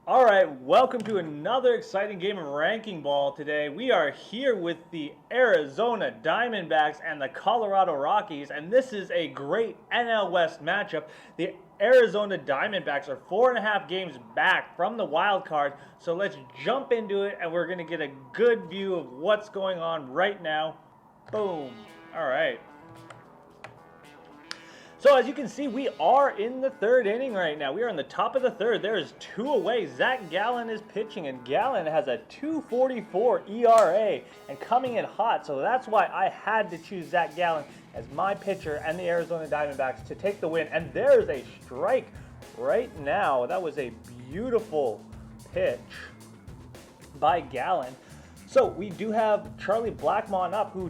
All right, welcome to another exciting game of Ranking Ball today. We are here with the Arizona Diamondbacks and the Colorado Rockies, and this is a great NL West matchup. The Arizona Diamondbacks are 4.5 games back from the wild card, so let's jump into it, and we're going to get a good view of what's going on right now. Boom. All right. So as you can see, we are in the third inning right now. We are in the top of the third. There is 2 away. Zach Gallen is pitching, and Gallen has a 2.44 ERA and coming in hot. So that's why I had to choose Zach Gallen as my pitcher and the Arizona Diamondbacks to take the win. And there's a strike right now. That was a beautiful pitch by Gallen. So we do have Charlie Blackmon up, who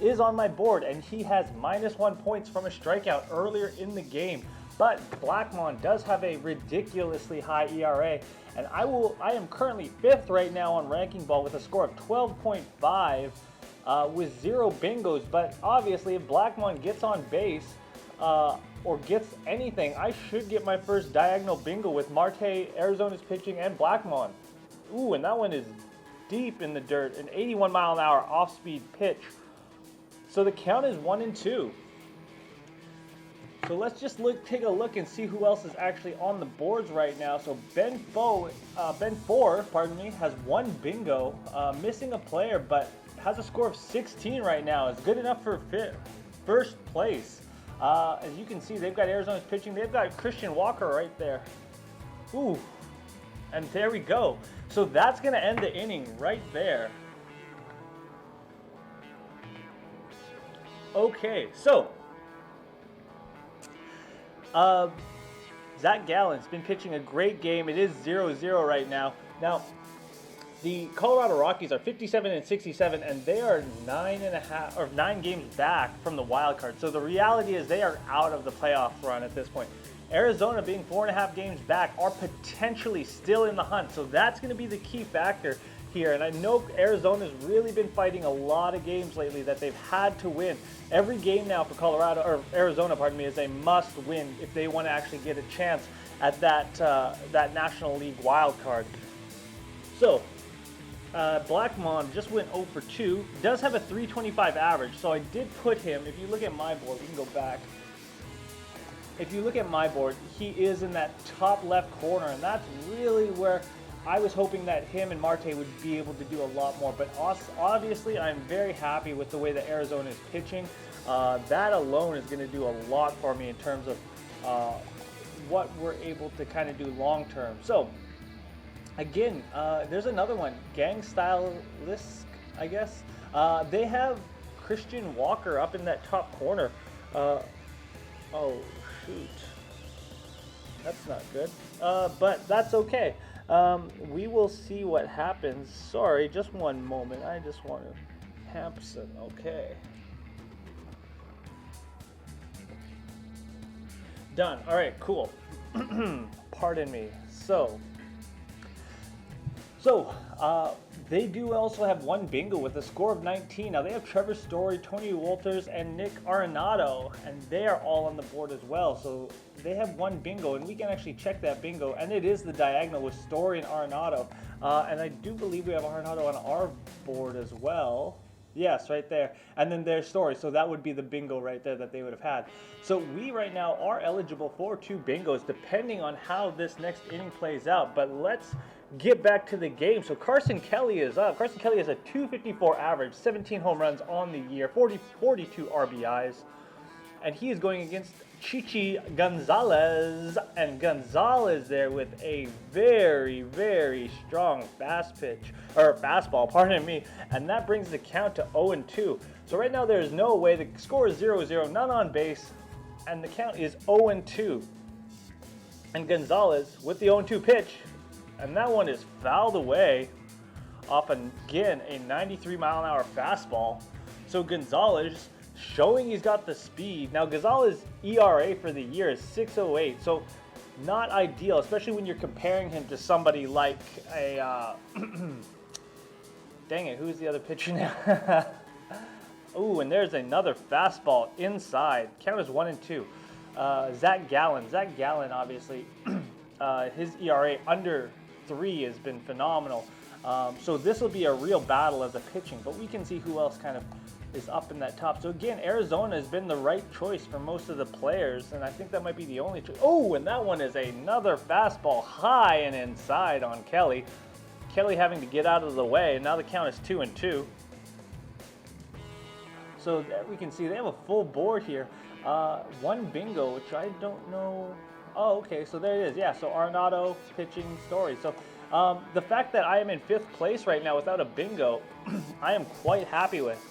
is on my board, and he has -1 points from a strikeout earlier in the game. But Blackmon does have a ridiculously high ERA, and I am currently 5th right now on Ranking Ball with a score of 12.5 with 0 bingos. But obviously, if Blackmon gets on base or gets anything, I should get my first diagonal bingo with Marte, Arizona's pitching, and Blackmon. Ooh, and that one is deep in the dirt, an 81-mile-an-hour off-speed pitch. So the count is 1-2. So let's just take a look and see who else is actually on the boards right now. So Ben Four, has 1 bingo, missing a player, but has a score of 16 right now. It's good enough for first place. As you can see, they've got Arizona's pitching. They've got Christian Walker right there. Ooh. And there we go. So that's going to end the inning right there. Okay, so Zach Gallen's been pitching a great game. It is 0-0 right now. Now, the Colorado Rockies are 57-67, and they are 9 games back from the wild card. So the reality is they are out of the playoff run at this point. Arizona, being 4.5 games back, are potentially still in the hunt. So that's going to be the key factor here. And I know Arizona's really been fighting a lot of games lately that they've had to win. Every game now for Arizona, is a must win if they want to actually get a chance at that National League wild card. So Blackmon just went 0 for 2. Does have a 325 average. So I did put him, if you look at my board, we can go back. If you look at my board, he is in that top left corner, and that's really where I was hoping that him and Marte would be able to do a lot more. But obviously, I'm very happy with the way that Arizona is pitching. That alone is going to do a lot for me in terms of what we're able to kind of do long term. So, again, there's another one, Gang Stylist, I guess. They have Christian Walker up in that top corner. Oh, shoot. That's not good. But that's okay. We will see what happens. Sorry, just one moment. I just want to... Hampson, okay. Done. All right, cool. Pardon me. So, they do also have 1 bingo with a score of 19. Now they have Trevor Story, Tony Wolters, and Nick Arenado, and they are all on the board as well. So they have 1 bingo, and we can actually check that bingo, and it is the diagonal with Story and Arenado. And I do believe we have Arenado on our board as well. Yes, right there. And then there's Story, so that would be the bingo right there that they would have had. So we right now are eligible for 2 bingos, depending on how this next inning plays out. But let's get back to the game. So Carson Kelly is up. Carson Kelly has a 254 average, 17 home runs on the year, 42 RBIs. And he is going against Chichi Gonzalez. And Gonzalez there with a very, very strong fastball, pardon me. And that brings the count to 0-2. So right now there is no way. The score is 0-0, none on base. And the count is 0-2. And Gonzalez with the 0-2 pitch. And that one is fouled away off, again, a 93-mile-an-hour fastball. So Gonzalez showing he's got the speed. Now, Gonzalez's ERA for the year is 6.08, so not ideal, especially when you're comparing him to somebody like a... dang it, who's the other pitcher now? Ooh, and there's another fastball inside. Count is 1-2. Zach Gallen. Zach Gallen, obviously, his ERA under 3 has been phenomenal. So this will be a real battle of the pitching, but we can see who else kind of is up in that top. So again, Arizona has been the right choice for most of the players, and I think that might be the only choice. Oh, and that one is another fastball high and inside on Kelly. Kelly having to get out of the way, and now the count is 2-2. So there we can see they have a full board here. One bingo, which I don't know. Oh, okay, so there it is. Yeah, so Arenado pitching Story. So the fact that I am in 5th place right now without a bingo, I am quite happy with.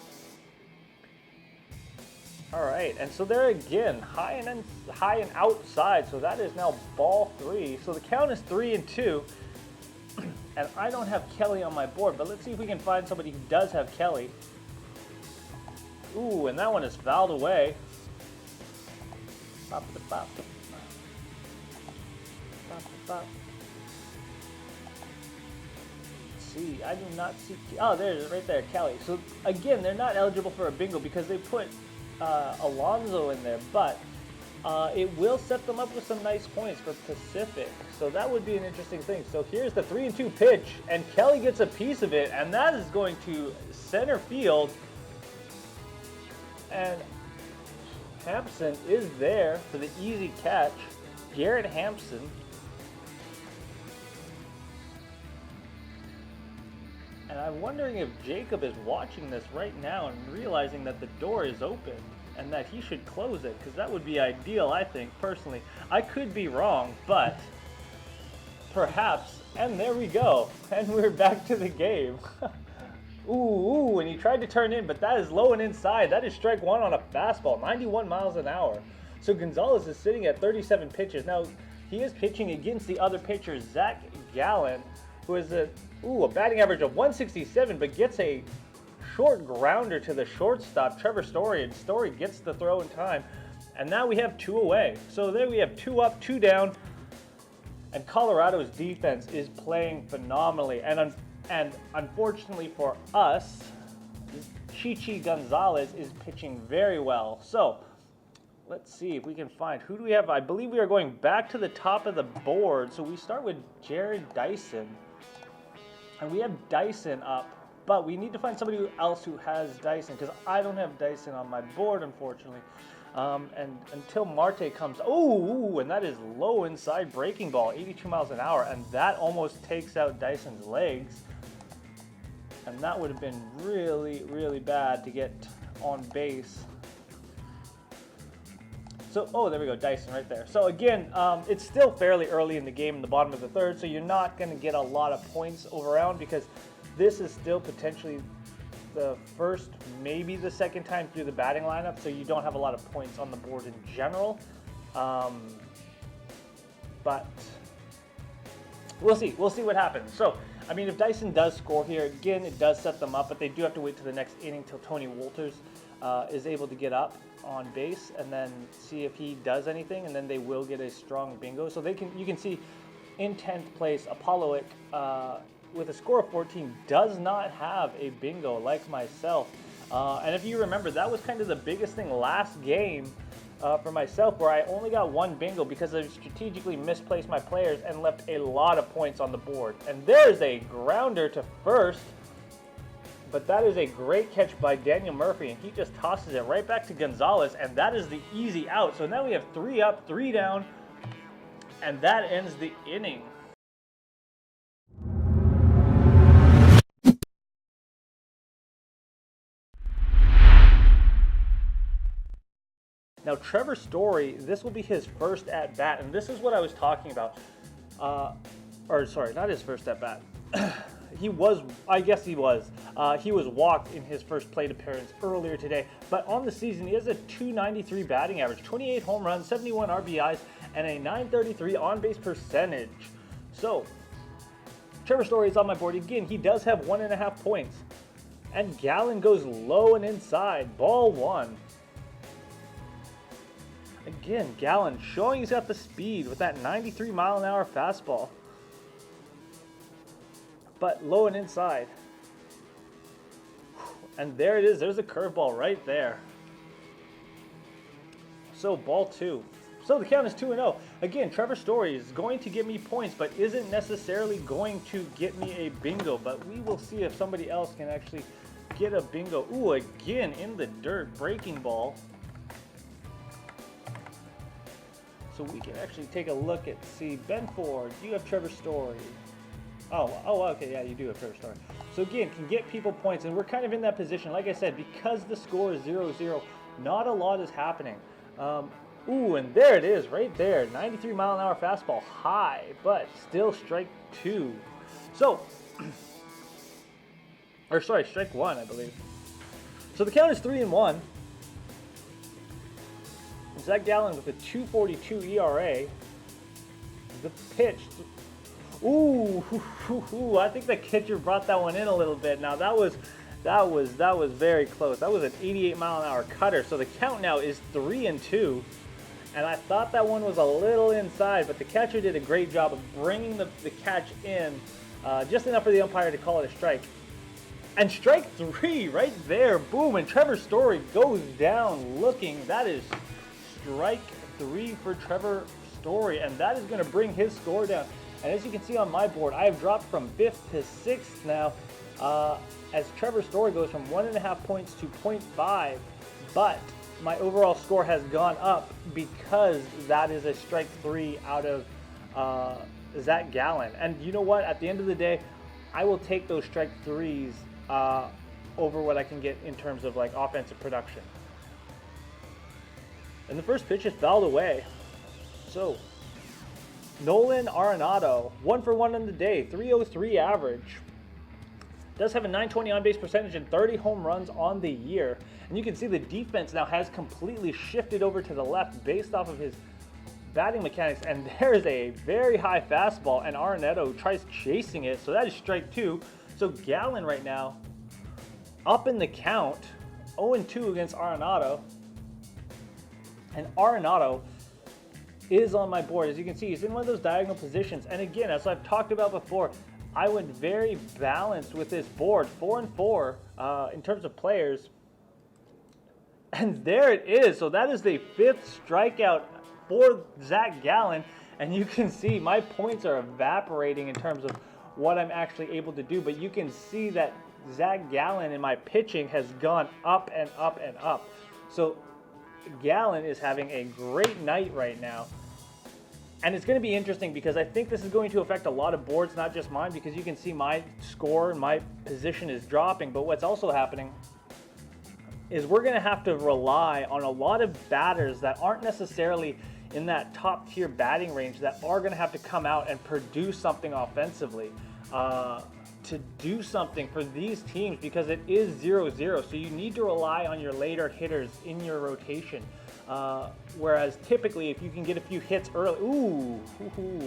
All right, and so there again, high and outside. So that is now ball 3. So the count is 3-2. And I don't have Kelly on my board, but let's see if we can find somebody who does have Kelly. Ooh, and that one is fouled away. Bop, bop, bop. Bop, bop. Let's see, I do not see. Oh, there it is, right there, Kelly. So again, they're not eligible for a bingo because they put Alonso in there, but it will set them up with some nice points for Pacific. So that would be an interesting thing. So here's the 3-2 pitch, and Kelly gets a piece of it, and that is going to center field. And Hampson is there for the easy catch. Garrett Hampson. And I'm wondering if Jacob is watching this right now and realizing that the door is open and that he should close it, because that would be ideal, I think, personally. I could be wrong, but perhaps. And there we go. And we're back to the game. Ooh, and he tried to turn in, but that is low and inside. That is strike 1 on a fastball, 91 miles an hour. So Gonzalez is sitting at 37 pitches. Now, he is pitching against the other pitcher, Zach Gallen, who has a batting average of 167, but gets a short grounder to the shortstop, Trevor Story, and Story gets the throw in time. And now we have 2 away. So there we have 2 up, 2 down. And Colorado's defense is playing phenomenally. And unfortunately for us, Chichi Gonzalez is pitching very well. So let's see if we can find, who do we have? I believe we are going back to the top of the board. So we start with Jared Dyson. And we have Dyson up, but we need to find somebody else who has Dyson, because I don't have Dyson on my board, unfortunately. And until Marte comes, and that is low inside breaking ball, 82 miles an hour, and that almost takes out Dyson's legs. And that would have been really, really bad to get on base. So, there we go, Dyson right there. So again, it's still fairly early in the game in the bottom of the 3rd, so you're not going to get a lot of points around, because this is still potentially the first, maybe the second time through the batting lineup, so you don't have a lot of points on the board in general. But we'll see what happens. So, I mean, if Dyson does score here, again, it does set them up, but they do have to wait to the next inning till Tony Wolters is able to get up on base and then see if he does anything, and then they will get a strong bingo. So you can see in 10th place, Apolloic with a score of 14 does not have a bingo like myself. And if you remember, that was kind of the biggest thing last game for myself, where I only got 1 bingo because I strategically misplaced my players and left a lot of points on the board. And there's a grounder to first, but that is a great catch by Daniel Murphy, and he just tosses it right back to Gonzalez, and that is the easy out. So now we have 3 up, 3 down, and that ends the inning. Now, Trevor Story, this will be his first at-bat, and this is what I was talking about. Not his first at-bat. He was walked in his first plate appearance earlier today, but on the season, he has a .293 batting average, 28 home runs, 71 RBIs, and a .933 on-base percentage. So, Trevor Story is on my board. Again, he does have 1.5 points. And Gallen goes low and inside, ball 1. Again, Gallen showing he's got the speed with that 93 mile an hour fastball. But low and inside. And there it is. There's a curveball right there. So ball 2. So the count is 2-0. Again, Trevor Story is going to get me points, but isn't necessarily going to get me a bingo. But we will see if somebody else can actually get a bingo. Ooh, again in the dirt, breaking ball. So we can actually take a look at, see, Ben Ford, you have Trevor Story. Oh, okay, yeah, you do have Trevor Story. So again, can get people points, and we're kind of in that position. Like I said, because the score is 0-0, not a lot is happening. Ooh, and there it is, right there. 93-mile-an-hour fastball, high, but still strike 2. So, or sorry, strike 1, I believe. So the count is 3-1. Zach Gallen with a 2.42 ERA. The pitch. Ooh, I think the catcher brought that one in a little bit. Now that was very close. That was an 88-mile-an-hour cutter. So the count now is 3-2. And I thought that one was a little inside, but the catcher did a great job of bringing the catch in just enough for the umpire to call it a strike. And strike 3 right there, boom, and Trevor Story goes down looking. That is strike 3 for Trevor Story, and that is going to bring his score down. And as you can see on my board, I have dropped from 5th to 6th now, as Trevor Story goes from 1.5 points to 0.5, but my overall score has gone up because that is a strike 3 out of Zach Gallen. And you know what? At the end of the day, I will take those strike 3s over what I can get in terms of like offensive production. And the first pitch is fouled away. So Nolan Arenado, 1-for-1 on the day, 303 average. Does have a 920 on-base percentage and 30 home runs on the year. And you can see the defense now has completely shifted over to the left based off of his batting mechanics. And there's a very high fastball, and Arenado tries chasing it. So that is strike 2. So Gallen right now up in the count, 0-2 against Arenado. And Arenado is on my board. As you can see, he's in one of those diagonal positions. And again, as I've talked about before, I went very balanced with this board, 4-4 in terms of players. And there it is. So that is the 5th strikeout for Zach Gallen. And you can see my points are evaporating in terms of what I'm actually able to do. But you can see that Zach Gallen in my pitching has gone up and up and up. So Gallen is having a great night right now. And it's going to be interesting because I think this is going to affect a lot of boards, not just mine, because you can see my score and my position is dropping. But what's also happening is we're going to have to rely on a lot of batters that aren't necessarily in that top tier batting range that are going to have to come out and produce something offensively to do something for these teams, because it is 0-0. So you need to rely on your later hitters in your rotation. Whereas typically if you can get a few hits early,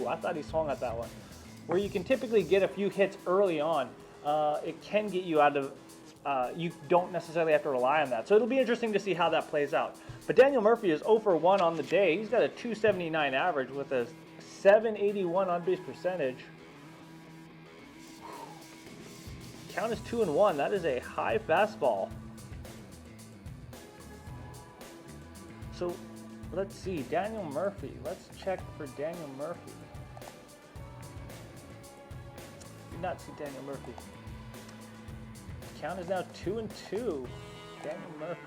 I thought he swung at that one. Where you can typically get a few hits early on, it can get you out of, you don't necessarily have to rely on that. So it'll be interesting to see how that plays out. But Daniel Murphy is 0-for-1 on the day. He's got a 279 average with a 781 on-base percentage. Count is 2-1. That is a high fastball. So let's see, Daniel Murphy. Let's check for Daniel Murphy. Did not see Daniel Murphy. Count is now 2-2. Daniel Murphy.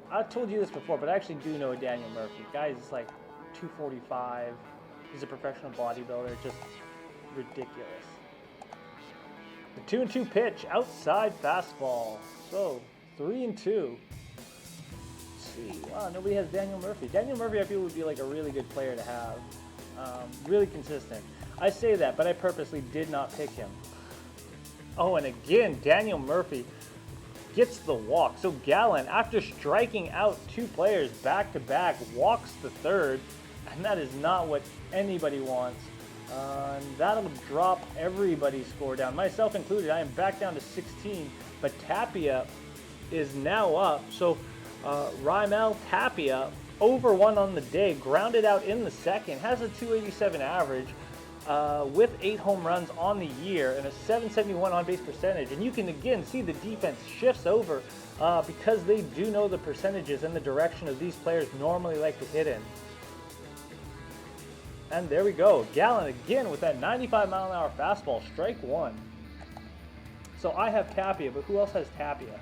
I've told you this before, but I actually do know Daniel Murphy. Guy is like 245. He's a professional bodybuilder. Just ridiculous. The 2-2 pitch, outside fastball. So 3-2. Wow, nobody has Daniel Murphy. Daniel Murphy, I feel, would be like a really good player to have. Really consistent. I say that, but I purposely did not pick him. Oh, and again, Daniel Murphy gets the walk. So Gallen, after striking out 2 players back-to-back, walks the 3rd, and that is not what anybody wants. And that'll drop everybody's score down, myself included. I am back down to 16, but Tapia is now up. So Raimel Tapia, 0-for-1 on the day, grounded out in the 2nd, has a 287 average with 8 home runs on the year and a 771 on-base percentage. And you can again see the defense shifts over because they do know the percentages and the direction of these players normally like to hit in. And there we go. Gallon again with that 95-mile-an-hour fastball. Strike one. So I have Tapia, but who else has Tapia?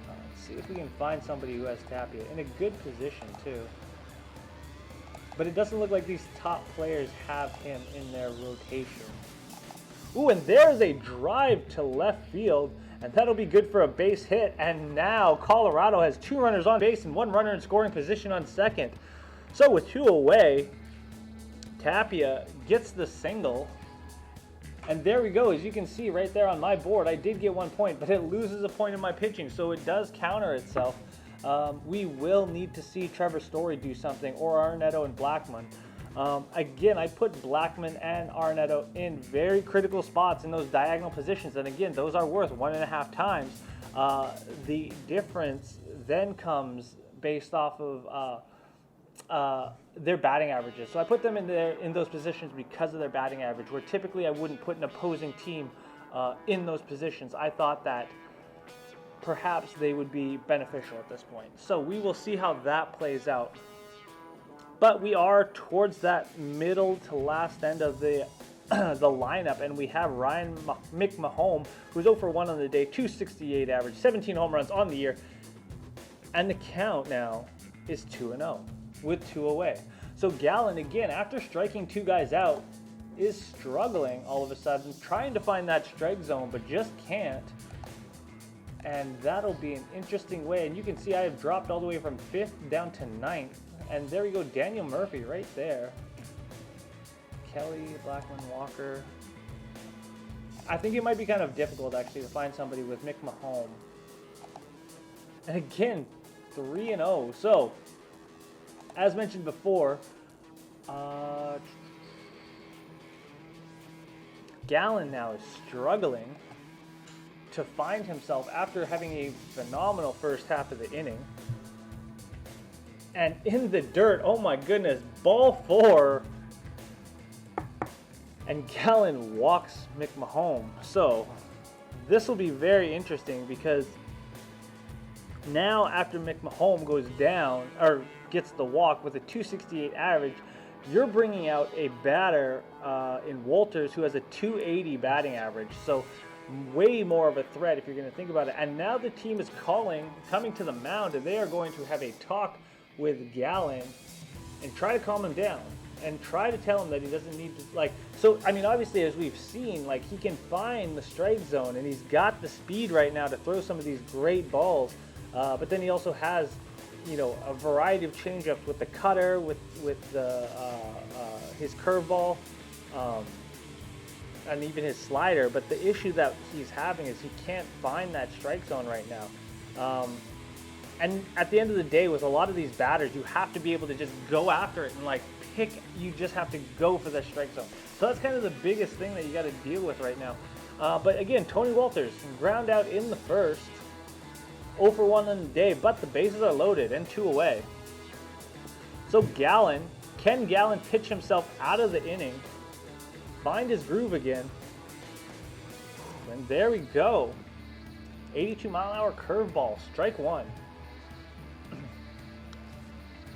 Let's see if we can find somebody who has Tapia in a good position too. But it doesn't look like these top players have him in their rotation. Ooh, and there's a drive to left field, and that'll be good for a base hit. And now Colorado has 2 runners on base and 1 runner in scoring position on second. So with 2 away, Tapia gets the single. And there we go. As you can see right there on my board, I did get 1 point, but it loses a point in my pitching, so it does counter itself. We will need to see Trevor Story do something, or Arnetto and Blackmon. Again, I put Blackmon and Arnetto in very critical spots in those diagonal positions, and again, those are worth 1.5 times. The difference then comes based off of their batting averages. So I put them in those positions because of their batting average, where typically I wouldn't put an opposing team in those positions. I thought that perhaps they would be beneficial at this point. So we will see how that plays out. But we are towards that middle to last end of the lineup, and we have Ryan McMahon, who's 0 for 1 on the day, 268 average, 17 home runs on the year, and the count now is 2-0 with 2 away. So Gallon, again, after striking 2 guys out, is struggling all of a sudden, trying to find that strike zone, but just can't. And that'll be an interesting way. And you can see I have dropped all the way from 5th down to 9th. And there we go, Daniel Murphy right there. Kelly, Blackmon, Walker. I think it might be kind of difficult actually to find somebody with Mick Mahone. And again, 3-0. So, as mentioned before, Gallon now is struggling to find himself after having a phenomenal first half of the inning. And in the dirt, oh my goodness, ball 4. And Gallon walks McMahon. So this will be very interesting because now after McMahon goes down, or gets the walk with a 268 average, you're bringing out a batter in Walters who has a 280 batting average. So way more of a threat if you're going to think about it. And now the team is coming to the mound, and they are going to have a talk with Gallon and try to calm him down and try to tell him that he doesn't need to, so I mean, obviously, as we've seen, he can find the strike zone, and he's got the speed right now to throw some of these great balls, but then he also has a variety of changeups with the cutter, with the his curveball, and even his slider. But the issue that he's having is he can't find that strike zone right now. And at the end of the day, with a lot of these batters, you have to be able to just go after it and pick. You just have to go for the strike zone. So that's kind of the biggest thing that you got to deal with right now. But again, Tony Walters ground out in the first, 0 for 1 on the day, but the bases are loaded and 2 away. So can Gallon pitch himself out of the inning, find his groove again, and there we go. 82-mile-an-hour curveball, strike 1.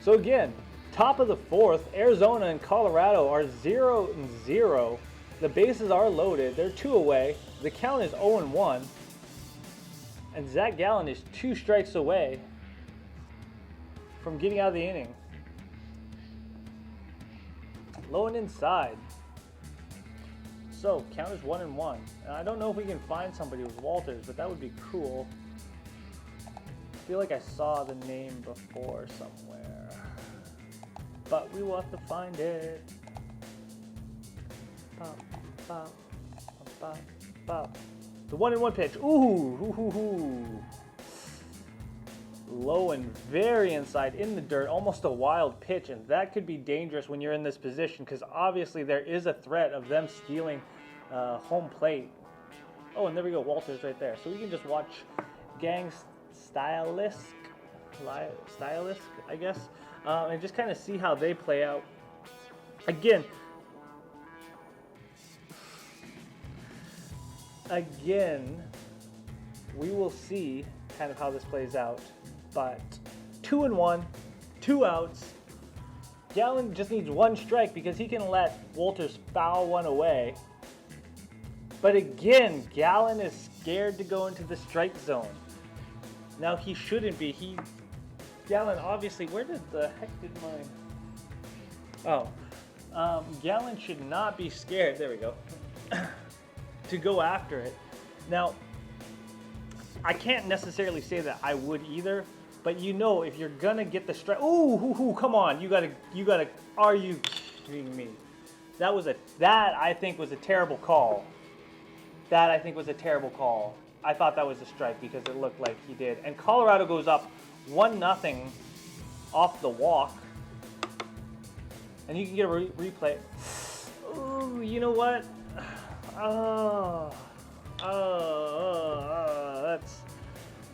So again, top of the 4th, Arizona and Colorado are 0-0. The bases are loaded. They're 2 away. The count is 0-1. And Zach Gallen is 2 strikes away from getting out of the inning. Low and inside. So, count is 1-1. And I don't know if we can find somebody with Walters, but that would be cool. I feel like I saw the name before somewhere. But we will have to find it. Pop, pop, pop, pop. The 1-1 pitch. Ooh. Low and very inside in the dirt. Almost a wild pitch. And that could be dangerous when you're in this position, because obviously there is a threat of them stealing home plate. Oh, and there we go. Walters right there. So we can just watch Gang Stylisk, I guess. And just kind of see how they play out. Again, we will see kind of how this plays out. But 2-1, 2 outs. Gallon just needs one strike because he can let Walters foul one away. But again, Gallon is scared to go into the strike zone. Now he shouldn't be. Gallon obviously, where did the heck did mine? Oh, Gallon should not be scared. There we go. To go after it. Now, I can't necessarily say that I would either, but you know, if you're gonna get the strike, ooh, come on, you gotta. Are you kidding me? That I think was a terrible call. I thought that was a strike because it looked like he did. And Colorado goes up 1-0 off the walk. And you can get a replay. Ooh, you know what?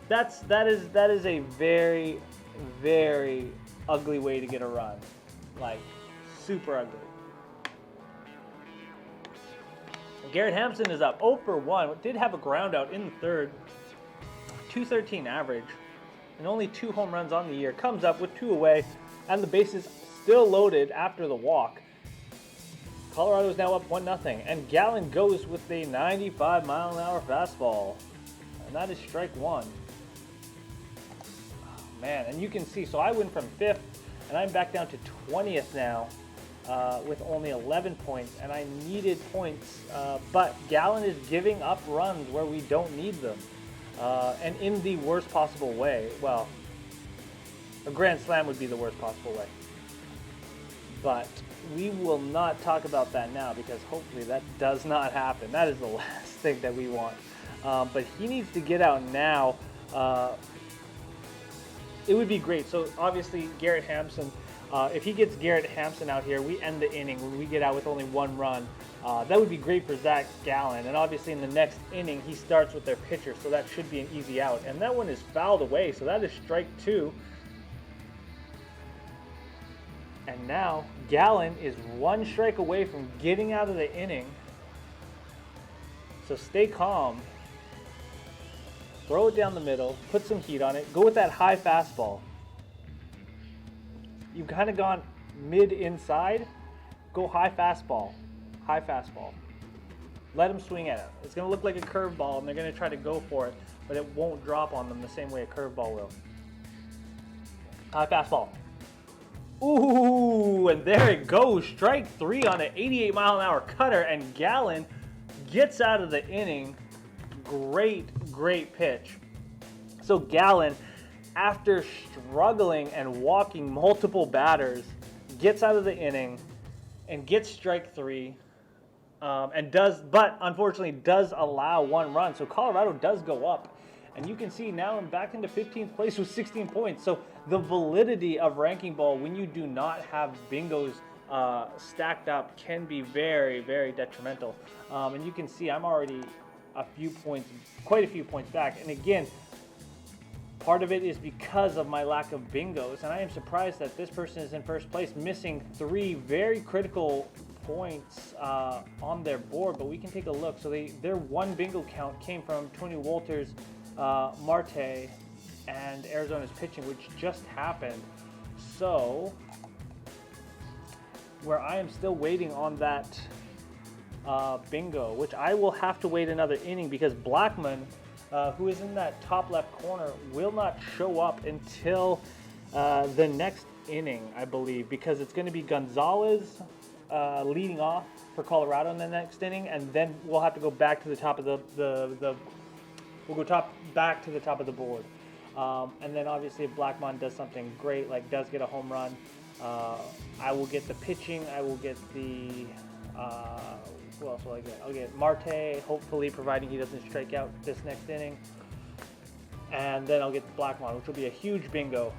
That is a very, very ugly way to get a run. Like, super ugly. Garrett Hampson is up 0 for 1. Did have a ground out in the third. 213 average. And only 2 home runs on the year. Comes up with 2 away. And the bases still loaded after the walk. Colorado is now up 1-0. And Gallon goes with a 95-mile-an-hour fastball. And that is strike 1. Oh, man, and you can see, so I went from 5th, and I'm back down to 20th now. With only 11 points, and I needed points, but Gallon is giving up runs where we don't need them, and in the worst possible way. Well, a grand slam would be the worst possible way, but we will not talk about that now because hopefully that does not happen. That is the last thing that we want, but he needs to get out now. It would be great. So obviously Garrett Hampson, if he gets Garrett Hampson out here, we end the inning when we get out with only 1 run. That would be great for Zach Gallen. And obviously in the next inning, he starts with their pitcher, so that should be an easy out. And that one is fouled away, so that is strike 2. And now Gallen is 1 strike away from getting out of the inning. So stay calm. Throw it down the middle, put some heat on it, go with that high fastball. You've kind of gone mid-inside, go high fastball. Let them swing at it. It's going to look like a curveball, and they're going to try to go for it, but it won't drop on them the same way a curveball will. High fastball. Ooh, and there it goes. Strike 3 on an 88-mile-an-hour cutter, and Gallen gets out of the inning. Great pitch. So Gallen, after struggling and walking multiple batters, gets out of the inning and gets strike 3, but unfortunately does allow 1 run. So Colorado does go up, and you can see now I'm back into 15th place with 16 points. So the validity of ranking ball when you do not have bingos stacked up can be very, very detrimental. And you can see I'm already quite a few points back. And again, part of it is because of my lack of bingos, and I am surprised that this person is in first place, missing 3 very critical points on their board, but we can take a look. So their 1 bingo count came from Tony Walters, Marte, and Arizona's pitching, which just happened. So, where I am still waiting on that bingo, which I will have to wait another inning because Blackman, who is in that top left corner, will not show up until the next inning, I believe, because it's going to be Gonzalez leading off for Colorado in the next inning, and then we'll have to go back to the top of back to the top of the board. And then obviously if Blackmon does something great, like does get a home run, I will get the pitching, I will get the who else will I get? I'll get Marte, hopefully, providing he doesn't strike out this next inning. And then I'll get the Blackmon, which will be a huge bingo.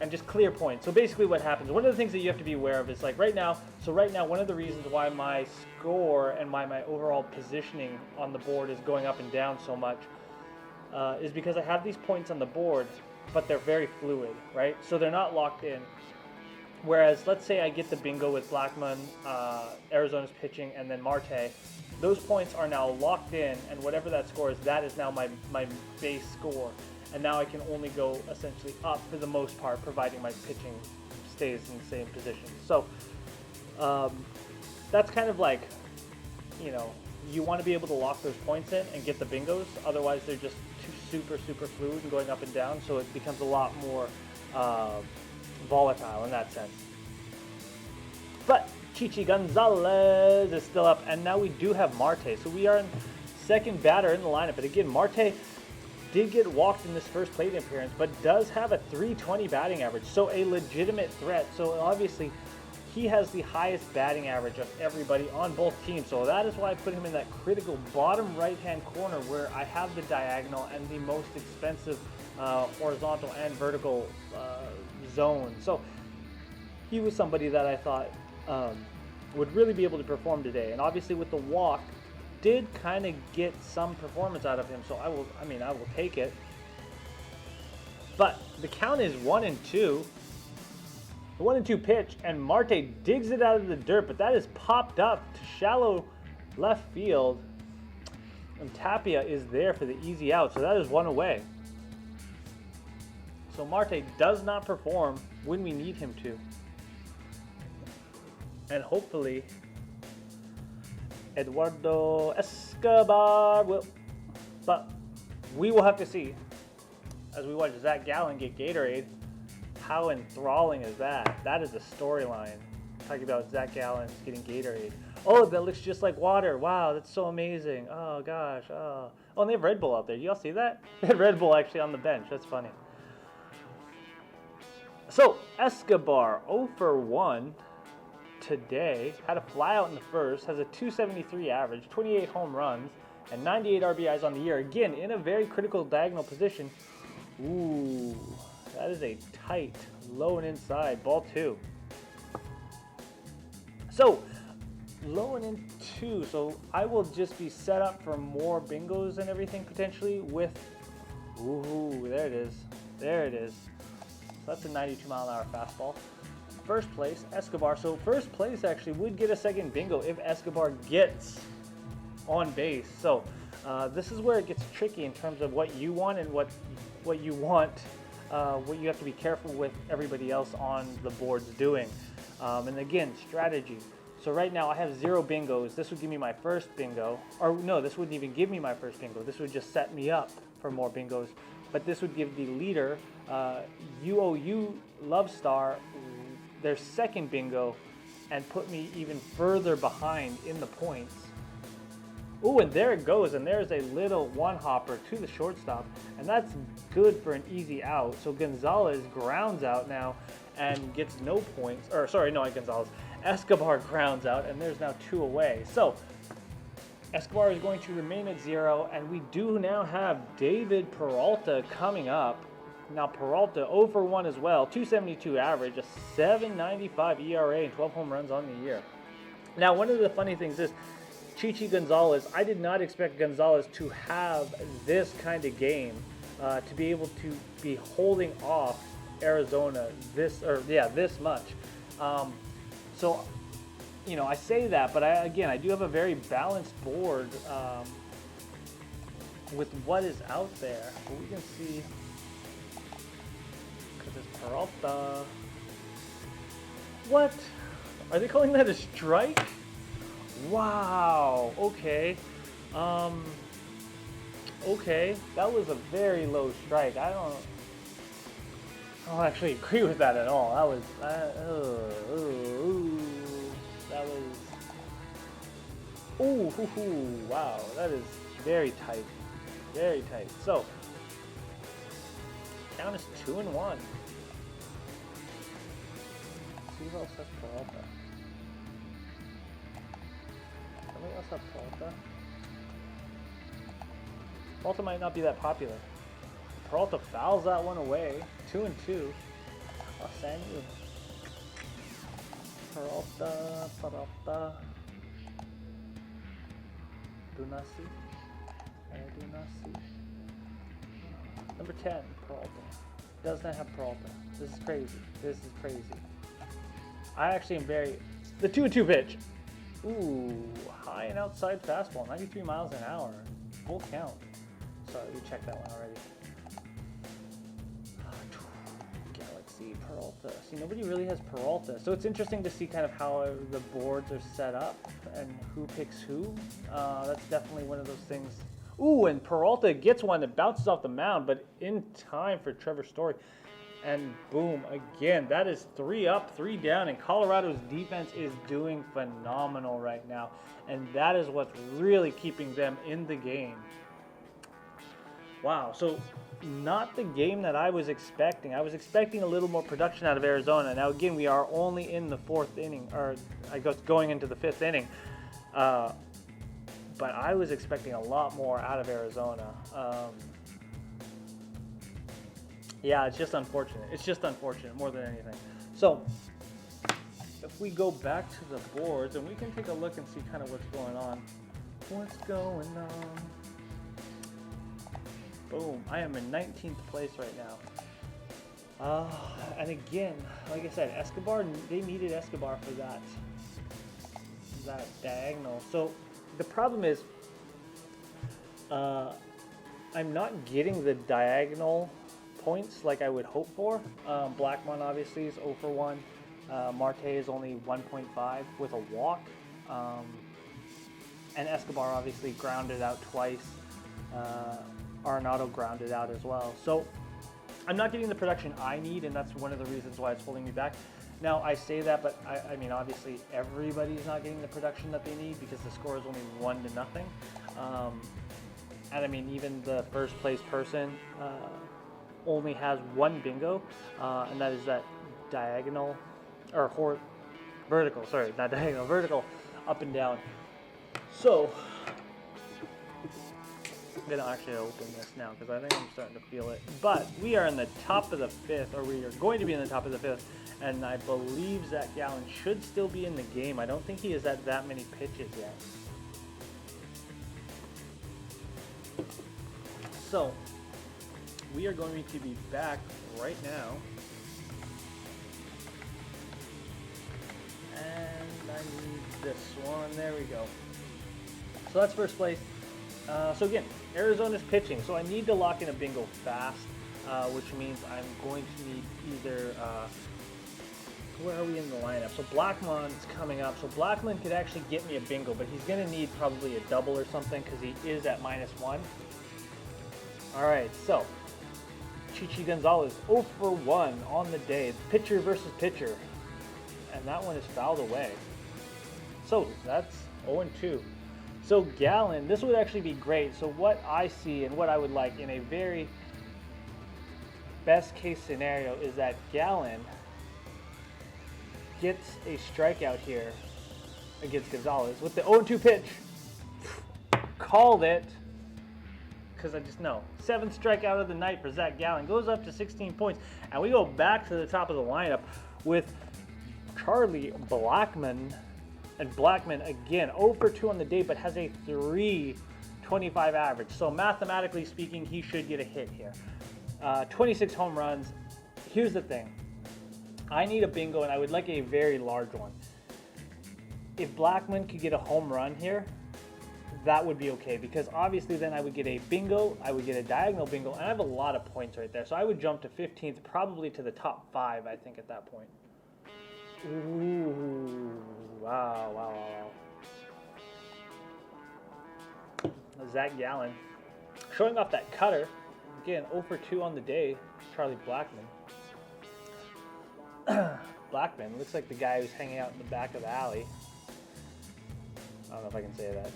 And just clear points. So basically what happens, one of the things that you have to be aware of is like right now, one of the reasons why my score and why my overall positioning on the board is going up and down so much is because I have these points on the board, but they're very fluid, right? So they're not locked in. Whereas, let's say I get the bingo with Blackman, Arizona's pitching, and then Marte. Those points are now locked in, and whatever that score is, that is now my base score. And now I can only go essentially up for the most part, providing my pitching stays in the same position. So that's kind of like, you know, you want to be able to lock those points in and get the bingos. Otherwise, they're just too super fluid and going up and down. So it becomes a lot more volatile in that sense. But Chichi Gonzalez is still up, and now we do have Marte. So we are in second batter in the lineup. But again, Marte did get walked in this first plate appearance, but does have a 320 batting average, so a legitimate threat. So obviously, he has the highest batting average of everybody on both teams. So that is why I put him in that critical bottom right-hand corner where I have the diagonal and the most expensive horizontal and vertical zone. So he was somebody that I thought would really be able to perform today. And obviously with the walk, did kind of get some performance out of him. So I will take it. But the count is 1-2. The 1-2 pitch, and Marte digs it out of the dirt, but that is popped up to shallow left field. And Tapia is there for the easy out, so that is one away. So Marte does not perform when we need him to. And hopefully, Eduardo Escobar will. But we will have to see as we watch Zach Gallen get Gatorade. How enthralling is that? That is a storyline. Talking about Zach Gallen getting Gatorade. Oh, that looks just like water. Wow, that's so amazing. Oh, gosh. Oh, and they have Red Bull out there. You all see that? They had Red Bull actually on the bench. That's funny. So, Escobar, 0 for 1 today. Had a flyout in the first. Has a 273 average, 28 home runs, and 98 RBIs on the year. Again, in a very critical diagonal position. Ooh. That is a tight, low and inside, ball 2. So, low and in 2. So, I will just be set up for more bingos and everything potentially with, ooh, there it is. There it is. So, that's a 92-mile-an-hour fastball. First place, Escobar. So, first place actually would get a second bingo if Escobar gets on base. So, this is where it gets tricky in terms of what you want and what you want. What you have to be careful with everybody else on the boards doing. And again, strategy. So right now I have 0 bingos. This would give me my first bingo. Or no, this wouldn't even give me my first bingo. This would just set me up for more bingos. But this would give the leader, UOU Love Star, their second bingo and put me even further behind in the points. Ooh, and there it goes, and there's a little one-hopper to the shortstop, and that's good for an easy out. So Gonzalez grounds out now and gets no points. Or sorry, no, not Gonzalez. Escobar grounds out, and there's now 2 away. So Escobar is going to remain at 0, and we do now have David Peralta coming up. Now Peralta 0 for 1 as well, 272 average, a 7.95 ERA, and 12 home runs on the year. Now, one of the funny things is, Chichi Gonzalez, I did not expect Gonzalez to have this kind of game, to be able to be holding off Arizona this much. So, you know, I say that, but I do have a very balanced board with what is out there. But we can see, because it's Peralta. What? Are they calling that a strike? Wow, okay. Okay, that was a very low strike. I don't actually agree with that at all. That was, wow, that is very tight. Very tight. So, count is 2-1. See who else has Peralta. Somebody else have Peralta? Peralta might not be that popular. Peralta fouls that one away. 2-2. I'll send you. Peralta. Do not see. I do not see. Number 10, Peralta. Does not have Peralta. This is crazy. This is crazy. I actually am very... The 2-2 pitch. Ooh, high and outside fastball, 93 miles an hour. Full count. Sorry, we checked that one already. Galaxy. see Peralta. See, nobody really has Peralta. So it's interesting to see kind of how the boards are set up and who picks who. That's definitely one of those things. Ooh, and Peralta gets one that bounces off the mound, but in time for Trevor Story. And boom, again, that is 3 up, 3 down, and Colorado's defense is doing phenomenal right now. And that is what's really keeping them in the game. Wow, so not the game that I was expecting. I was expecting a little more production out of Arizona. Now, again, we are only in the 4th inning, or I guess going into the 5th inning. But I was expecting a lot more out of Arizona. Yeah, it's just unfortunate. It's just unfortunate more than anything. So, if we go back to the boards, and we can take a look and see kind of what's going on. What's going on? Boom, I am in 19th place right now. And again, like I said, Escobar, they needed Escobar for that diagonal. So the problem is, I'm not getting the diagonal points like I would hope for. Blackmon obviously is 0 for 1. Marte is only 1.5 with a walk. And Escobar obviously grounded out twice. Arenado grounded out as well. So I'm not getting the production I need, and that's one of the reasons why it's holding me back. Now, I say that, but I mean, obviously everybody's not getting the production that they need because the score is only 1-0. And I mean, even the first place person only has 1 bingo, and that is that diagonal, or vertical, sorry, not diagonal, vertical, up and down. So, I'm going to actually open this now because I think I'm starting to feel it. But we are in the top of the 5th, or we are going to be in the top of the 5th, and I believe Zach Gallen should still be in the game. I don't think he is at that many pitches yet. So, we are going to be back right now. And I need this one. There we go. So that's first place. So again, Arizona's pitching. So I need to lock in a bingo fast, which means I'm going to need either, where are we in the lineup? So Blackmon's coming up. So Blackmon could actually get me a bingo, but he's going to need probably a double or something because he is at -1. All right, so Chichi Gonzalez 0 for 1 on the day. Pitcher versus pitcher. And that one is fouled away. So that's 0-2. So Gallen, this would actually be great. So what I see and what I would like in a very best case scenario is that Gallen gets a strikeout here against Gonzalez with the 0-2 pitch. Called it. Because I just know. 7th strikeout of the night for Zach Gallen. Goes up to 16 points. And we go back to the top of the lineup with Charlie Blackmon. And Blackmon, again, 0 for 2 on the day, but has a 3.25 average. So mathematically speaking, he should get a hit here. 26 home runs. Here's the thing. I need a bingo, and I would like a very large one. If Blackmon could get a home run here, that would be okay, because obviously then I would get a bingo, I would get a diagonal bingo, and I have a lot of points right there. So I would jump to 15th, probably to the top 5, I think, at that point. Ooh, wow. Zach Gallen showing off that cutter. Again, 0 for 2 on the day, Charlie Blackmon. Blackmon looks like the guy who's hanging out in the back of the alley. I don't know if I can say that.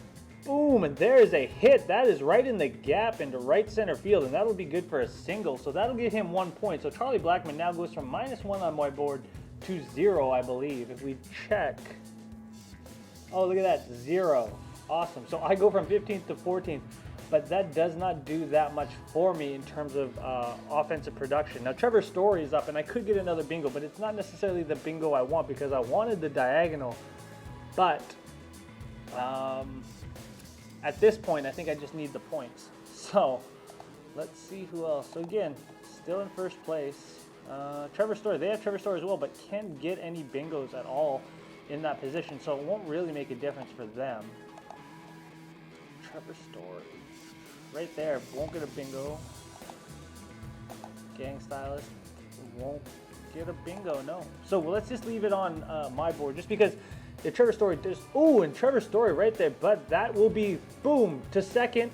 Boom, and there is a hit. That is right in the gap into right center field, and that'll be good for a single. So that'll get him 1 point. So Charlie Blackmon now goes from -1 on my board to 0, I believe. If we check. Oh, look at that, 0. Awesome. So I go from 15th to 14th, but that does not do that much for me in terms of offensive production. Now, Trevor Story is up, and I could get another bingo, but it's not necessarily the bingo I want because I wanted the diagonal. But at this point, I think I just need the points. So let's see who else. So again, still in first place. Trevor Story, they have Trevor Story as well, but can't get any bingos at all in that position, so it won't really make a difference for them. Trevor Story, right there, won't get a bingo. Gang Stylist won't get a bingo, no. So let's just leave it on my board, just because if Trevor Story does, ooh, and Trevor Story right there, but that will be, boom, to second.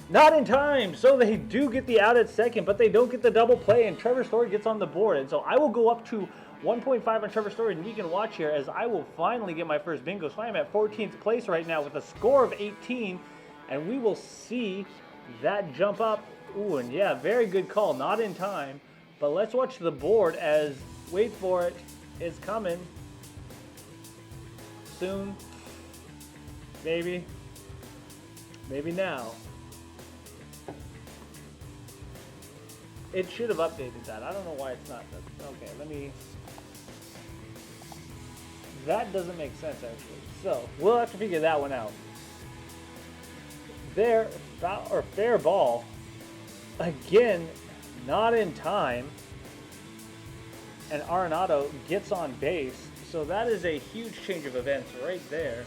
Not in time, so they do get the out at second, but they don't get the double play, and Trevor Story gets on the board. And so I will go up to 1.5 on Trevor Story, and we can watch here as I will finally get my first bingo. So I am at 14th place right now with a score of 18, and we will see that jump up. Ooh, and yeah, very good call, not in time. But let's watch the board as, wait for it, it's coming. Soon. Maybe. Maybe now. It should have updated that. I don't know why it's not. Okay, let me... That doesn't make sense, actually. So, we'll have to figure that one out. There, fair ball. Again, not in time. And Arenado gets on base. So that is a huge change of events right there.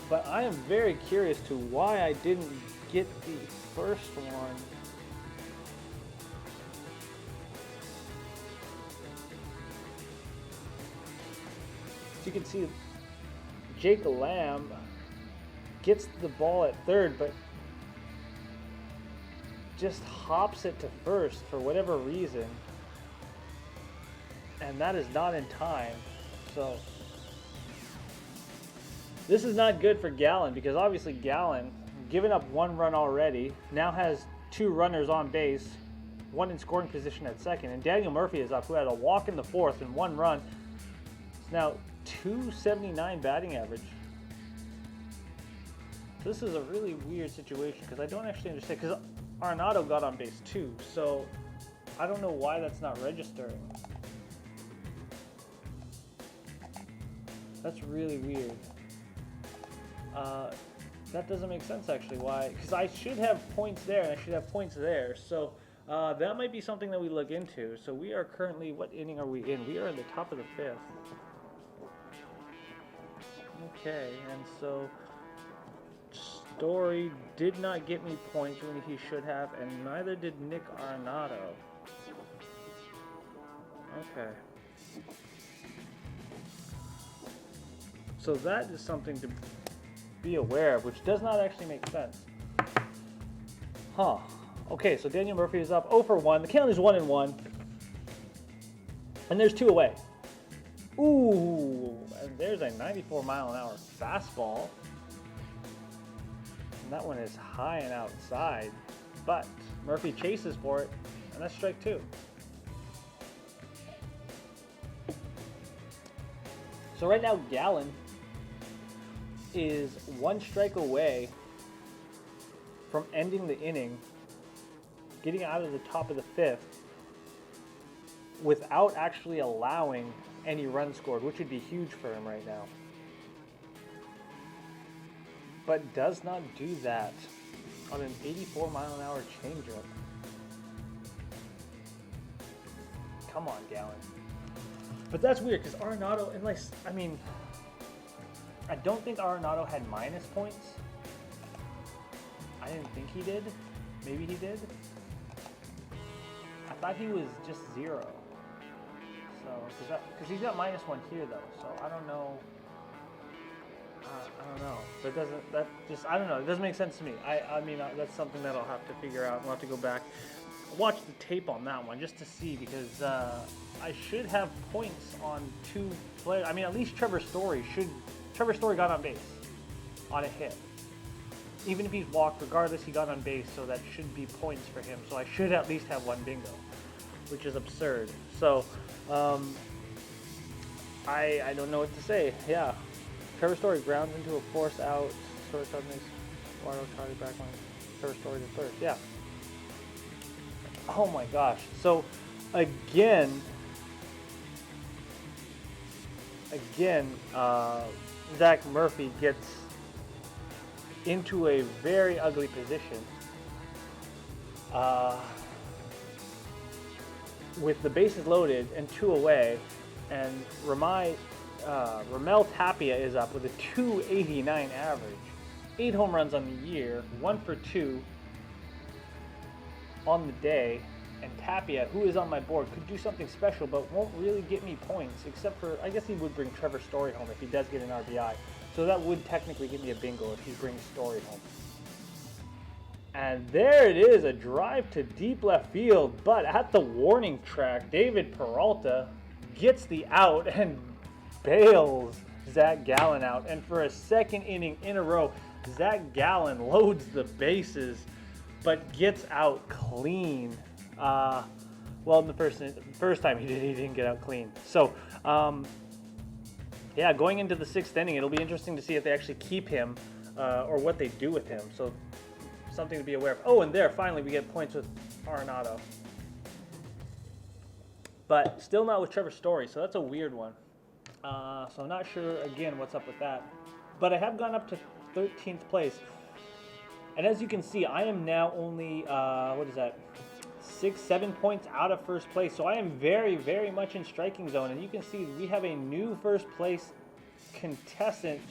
But I am very curious to why I didn't get the first one. As you can see, Jake Lamb gets the ball at third, but just hops it to first for whatever reason. And that is not in time. So this is not good for Gallen, because obviously Gallen, giving up one run already, now has 2 runners on base, 1 in scoring position at second, and Daniel Murphy is up, who had a walk in the 4th and 1 run. It's now 279 batting average. So this is a really weird situation, because I don't actually understand, because Arenado got on base too, so I don't know why that's not registering. That's really weird. That doesn't make sense, actually. Why? Because I should have points there and I should have points there. So that might be something that we look into. So we are currently, what inning are we in? We are in the top of the 5th. Okay, and so Story did not get me points when he should have, and neither did Nick Arenado. Okay. So that is something to be aware of, which does not actually make sense. Huh. Okay, so Daniel Murphy is up 0 for 1. The count is 1-1. And there's 2 away. Ooh, and there's a 94-mile-an-hour fastball. And that one is high and outside. But Murphy chases for it, and that's strike 2. So right now, Gallen is 1 strike away from ending the inning, getting out of the top of the 5th without actually allowing any runs scored, which would be huge for him right now. But does not do that on an 84-mile-an-hour changeup. Come on, Gallen. But that's weird, because Arenado, unless, I mean, I don't think Arenado had minus points. I didn't think he did. Maybe he did. I thought he was just 0. So, because he's got -1 here though. So I don't know. I don't know. I don't know. It doesn't make sense to me. I mean, that's something that I'll have to figure out. We'll have to go back, watch the tape on that one just to see, because I should have points on 2 players. I mean, at least Trevor Story got on base on a hit. Even if he's walked, regardless, he got on base, so that should be points for him. So I should at least have 1 bingo, which is absurd. So I don't know what to say. Yeah, Trevor Story grounds into a force out. Shortstop makes Eduardo Charlie back on Trevor Story to first. Yeah. Oh my gosh. So again, Zach Murphy gets into a very ugly position with the bases loaded and 2 away, and Ramel Tapia is up with a 289 average, 8 home runs on the year, 1 for 2. on the day, and Tapia, who is on my board, could do something special, but won't really get me points, except for, I guess he would bring Trevor Story home if he does get an RBI. So that would technically give me a bingo if he brings Story home. And there it is, a drive to deep left field, but at the warning track, David Peralta gets the out and bails Zach Gallen out. And for a second inning in a row, Zach Gallen loads the bases, but gets out clean. Well, in the first time he didn't get out clean. So, yeah, going into the 6th inning, it'll be interesting to see if they actually keep him or what they do with him. So, something to be aware of. Oh, and there, finally, we get points with Arenado. But still not with Trevor Story, so that's a weird one. So I'm not sure, again, what's up with that. But I have gone up to 13th place. And as you can see, I am now only, 6-7 points out of first place. So I am very, very much in striking zone. And you can see we have a new first place contestant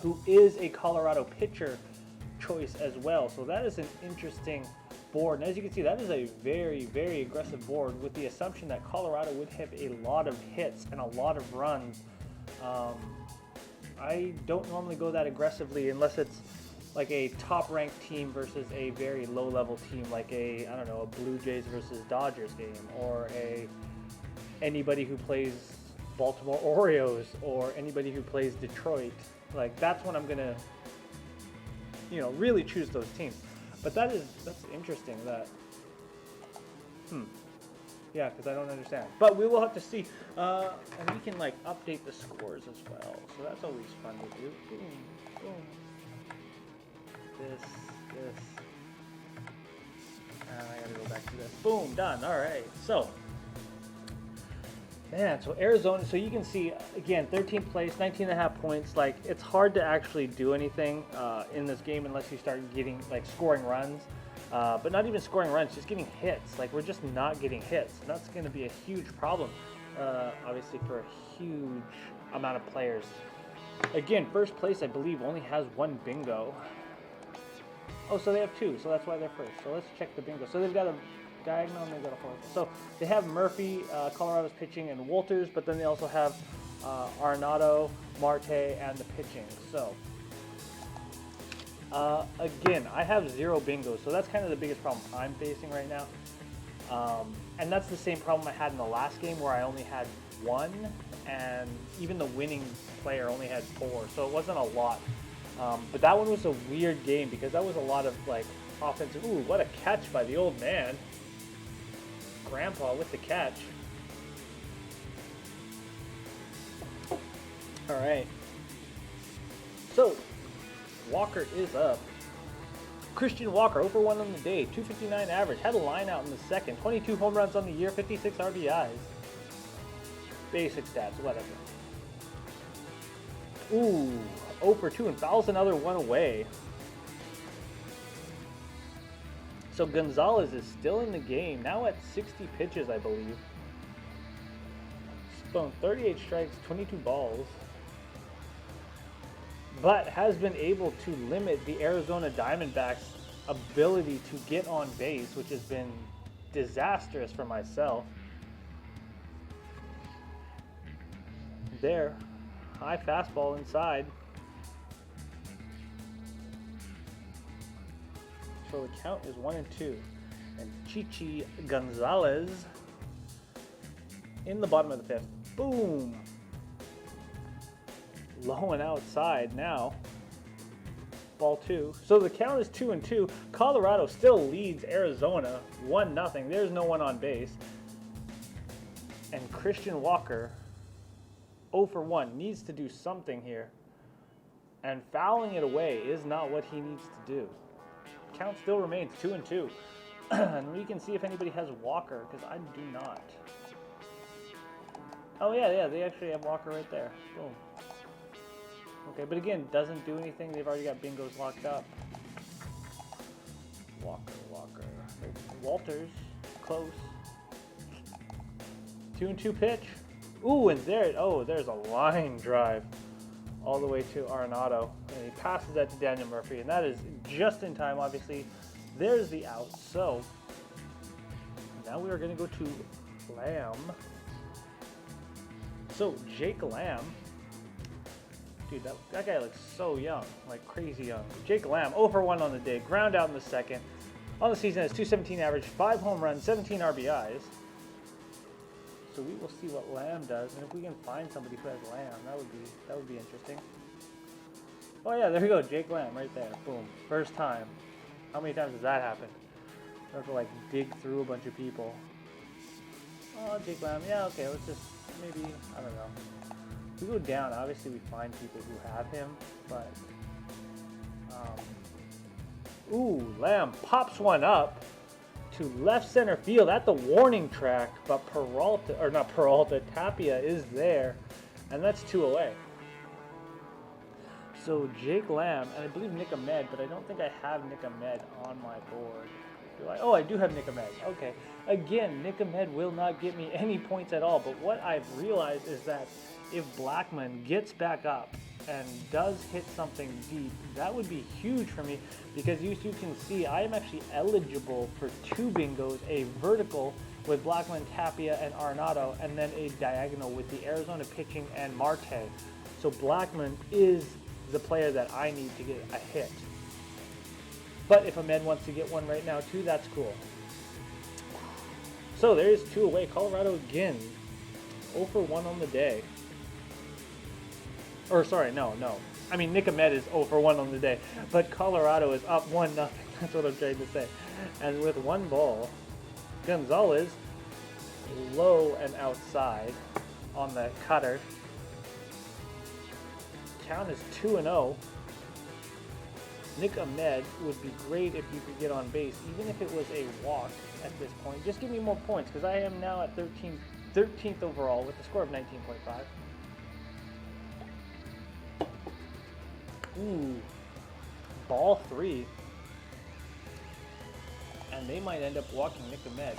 who is a Colorado pitcher choice as well. So that is an interesting board. And as you can see, that is a very, very aggressive board with the assumption that Colorado would have a lot of hits and a lot of runs. I don't normally go that aggressively unless it's like a top-ranked team versus a very low-level team, like a, I don't know, a Blue Jays versus Dodgers game, or anybody who plays Baltimore Orioles, or anybody who plays Detroit. Like, that's when I'm gonna, really choose those teams. But that's interesting. That, yeah, because I don't understand. But we will have to see, and we can like update the scores as well. So that's always fun to do. Boom, boom. This, and I gotta go back to this. Boom, done. All right. So, man, so Arizona. So you can see again, 13th place, 19.5 points. Like, it's hard to actually do anything in this game unless you start getting like scoring runs. But not even scoring runs, just getting hits. Like, we're just not getting hits, and that's going to be a huge problem, obviously, for a huge amount of players. Again, first place, I believe, only has one bingo. Oh, so they have two, so that's why they're first. So let's check the bingo. So they've got a diagonal and they've got a horizontal. So they have Murphy, Colorado's pitching, and Walters, but then they also have Arenado, Marte, and the pitching. So again, I have 0 bingos, so that's kind of the biggest problem I'm facing right now. And that's the same problem I had in the last game where I only had 1, and even the winning player only had 4, so it wasn't a lot. But that one was a weird game because that was a lot of like offensive. Ooh, what a catch by the old man. Grandpa with the catch. All right. So, Walker is up. Christian Walker, 0-for-1 on the day, 259 average, had a line out in the second, 22 home runs on the year, 56 RBIs. Basic stats, whatever. Ooh, 0-for-2 and fouls another one away. So Gonzalez is still in the game, now at 60 pitches, I believe. Thrown 38 strikes, 22 balls. But has been able to limit the Arizona Diamondbacks' ability to get on base, which has been disastrous for myself. There, high fastball inside. So the count is 1-2. And Chichi Gonzalez in the bottom of the 5th. Boom! Low and outside now. Ball 2. So the count is 2-2. Colorado still leads Arizona 1-0. There's no one on base. And Christian Walker, 0-for-1, needs to do something here. And fouling it away is not what he needs to do. Count still remains 2-2. And we can see if anybody has Walker, because I do not. Oh yeah, they actually have Walker right there. Boom. Okay, but again, doesn't do anything. They've already got bingos locked up. Walker. Walters, close. 2-2 pitch. Ooh, and there's a line drive all the way to Arenado. And he passes that to Daniel Murphy, and that is just in time, obviously. There's the out. So now we are going to go to Lamb. So Jake Lamb, dude, that guy looks so young, like crazy young. Jake Lamb, 0 for 1 on the day, ground out in the second. On the season, has 217 average, 5 home runs, 17 RBIs. So we will see what Lamb does, and if we can find somebody who has Lamb, that would be interesting. Oh yeah, there we go, Jake Lamb right there. Boom, first time. How many times has that happened? I have to like dig through a bunch of people. Oh, Jake Lamb, yeah, okay, let's just maybe, I don't know. If we go down, obviously we find people who have him, but ooh, Lamb pops one up to left center field at the warning track, but Tapia is there, and that's 2 away. So Jake Lamb, and I believe Nick Ahmed, but I don't think I have Nick Ahmed on my board. Do I? Oh, I do have Nick Ahmed. Okay. Again, Nick Ahmed will not get me any points at all, but what I've realized is that if Blackman gets back up and does hit something deep, that would be huge for me, because you can see I am actually eligible for 2 bingos, a vertical with Blackman, Tapia, and Arenado, and then a diagonal with the Arizona pitching and Marte. So Blackman is the player that I need to get a hit. But if Ahmed wants to get one right now too, that's cool. So there's 2 away. Colorado again, 0 for 1 on the day. Or sorry, no. I mean, Nick Ahmed is 0 for 1 on the day, but Colorado is up 1-0. That's what I'm trying to say. And with 1 ball, Gonzalez low and outside on the cutter. Count is 2-0. Nick Ahmed would be great if you could get on base, even if it was a walk at this point. Just give me more points, because I am now at 13th overall with a score of 19.5. Ooh, ball 3. And they might end up walking Nick Ahmed.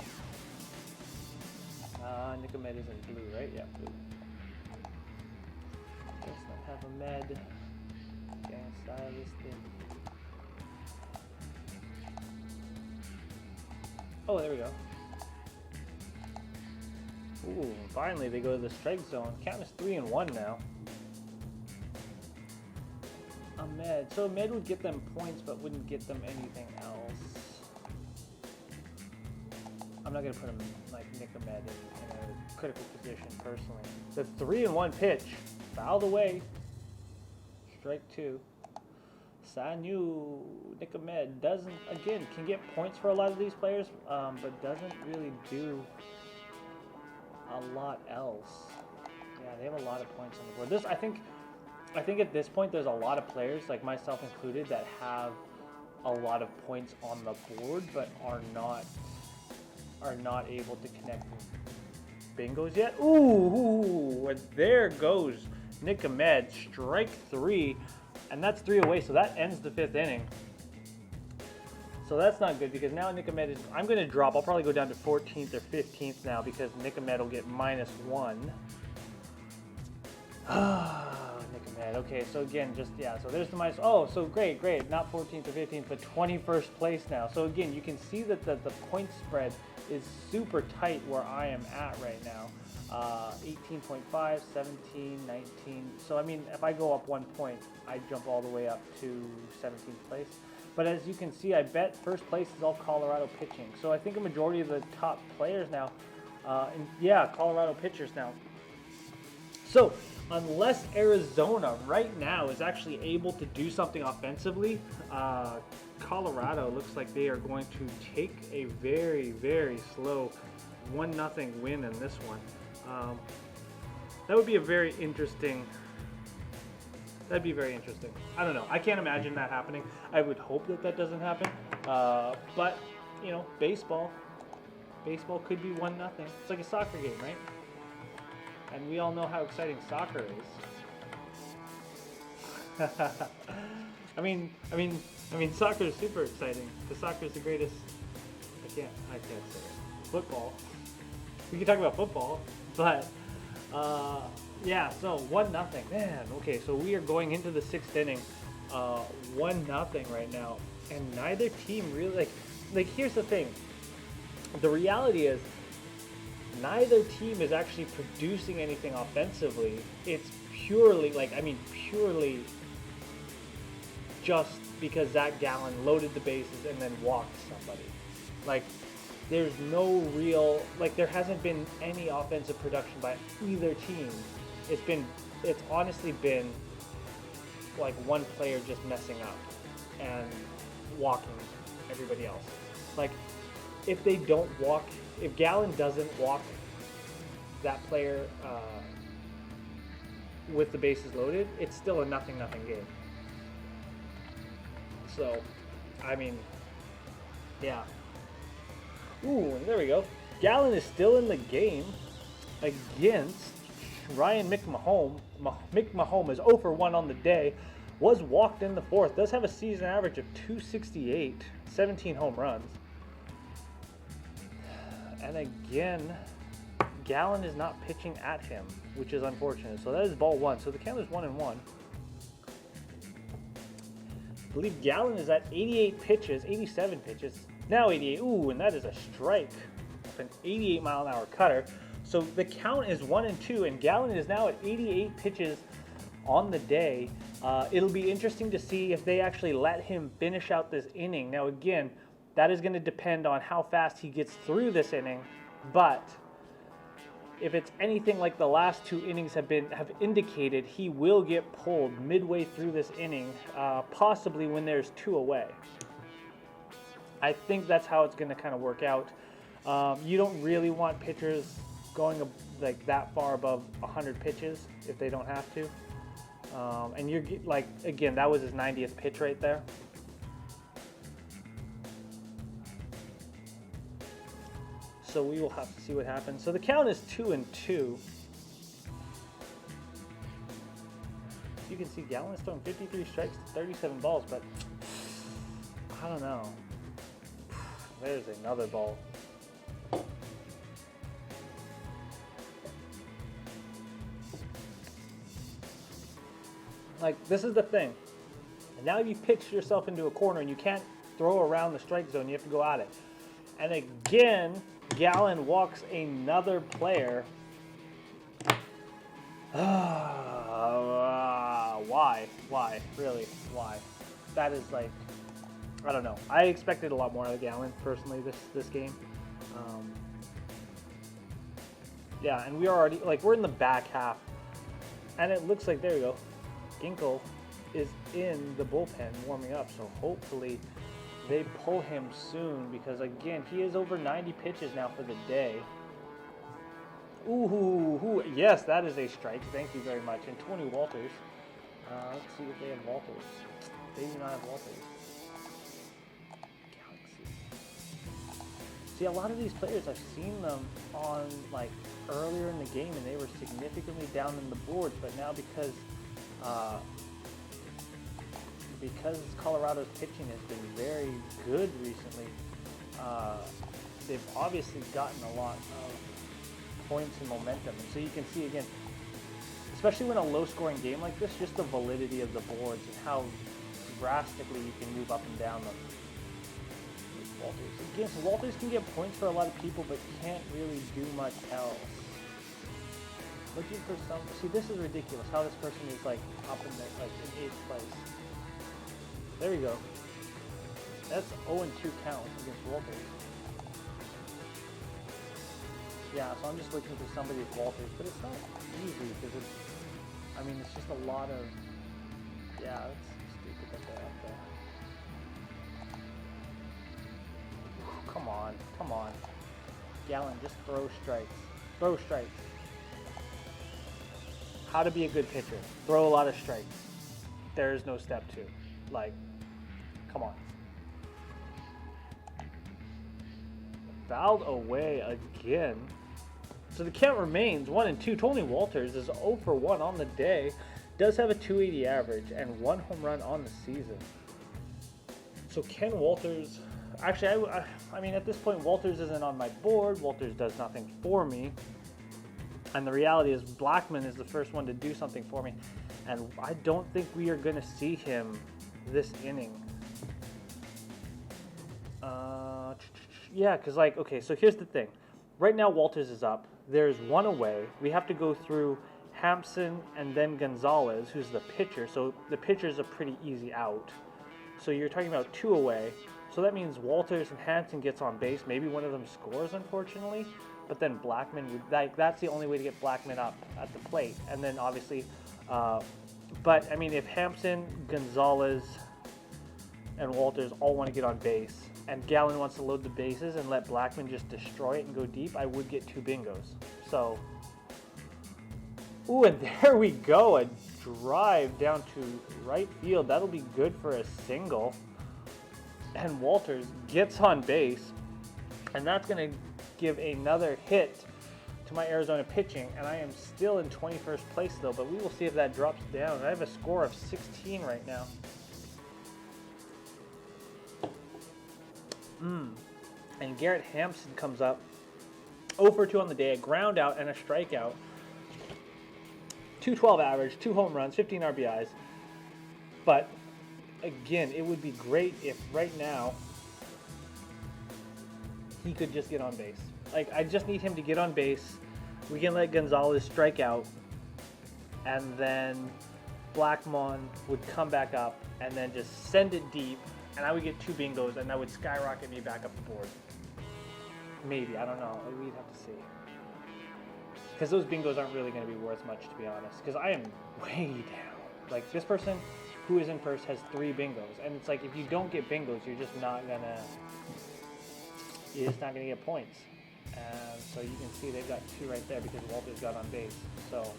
Nick Ahmed is in blue, right? Yeah, blue. Let's not have Ahmed. Okay, style this thing. Oh, there we go. Ooh, finally they go to the strike zone. Count is 3-1 now. Ahmed. So Ahmed would get them points, but wouldn't get them anything else. I'm not going to put him like Nick Ahmed in a critical position personally. The 3-1 pitch. Fouled away. Strike 2. Sanu, Nick Ahmed doesn't, again, can get points for a lot of these players, but doesn't really do a lot else. Yeah, they have a lot of points on the board. I think at this point there's a lot of players, like myself included, that have a lot of points on the board, but are not able to connect bingos yet. Ooh, and there goes Nick Ahmed, strike 3. And that's 3 away, so that ends the 5th inning. So that's not good, because now Nick Ahmed is, I'm going to drop. I'll probably go down to 14th or 15th now, because Nick Ahmed will get -1. Nick Ahmed. Okay, so again, just, yeah, so there's the minus. Oh, so great. Not 14th or 15th, but 21st place now. So again, you can see that the point spread is super tight where I am at right now. 18.5, 17, 19. So, I mean, if I go up 1 point, I jump all the way up to 17th place. But as you can see, I bet first place is all Colorado pitching. So I think a majority of the top players now, Colorado pitchers now. So unless Arizona right now is actually able to do something offensively, Colorado looks like they are going to take a very, very slow 1-0 win in this one. That would be a very interesting. That'd be very interesting. I don't know. I can't imagine that happening. I would hope that doesn't happen. But you know, baseball could be 1-0. It's like a soccer game, right? And we all know how exciting soccer is. I mean, soccer is super exciting. Because soccer is the greatest. I can't say it. Football. We can talk about football, but yeah. So 1-0, man. Okay, so we are going into the 6th inning, 1-0 right now, and neither team really like. Here's the thing. the reality is neither team is actually producing anything offensively. It's purely, purely just because Zach Gallen loaded the bases and then walked somebody. Like, there's no real, there hasn't been any offensive production by either team. It's honestly been like one player just messing up and walking everybody else. Like, if Gallen doesn't walk that player with the bases loaded, it's still a 0-0 game. So, I mean, yeah. Ooh, and there we go. Gallen is still in the game against Ryan McMahon. McMahon is 0 for 1 on the day. Was walked in the fourth. Does have a season average of 268, 17 home runs. And again, Gallen is not pitching at him, which is unfortunate. So that is ball 1. So the count is 1-1. I believe Gallen is at 88 pitches, 87 pitches. Now 88. Ooh, and that is a strike. An 88 mile an hour cutter. So the count is 1-2, and Gallen is now at 88 pitches on the day. It'll be interesting to see if they actually let him finish out this inning. Now again, that is going to depend on how fast he gets through this inning. But if it's anything like the last 2 innings have indicated, he will get pulled midway through this inning, possibly when there's 2 away. I think that's how it's going to kind of work out. You don't really want pitchers going like that far above 100 pitches if they don't have to. And you're again, that was his 90th pitch right there. So we will have to see what happens. So the count is 2-2. You can see Gallen is throwing 53 strikes to 37 balls, but I don't know. There's another ball. Like, this is the thing. And now you've pitched yourself into a corner and you can't throw around the strike zone. You have to go at it. And again, Gallen walks another player. Why? Really? Why? That is like, I don't know. I expected a lot more out of Gallen, personally, this game. Yeah, and we are already, we're in the back half. And it looks like, there we go, Ginkle is in the bullpen warming up. So hopefully they pull him soon, because again, he is over 90 pitches now for the day. Ooh, yes, that is a strike. Thank you very much. And Tony Walters. Let's see if they have Walters. They do not have Walters. Galaxy. See, a lot of these players, I've seen them on earlier in the game, and they were significantly down in the boards. But now because Colorado's pitching has been very good recently, they've obviously gotten a lot of points and momentum. And so you can see, again, especially when a low-scoring game like this, just the validity of the boards and how drastically you can move up and down them. Walters. Again, so Walters can get points for a lot of people, but can't really do much else. Looking for some. See, this is ridiculous. How this person is up in the in 8th place. There we go. That's 0-2 count against Walters. Yeah, so I'm just looking for somebody with Walters, but it's not easy because it's just a lot of. Yeah, it's stupid that they're up there. Come on. Gallen, just throw strikes. Throw strikes. How to be a good pitcher. Throw a lot of strikes. There is no step 2. Come on. Fouled away again. So the count remains 1-2. Tony Walters is 0 for 1 on the day. Does have a 280 average and 1 home run on the season. So Ken Walters, actually, I mean, at this point, Walters isn't on my board. Walters does nothing for me. And the reality is Blackman is the first one to do something for me. And I don't think we are going to see him this inning. Yeah, because like, okay, so here's the thing. Right now, Walters is up. There's one away. We have to go through Hampson and then Gonzalez, who's the pitcher. So the pitcher's a pretty easy out. So you're talking about 2 away. So that means Walters and Hanson gets on base. Maybe one of them scores, unfortunately. But then Blackman would, like, that's the only way to get Blackman up at the plate. And then obviously, but I mean, if Hampson, Gonzalez, and Walters all want to get on base, and Gallon wants to load the bases and let Blackman just destroy it and go deep, I would get 2 bingos. So, ooh, and there we go, a drive down to right field. That'll be good for a single. And Walters gets on base, and that's going to give another hit to my Arizona pitching, and I am still in 21st place though, but we will see if that drops down. I have a score of 16 right now. And Garrett Hampson comes up 0 for 2 on the day, a ground out and a strikeout. 212 average, 2 home runs, 15 RBIs. But again, it would be great if right now he could just get on base. Like, I just need him to get on base. We can let Gonzalez strike out, and then Blackmon would come back up and then just send it deep, and I would get 2 bingos, and that would skyrocket me back up the board. Maybe, I don't know. We'd have to see. Because those bingos aren't really going to be worth much, to be honest. Because I am way down. Like, this person who is in first has 3 bingos, and it's like, if you don't get bingos, you're just not going to... You're just not going to get points. And so you can see they've got 2 right there because Walters got on base. So,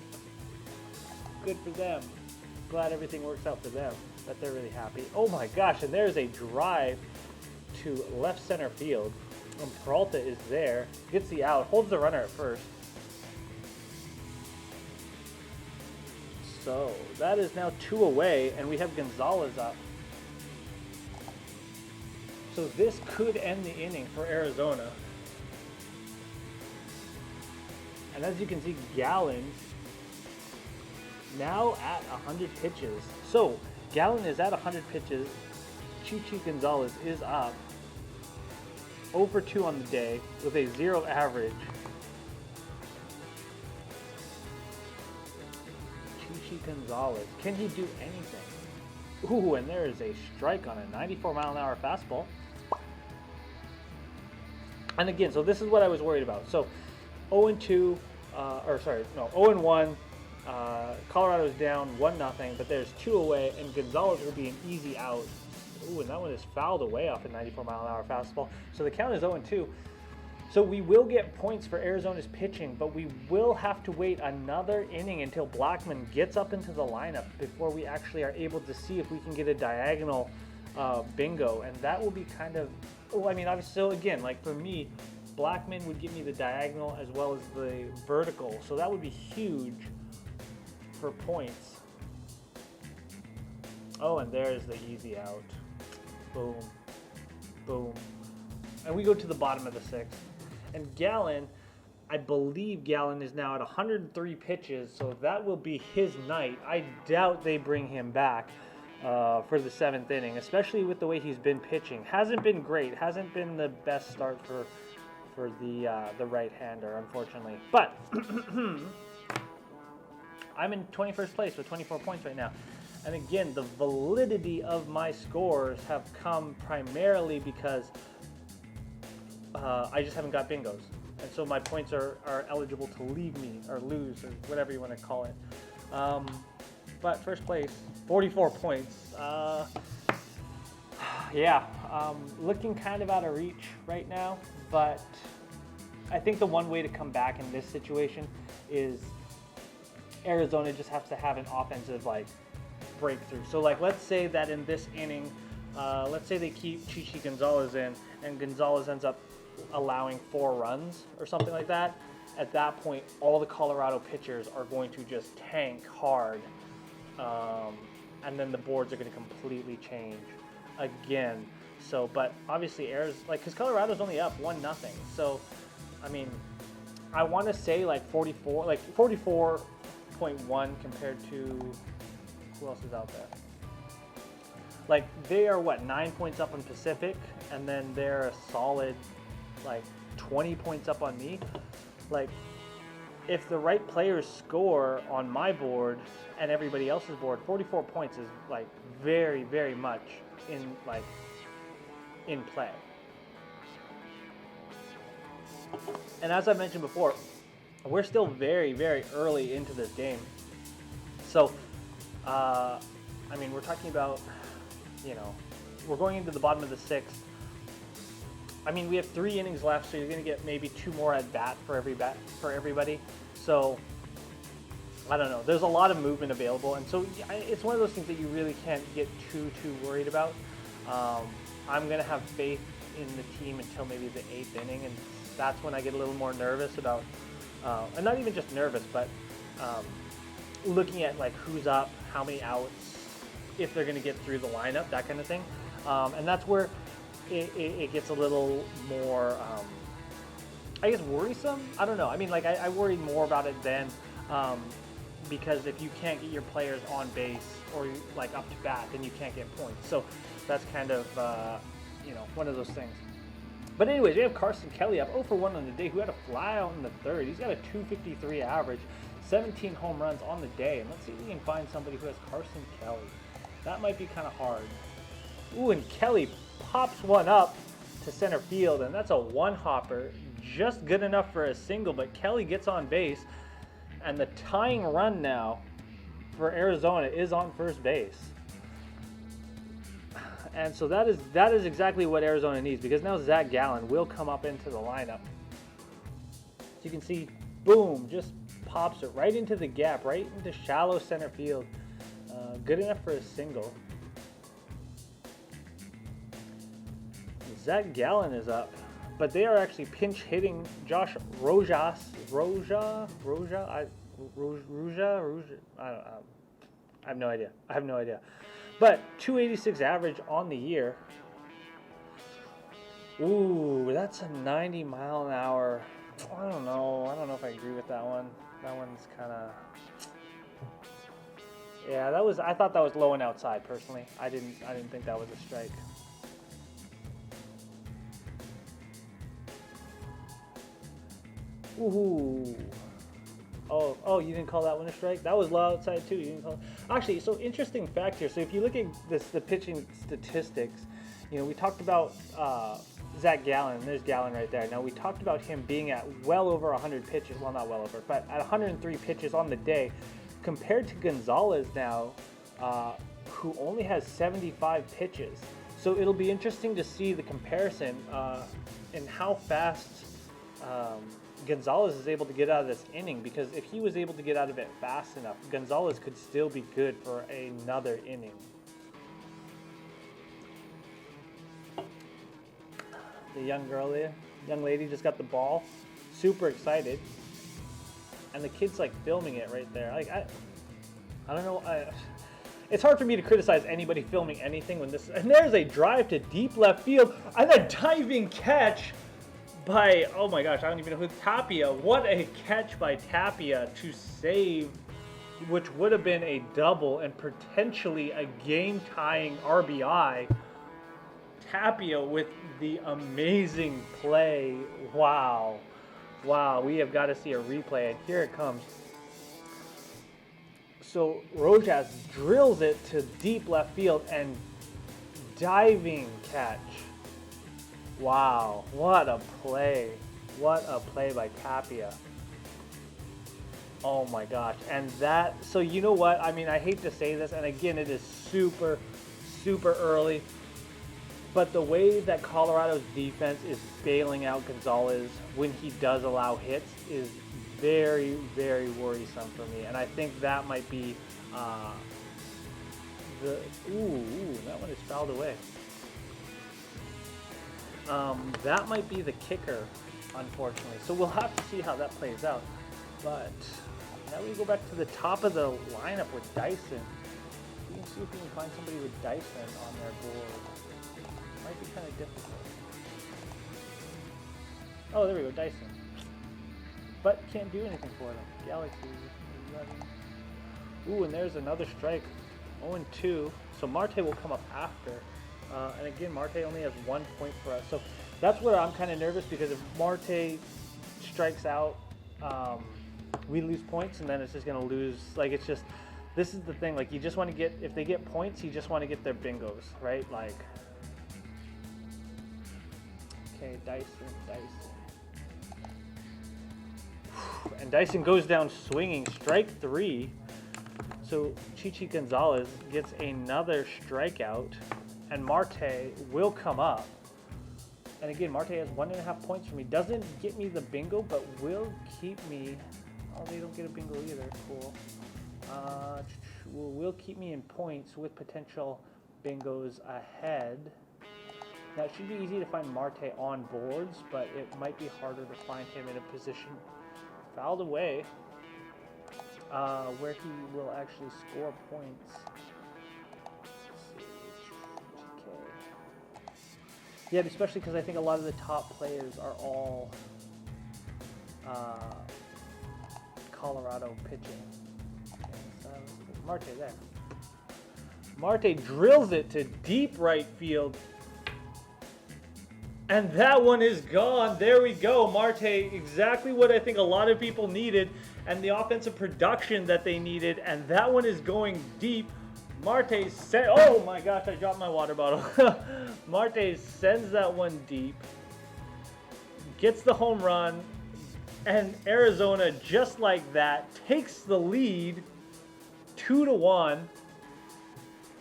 good for them. Glad everything works out for them. That they're really happy. Oh my gosh, and there's a drive to left center field. And Peralta is there. Gets the out. Holds the runner at first. So, that is now 2 away, and we have Gonzalez up. So this could end the inning for Arizona. And as you can see, Gallon now at 100 pitches. So Gallon is at 100 pitches. Chichi Gonzalez is up 0 for 2 on the day with a 0 average. Chichi Gonzalez, can he do anything? Ooh, and there is a strike on a 94-mile-an-hour fastball. And again, so this is what I was worried about. So 0-2, 0-1. Colorado's down 1-0, but there's 2 away, and Gonzalez will be an easy out. Ooh, and that one is fouled away off a 94-mile-an-hour fastball. So the count is 0-2. So we will get points for Arizona's pitching, but we will have to wait another inning until Blackman gets up into the lineup before we actually are able to see if we can get a diagonal bingo, and that will be kind of, I mean, obviously, so again, like for me, Blackman would give me the diagonal as well as the vertical, so that would be huge for points. Oh, and there's the easy out. Boom, boom. And we go to the bottom of the 6th. And Gallon, I believe Gallon is now at 103 pitches, so that will be his night. I doubt they bring him back for the 7th inning, especially with the way he's been pitching. Hasn't been great. Hasn't been the best start for the right-hander, unfortunately. But I'm in 21st place with 24 points right now. And again, the validity of my scores have come primarily because I just haven't got bingos. And so my points are eligible to leave me, or lose, or whatever you want to call it. But first place, 44 points. Looking kind of out of reach right now, but I think the one way to come back in this situation is Arizona just has to have an offensive breakthrough. So let's say that in this inning, let's say they keep Chichi Gonzalez in, and Gonzalez ends up allowing 4 runs or something like that. At that point, all the Colorado pitchers are going to just tank hard, and then the boards are going to completely change again. So, but obviously, because Colorado's only up 1-0. So, I mean, I want to say 44.1 compared to who else is out there? They are 9 points up on Pacific, and then they're a solid like 20 points up on me. Like, if the right players score on my board and everybody else's board, 44 points is like very, very much in play. And as I mentioned before, we're still very, very early into this game. So, I mean, we're talking about, you know, we're going into the bottom of the sixth. I mean, we have 3 innings left, so you're going to get maybe 2 more at bat for everybody. So, I don't know. There's a lot of movement available, and so it's one of those things that you really can't get too worried about. I'm going to have faith in the team until maybe the 8th inning, and that's when I get a little more nervous about, and not even just nervous, but looking at like who's up, how many outs, if they're going to get through the lineup, that kind of thing. And that's where it gets a little more, I guess, worrisome. I don't know. I mean, like, I worry more about it then, because if you can't get your players on base or like up to bat, then you can't get points. So that's kind of, you know, one of those things. But anyways, we have Carson Kelly up 0 for 1 on the day, who had a fly out in the third. He's got a 253 average, 17 home runs on the day. And let's see if we can find somebody who has Carson Kelly. That might be kind of hard. Ooh, and Kelly pops one up to center field, and that's a one-hopper, just good enough for a single, but Kelly gets on base, and the tying run now for Arizona is on first base. And so that is exactly what Arizona needs, because now Zach Gallen will come up into the lineup. So you can see, boom, just pops it right into the gap, right into shallow center field. Good enough for a single. Zach Gallen is up, but they are actually pinch hitting Josh Rojas. I have no idea. But 286 average on the year. Ooh, that's a 90 mile an hour. I don't know if I agree with that one. That one's kind of, yeah, I thought that was low and outside personally. I didn't think that was a strike. Ooh. Oh, you didn't call that one a strike? That was low outside too. You didn't call it. Actually, so interesting fact here. So if you look at the pitching statistics, you know, we talked about Zach Gallen. There's Gallen right there. Now, we talked about him being at well over 100 pitches. Well, not well over, but at 103 pitches on the day, compared to Gonzalez now, who only has 75 pitches. So it'll be interesting to see the comparison and how fast Gonzalez is able to get out of this inning, because if he was able to get out of it fast enough, Gonzalez could still be good for another inning. The young lady just got the ball, super excited, and the kid's like filming it right there. Like I don't know. It's hard for me to criticize anybody filming anything when this. And there's a drive to deep left field and a diving catch by, oh my gosh, I don't even know who, Tapia. What a catch by Tapia to save, which would have been a double and potentially a game-tying RBI. Tapia with the amazing play. Wow, we have got to see a replay, and here it comes. So Rojas drills it to deep left field and diving catch. Wow, what a play. What a play by Tapia. Oh my gosh. And that, so you know what? I mean, I hate to say this, and again, it is super early. But the way that Colorado's defense is bailing out Gonzalez when he does allow hits is very, very worrisome for me. And I think that might be that one is fouled away. That might be the kicker, unfortunately. So we'll have to see how that plays out. But now we go back to the top of the lineup with Dyson. We can see if we can find somebody with Dyson on their board. Might be kind of difficult. Oh, there we go, Dyson. But can't do anything for them. Galaxy 11. Ooh, and there's another strike. 0-2. So Marte will come up after. And again, Marte only has 1 point for us. So That's where I'm kind of nervous, because if Marte strikes out, we lose points, and then it's just going to lose. Like, it's just, this is the thing. Like, you just want to get, if they get points, you just want to get their bingos, right? Like, okay, Dyson. And Dyson goes down swinging, strike 3. So Chichi Gonzalez gets another strikeout, and Marte will come up. And again, Marte has 1.5 points for me. Doesn't get me the bingo, but will keep me. Oh, they don't get a bingo either. Cool. Will keep me in points with potential bingos ahead. Now, it should be easy to find Marte on boards, but it might be harder to find him in a position fouled away where he will actually score points. Yeah, especially because I think a lot of the top players are all Colorado pitching. Okay, so Marte there. Marte drills it to deep right field. And that one is gone. There we go. Marte, exactly what I think a lot of people needed, and the offensive production that they needed. And that one is going deep. Marte sent, oh my gosh, I dropped my water bottle. Marte sends that one deep, gets the home run, and Arizona, just like that, takes the lead 2-1.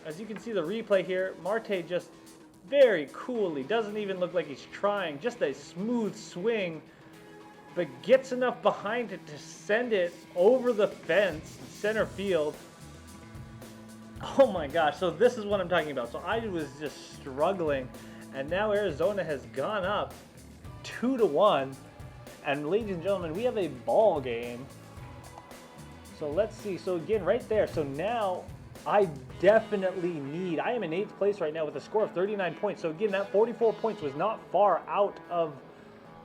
As you can see the replay here, Marte just very coolly, doesn't even look like he's trying, just a smooth swing, but gets enough behind it to send it over the fence, center field. Oh my gosh, so this is what I'm talking about. So I was just struggling, and now Arizona has gone up 2-1. And ladies and gentlemen, we have a ball game. So let's see. So again, right there. So now I definitely need, I am in 8th place right now with a score of 39 points. So again, that 44 points was not far out of,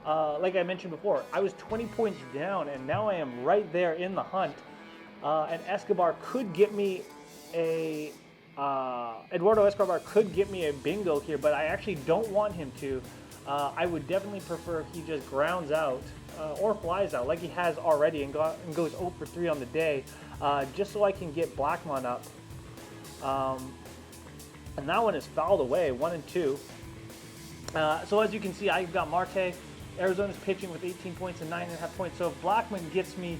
like I mentioned before, I was 20 points down, and now I am right there in the hunt. And Escobar could get me Eduardo Escobar could get me a bingo here, but I actually don't want him to. I would definitely prefer if he just grounds out or flies out like he has already and goes 0 for 3 on the day, just so I can get Blackmon up. And that one is fouled away, 1-2. So as you can see, I've got Marte. Arizona's pitching with 18 points and 9.5 points. So if Blackmon gets me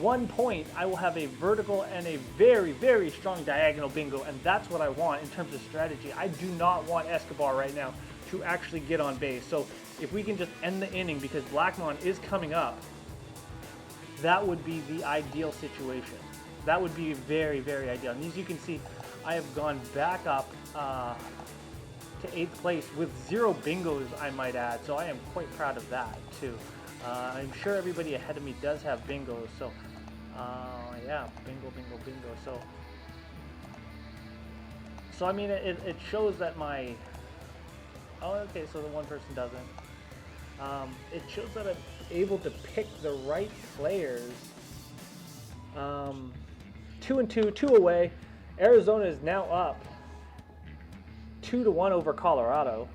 1 point, I will have a vertical and a very, very strong diagonal bingo, and that's what I want in terms of strategy. I do not want Escobar right now to actually get on base. So if we can just end the inning because Blackmon is coming up, that would be the ideal situation. That would be very, very ideal. And as you can see, I have gone back up to 8th place with 0 bingos, I might add. So I am quite proud of that too. I'm sure everybody ahead of me does have bingos, so yeah, bingo. So I mean, it shows that my, oh, okay, so the one person doesn't. It shows that I'm able to pick the right players. 2-2, 2 away. Arizona is now up 2-1 over Colorado.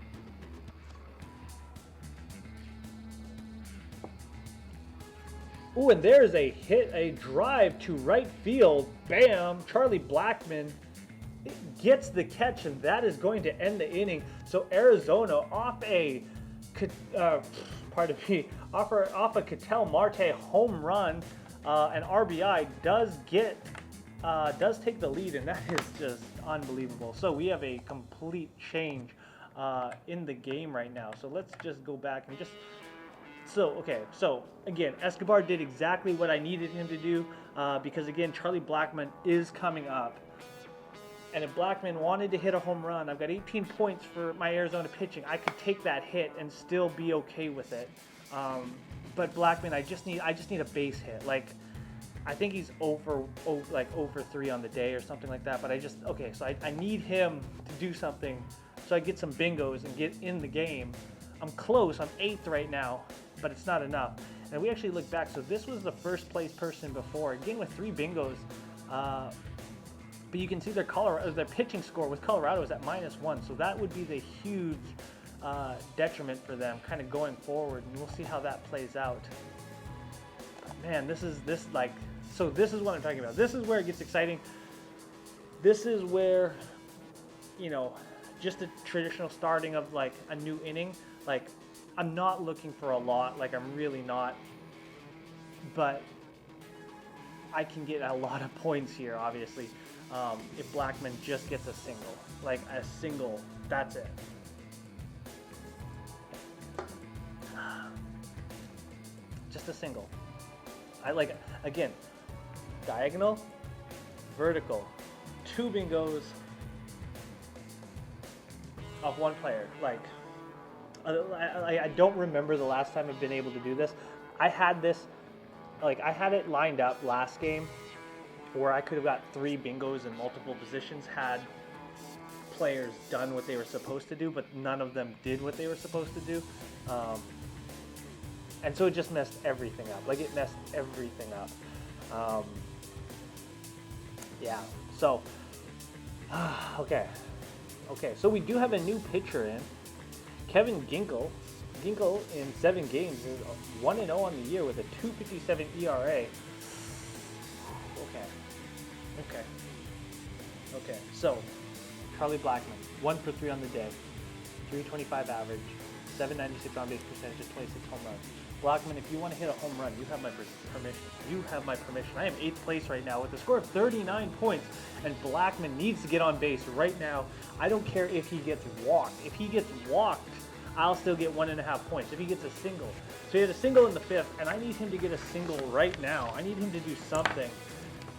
Ooh, and there's a hit, a drive to right field. Bam! Charlie Blackmon gets the catch, and that is going to end the inning. So Arizona off a, off a Ketel Marte home run, and RBI does take the lead, and that is just unbelievable. So we have a complete change in the game right now. So let's just go back and just. So, okay, so again, Escobar did exactly what I needed him to do because, again, Charlie Blackmon is coming up. And if Blackmon wanted to hit a home run, I've got 18 points for my Arizona pitching. I could take that hit and still be okay with it. But Blackmon, I just need a base hit. Like, I think he's over 3 on the day or something like that. But so I need him to do something so I get some bingos and get in the game. I'm close. I'm 8th right now, but it's not enough. And we actually look back. So this was the first place person before, again with 3 bingos. But you can see their pitching score with Colorado is at -1. So that would be the huge detriment for them kind of going forward, and we'll see how that plays out. But man, this is what I'm talking about. This is where it gets exciting. This is where, you know, just a traditional starting of like a new inning. Like, I'm not looking for a lot, like I'm really not, but I can get a lot of points here, obviously, if Blackman just gets a single. Like a single, that's it. Just a single. I like, again, diagonal, vertical, 2 bingos of one player. Like, I don't remember the last time I've been able to do this. I had this, like, I had it lined up last game where I could have got 3 bingos in multiple positions had players done what they were supposed to do, but none of them did what they were supposed to do. And so it just messed everything up. Like, it messed everything up. Yeah, so, okay, so we do have a new pitcher in. Kevin Ginkel in 7 games is 1-0 on the year with a 2.57 ERA. Okay. So, Charlie Blackman, 1 for 3 on the day, 325 average, 796 on base percentage, 26 home runs. Blackman, if you want to hit a home run, you have my permission. You have my permission. I am 8th place right now with a score of 39 points, and Blackman needs to get on base right now. I don't care if he gets walked. If he gets walked, I'll still get 1.5 points. If he gets a single. So he had a single in the 5th, and I need him to get a single right now. I need him to do something.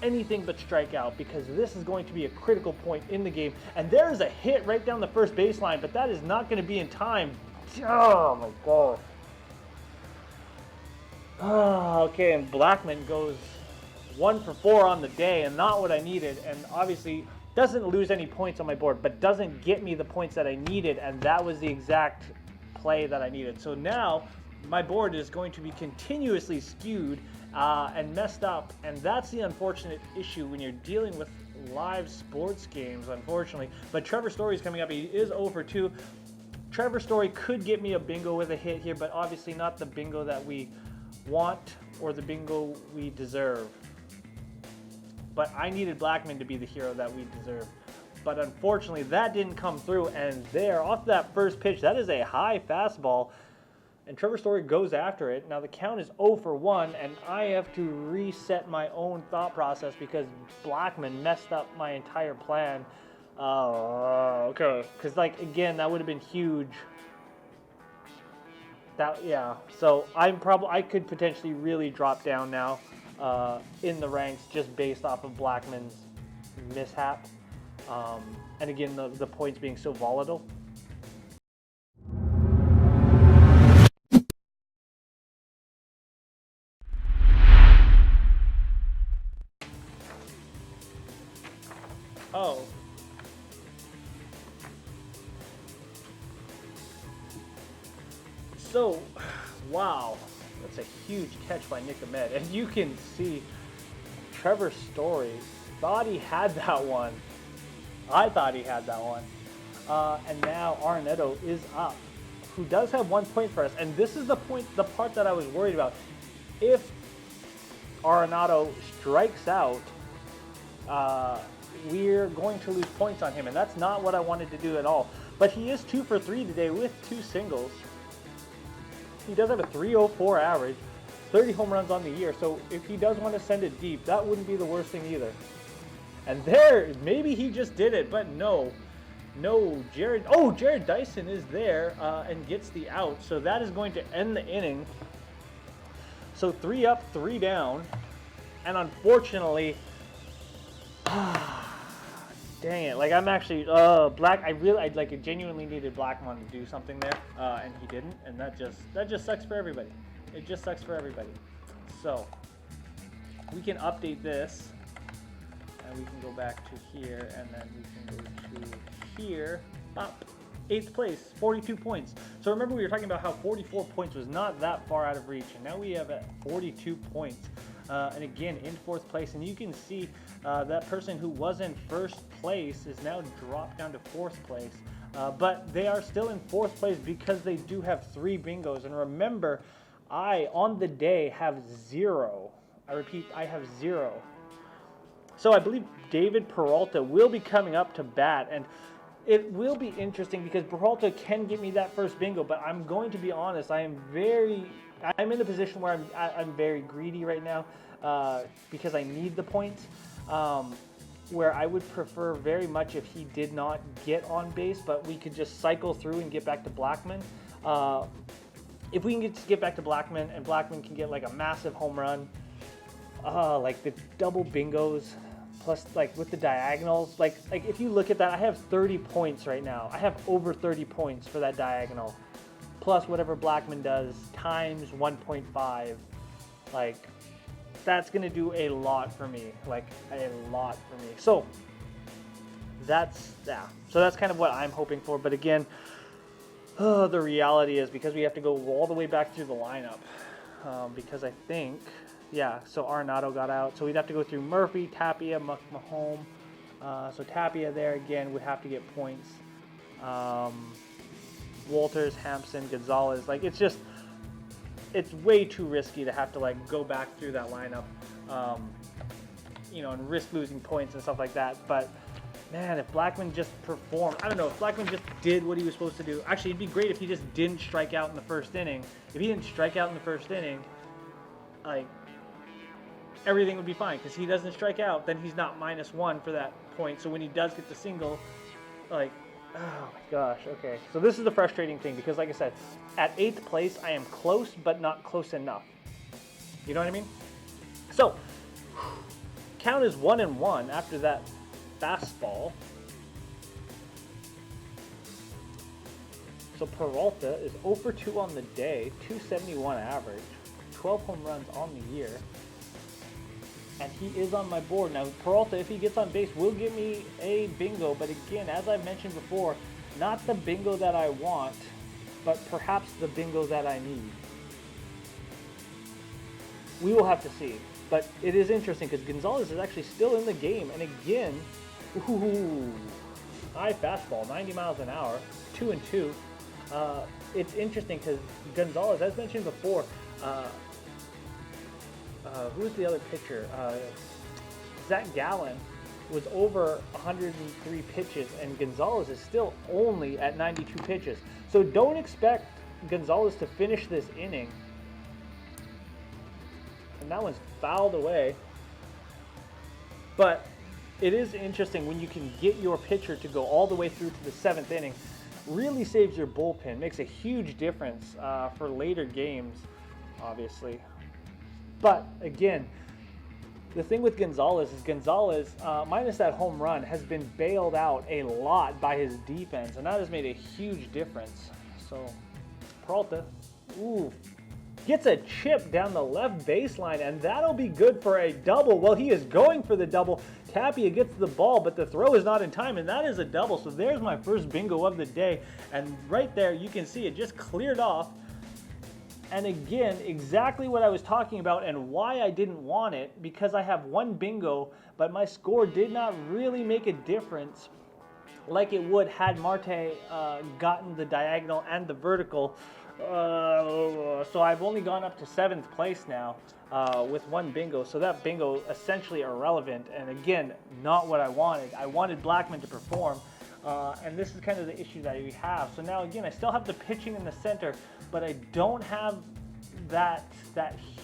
Anything but strike out, because this is going to be a critical point in the game. And there is a hit right down the first baseline, but that is not going to be in time. Oh my God. Okay, and Blackman goes 1 for 4 on the day, and not what I needed, and obviously doesn't lose any points on my board, but doesn't get me the points that I needed, and that was the exact play that I needed. So now my board is going to be continuously skewed and messed up, and that's the unfortunate issue when you're dealing with live sports games, unfortunately. But Trevor Story's coming up. He is 0 for 2. Trevor Story could get me a bingo with a hit here, but obviously not the bingo that we want or the bingo we deserve. But I needed Blackman to be the hero that we deserve. But unfortunately, that didn't come through, and there, off that first pitch, that is a high fastball, and Trevor Story goes after it. Now the count is 0 for 1, and I have to reset my own thought process because Blackman messed up my entire plan. Okay. Because, like, again, that would have been huge. Yeah. So I could potentially really drop down now in the ranks just based off of Blackman's mishap. And again, the points being so volatile. Oh. So, wow, that's a huge catch by Nick Ahmed. And you can see Trevor Story thought he had that one. I thought he had that one. And now Arenado is up, who does have 1 point for us. And this is the part that I was worried about. If Arenado strikes out, we're going to lose points on him. And that's not what I wanted to do at all. But he is 2 for 3 today with 2 singles. He does have a 304 average, 30 home runs on the year. So if he does want to send it deep, that wouldn't be the worst thing either. And there, maybe he just did it, but no, Jared Dyson is there and gets the out. So that is going to end the inning. So 3 up, 3 down, and unfortunately, dang it! Like, I'm actually I genuinely needed Blackmon to do something there, and he didn't, and that just sucks for everybody. It just sucks for everybody. So we can update this. And we can go back to here, and then we can go to here. Up, 8th place, 42 points. So remember, we were talking about how 44 points was not that far out of reach, and now we have 42 points. And again, in 4th place, and you can see that person who was in 1st place is now dropped down to 4th place. but they are still in 4th place because they do have 3 bingos. And remember, I, on the day, have 0. I repeat, I have 0. So I believe David Peralta will be coming up to bat, and it will be interesting because Peralta can get me that first bingo, but I'm going to be honest, I'm in a position where I'm very greedy right now because I need the points, where I would prefer very much if he did not get on base, but we could just cycle through and get back to Blackman. If we can get back to Blackman and Blackman can get like a massive home run, like the double bingos, plus like with the diagonals, like if you look at that, I have 30 points right now. I have over 30 points for that diagonal, plus whatever Blackman does times 1.5. Like that's gonna do a lot for me, like a lot for me. So that's kind of what I'm hoping for. But again, the reality is because we have to go all the way back through the lineup, because I think. Yeah, so Arenado got out. So we'd have to go through Murphy, Tapia, Mahome. So Tapia there again would have to get points. Walters, Hampson, Gonzalez. Like it's way too risky to have to like go back through that lineup, and risk losing points and stuff like that. But man, if Blackman just performed, I don't know, if Blackman just did what he was supposed to do. Actually, it'd be great if he just didn't strike out in the first inning. If he didn't strike out in the first inning, like, everything would be fine because he doesn't strike out, then he's not -1 for that point. So when he does get the single, like, oh my gosh, okay. So this is the frustrating thing because, like I said, at 8th place, I am close, but not close enough. You know what I mean? So, count is 1-1 after that fastball. So Peralta is 0 for 2 on the day, 271 average, 12 home runs on the year. And he is on my board. Now, Peralta, if he gets on base, will give me a bingo. But again, as I've mentioned before, not the bingo that I want, but perhaps the bingo that I need. We will have to see. But it is interesting because Gonzalez is actually still in the game. And again, high fastball, 90 miles an hour, 2-2. It's interesting because Gonzalez, as mentioned before, who's the other pitcher? Zach Gallen was over 103 pitches, and Gonzalez is still only at 92 pitches. So don't expect Gonzalez to finish this inning. And that one's fouled away. But it is interesting when you can get your pitcher to go all the way through to the 7th inning. Really saves your bullpen. Makes a huge difference for later games, obviously. But again, the thing with Gonzalez is Gonzalez, minus that home run, has been bailed out a lot by his defense, and that has made a huge difference. So Peralta, gets a chip down the left baseline, and that'll be good for a double. Well, he is going for the double. Tapia gets the ball, but the throw is not in time, and that is a double. So there's my first bingo of the day, and right there you can see it just cleared off. And again, exactly what I was talking about and why I didn't want it, because I have one bingo, but my score did not really make a difference like it would had Marte gotten the diagonal and the vertical. So I've only gone up to 7th place now with one bingo. So that bingo essentially irrelevant. And again, not what I wanted. I wanted Blackman to perform. And this is kind of the issue that we have. So now again, I still have the pitching in the center, but I don't have that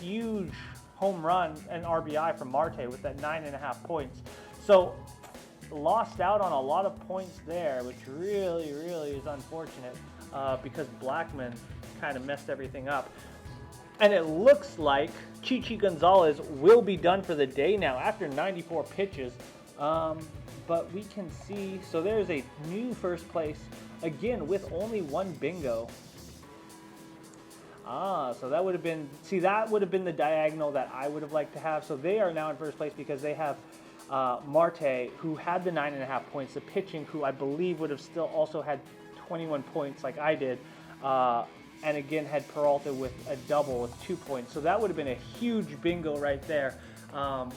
huge home run and RBI from Marte with that 9.5 points. So lost out on a lot of points there, which really, really is unfortunate because Blackman kind of messed everything up. And it looks like Chichi Gonzalez will be done for the day now after 94 pitches. But we can see, so there's a new first place, again, with only one bingo. So that would have been, that would have been the diagonal that I would have liked to have. So they are now in first place because they have Marte, who had the 9.5 points, the pitching, who I believe would have still also had 21 points like I did, and again had Peralta with a double with 2 points. So that would have been a huge bingo right there.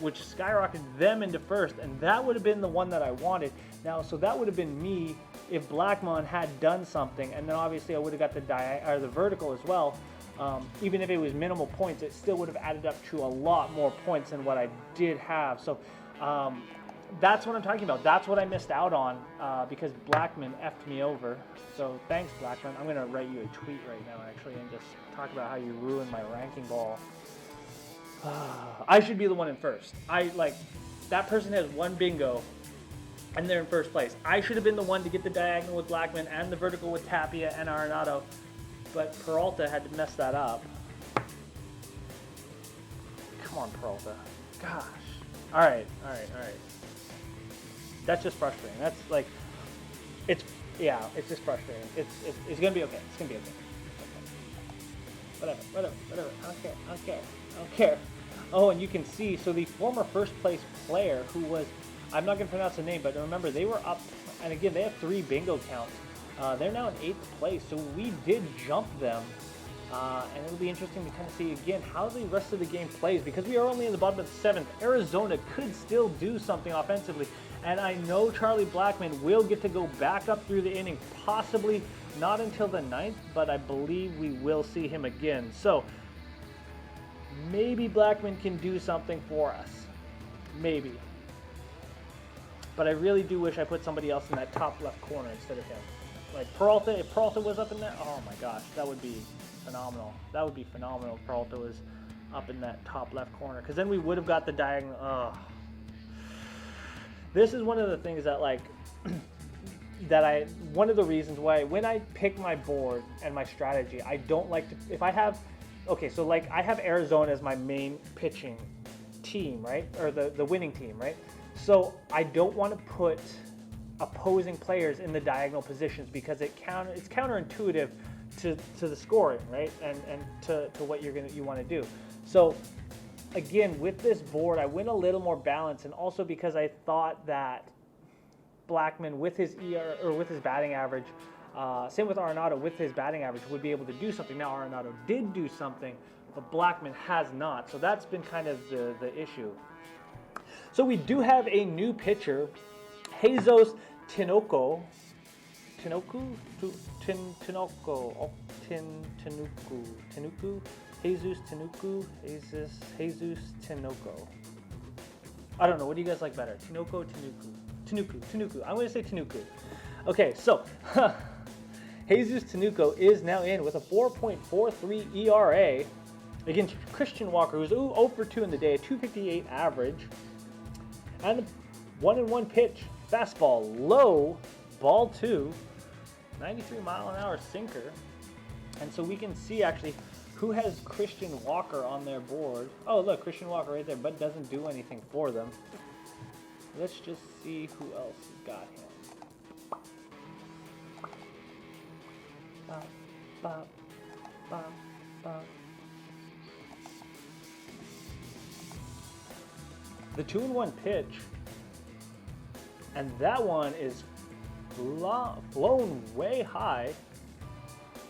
Which skyrocketed them into first, and that would have been the one that I wanted. Now, so that would have been me if Blackmon had done something, and then obviously I would have got the vertical as well. Even if it was minimal points, it still would have added up to a lot more points than what I did have. So that's what I'm talking about. That's what I missed out on because Blackman effed me over. So thanks, Blackman. I'm gonna write you a tweet right now, actually, and just talk about how you ruined my ranking ball. I should be the one in first. That person has one bingo, and they're in first place. I should have been the one to get the diagonal with Blackman and the vertical with Tapia and Arenado, but Peralta had to mess that up. Come on, Peralta. Gosh. All right. That's just frustrating. That's like, it's just frustrating. It's gonna be okay. It's gonna be okay. Whatever. I don't care. Oh, and you can see, so the former first place player who was, I'm not gonna pronounce the name, but remember they were up, and again they have 3 bingo counts. They're now in 8th place, so we did jump them. And it'll be interesting to kind of see again how the rest of the game plays, because we are only in the bottom of the 7th. Arizona could still do something offensively, and I know Charlie Blackman will get to go back up through the inning, possibly not until the 9th, but I believe we will see him again. So maybe Blackman can do something for us, maybe. But I really do wish I put somebody else in that top left corner instead of him. Like Peralta, if Peralta was up in there, oh my gosh, that would be phenomenal. That would be phenomenal if Peralta was up in that top left corner, because then we would have got the diagonal. This is one of the things that one of the reasons why when I pick my board and my strategy, I don't like to, if I have, okay, so like I have Arizona as my main pitching team, right? Or the winning team, right? So I don't want to put opposing players in the diagonal positions because it's counterintuitive to the scoring, right? And to what you want to do. So again, with this board, I went a little more balanced, and also because I thought that Blackman with his with his batting average, same with Arenado with his batting average, would be able to do something. Now Arenado did do something, but Blackman has not. So that's been kind of the issue. So we do have a new pitcher, Jesus Tinoco. Tinoco? Tinoco. Tinuku. Jesus Tinuku. Jesus Tinoco. I don't know. What do you guys like better? Tinoco, Tinuku. I'm going to say Tinuku. Okay, so Jesus Tinuco is now in with a 4.43 ERA against Christian Walker, who's 0 for 2 in the day, a 258 average. And the 1-1 pitch, fastball, low, ball 2, 93-mile-an-hour sinker. And so we can see actually who has Christian Walker on their board. Oh, look, Christian Walker right there, but doesn't do anything for them. Let's just see who else got him. Bop, bop, bop, bop. The 2-1 pitch, and that one is flown way high.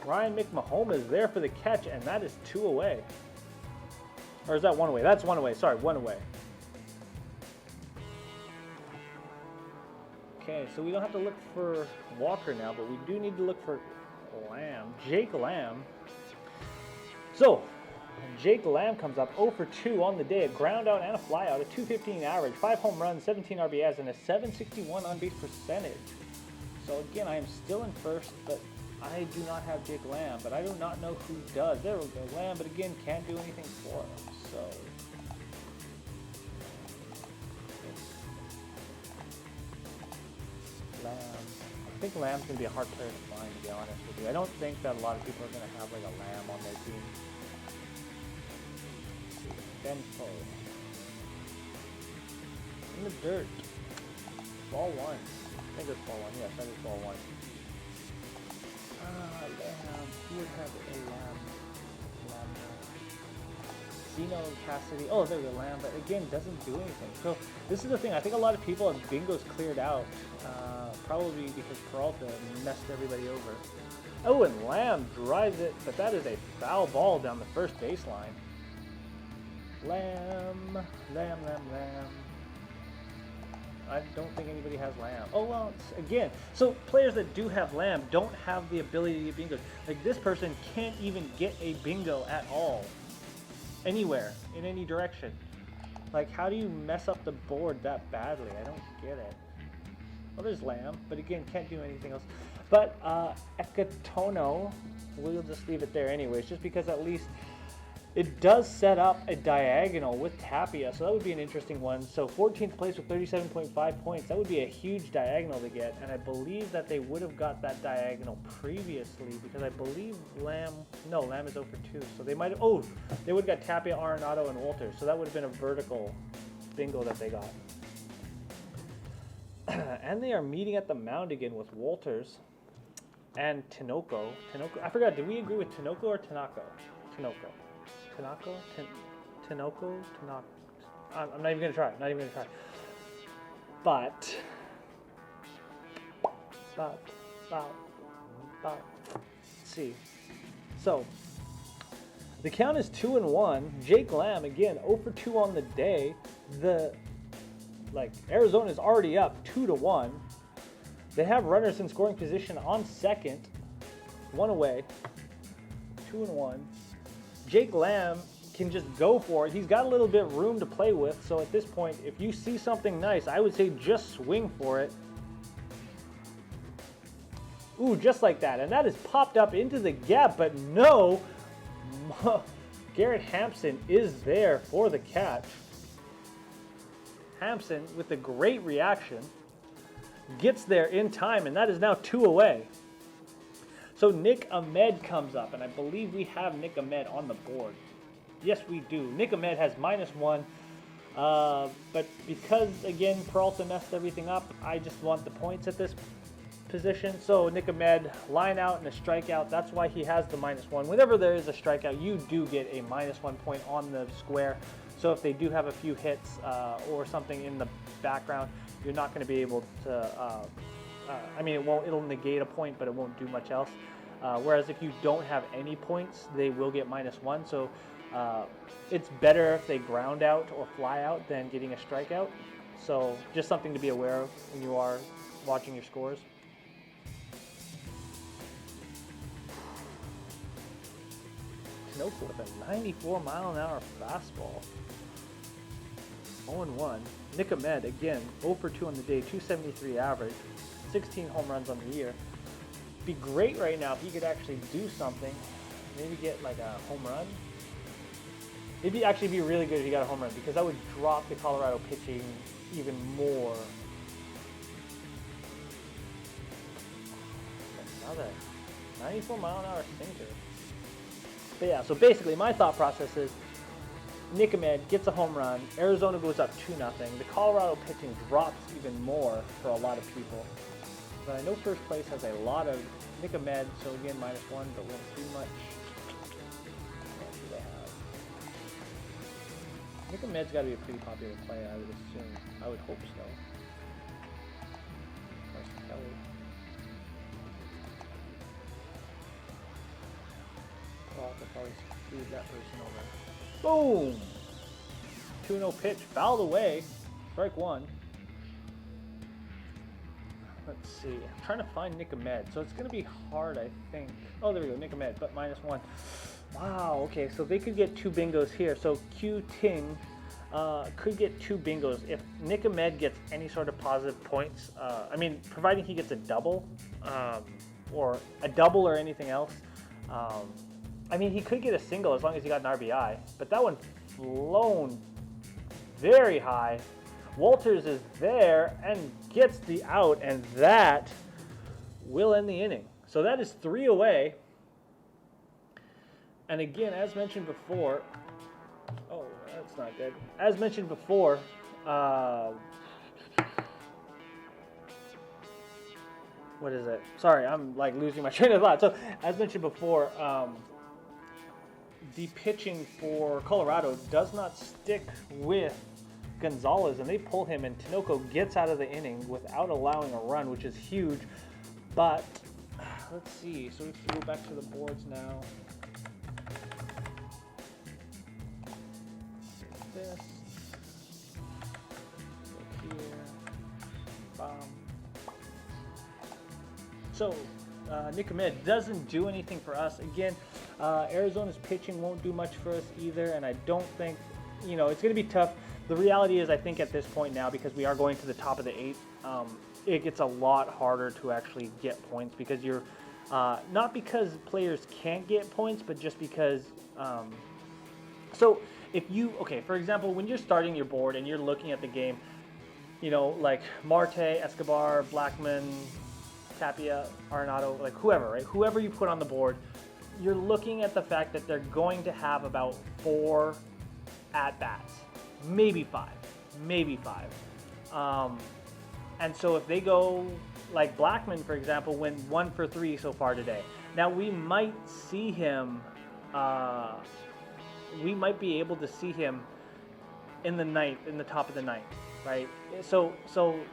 Ryan McMahon is there for the catch, and that is 2 away. Or is that 1 away? That's 1 away. Sorry, 1 away. Okay, so we don't have to look for Walker now, but we do need to look for Lamb. Jake Lamb. So, Jake Lamb comes up 0 for 2 on the day, a ground out and a fly out, a 215 average, 5 home runs, 17 RBIs, and a 761 on-base percentage. So again, I am still in first, but I do not have Jake Lamb, but I do not know who does. There we go, Lamb, but again, can't do anything for him, so. Lamb. I think Lamb's going to be a hard player to find, to be honest with you. I don't think that a lot of people are going to have like a Lamb on their team. Benfo. In the dirt. Ball 1. I think it's ball 1. Yes, that is ball 1. Lamb. Who would have a Lamb? Zeno Cassidy. Oh, there's a Lamb, but again, doesn't do anything. So this is the thing. I think a lot of people have bingos cleared out, probably because Peralta messed everybody over. Oh, and Lamb drives it, but that is a foul ball down the first baseline. Lamb. I don't think anybody has Lamb. Oh, well, again, so players that do have Lamb don't have the ability to get bingos. Like, this person can't even get a bingo at all. Anywhere, in any direction. Like, how do you mess up the board that badly? I don't get it. Well, there's Lamb, but again, can't do anything else. But Ekatono, we'll just leave it there anyways, just because at least it does set up a diagonal with Tapia, so that would be an interesting one. So 14th place with 37.5 points, that would be a huge diagonal to get, and I believe that they would have got that diagonal previously, because I believe Lamb is 0 for 2, so they might have, they would have got Tapia, Arenado, and Walters, so that would have been a vertical bingo that they got. And they are meeting at the mound again with Walters and Tinoco. I forgot, did we agree with Tinoco or Tanako? Tinoco. Tinoco? I'm not even going to try. But. Let's see. So, the count is 2-1. Jake Lamb, again, 0 for 2 on the day. Arizona is already up 2-1. They have runners in scoring position on second. 1 away. 2-1. Jake Lamb can just go for it. He's got a little bit of room to play with, so at this point, if you see something nice, I would say just swing for it. Ooh, just like that. And that is popped up into the gap, but no. Garrett Hampson is there for the catch. Hampson, with a great reaction, gets there in time, and that is now 2 away. So Nick Ahmed comes up, and I believe we have Nick Ahmed on the board. Yes, we do. Nick Ahmed has -1, but because, again, Peralta messed everything up, I just want the points at this position. So Nick Ahmed, line out and a strikeout. That's why he has the -1. Whenever there is a strikeout, you do get a -1 point on the square. So if they do have a few hits or something in the background, you're not going to be able to... it'll negate a point, but it won't do much else. Whereas if you don't have any points, they will get -1. So it's better if they ground out or fly out than getting a strikeout. So just something to be aware of when you are watching your scores. Tinoco with a 94-mile-an-hour fastball. 0-1. Nick Ahmed, again, 0 for 2 on the day, 273 average. 16 home runs on the year. Be great right now if he could actually do something. Maybe get like a home run. It'd actually be really good if he got a home run, because that would drop the Colorado pitching even more. Another 94-mile-an-hour sinker. But yeah, so basically my thought process is Nick Ahmed gets a home run. Arizona goes up 2-0. The Colorado pitching drops even more for a lot of people. But I know first place has a lot of Nick Ahmed, so again, -1, but won't do much. What do they have? Nick Ahmed's got to be a pretty popular player, I would assume. I would hope so. Carson Kelly. I'll probably screwed that person over. Boom! 2-0 pitch, fouled away. Strike 1. Let's see. I'm trying to find Nick Ahmed, so it's going to be hard, I think. Oh, there we go, Nick Ahmed, but -1. Wow, okay, so they could get 2 bingos here. So Q Ting could get 2 bingos if Nick Ahmed gets any sort of positive points. Providing he gets a double, or anything else. He could get a single as long as he got an RBI, but that one flown very high. Walters is there and gets the out, and that will end the inning. So that is 3 away. And again, as mentioned before, oh, that's not good. As mentioned before, what is it? Sorry, I'm like losing my train of thought. So as mentioned before, the pitching for Colorado does not stick with Gonzalez, and they pull him, and Tinoco gets out of the inning without allowing a run, which is huge. But let's see. So we have to go back to the boards now. This. Go here. So Nick Ahmed doesn't do anything for us. Again, Arizona's pitching won't do much for us either, and I don't think, it's going to be tough. The reality is, I think at this point now, because we are going to the top of the 8th, it gets a lot harder to actually get points, because you're not because players can't get points, but just because. So if you, for example, when you're starting your board and you're looking at the game, like Marte, Escobar, Blackman, Tapia, Arenado, like whoever, right? Whoever you put on the board, you're looking at the fact that they're going to have about 4 at-bats, maybe 5. And so if they go, like Blackman, for example, went 1 for 3 so far today. Now we might see him, we might be able to see him in the 9th, in the top of the 9th, right? So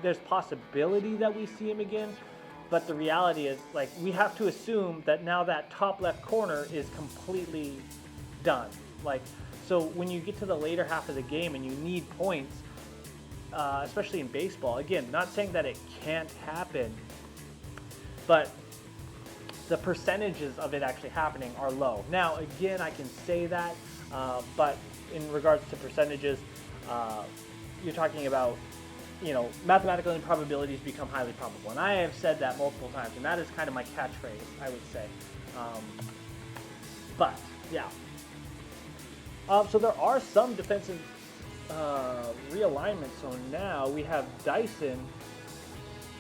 there's possibility that we see him again. But the reality is, like, we have to assume that now that top left corner is completely done. Like, so when you get to the later half of the game and you need points, especially in baseball, again, not saying that it can't happen, but the percentages of it actually happening are low. Now, again, I can say that, but in regards to percentages, you're talking about, mathematical improbabilities become highly probable. And I have said that multiple times, and that is kind of my catchphrase, I would say. But, yeah. So there are some defensive realignments. So now we have Dyson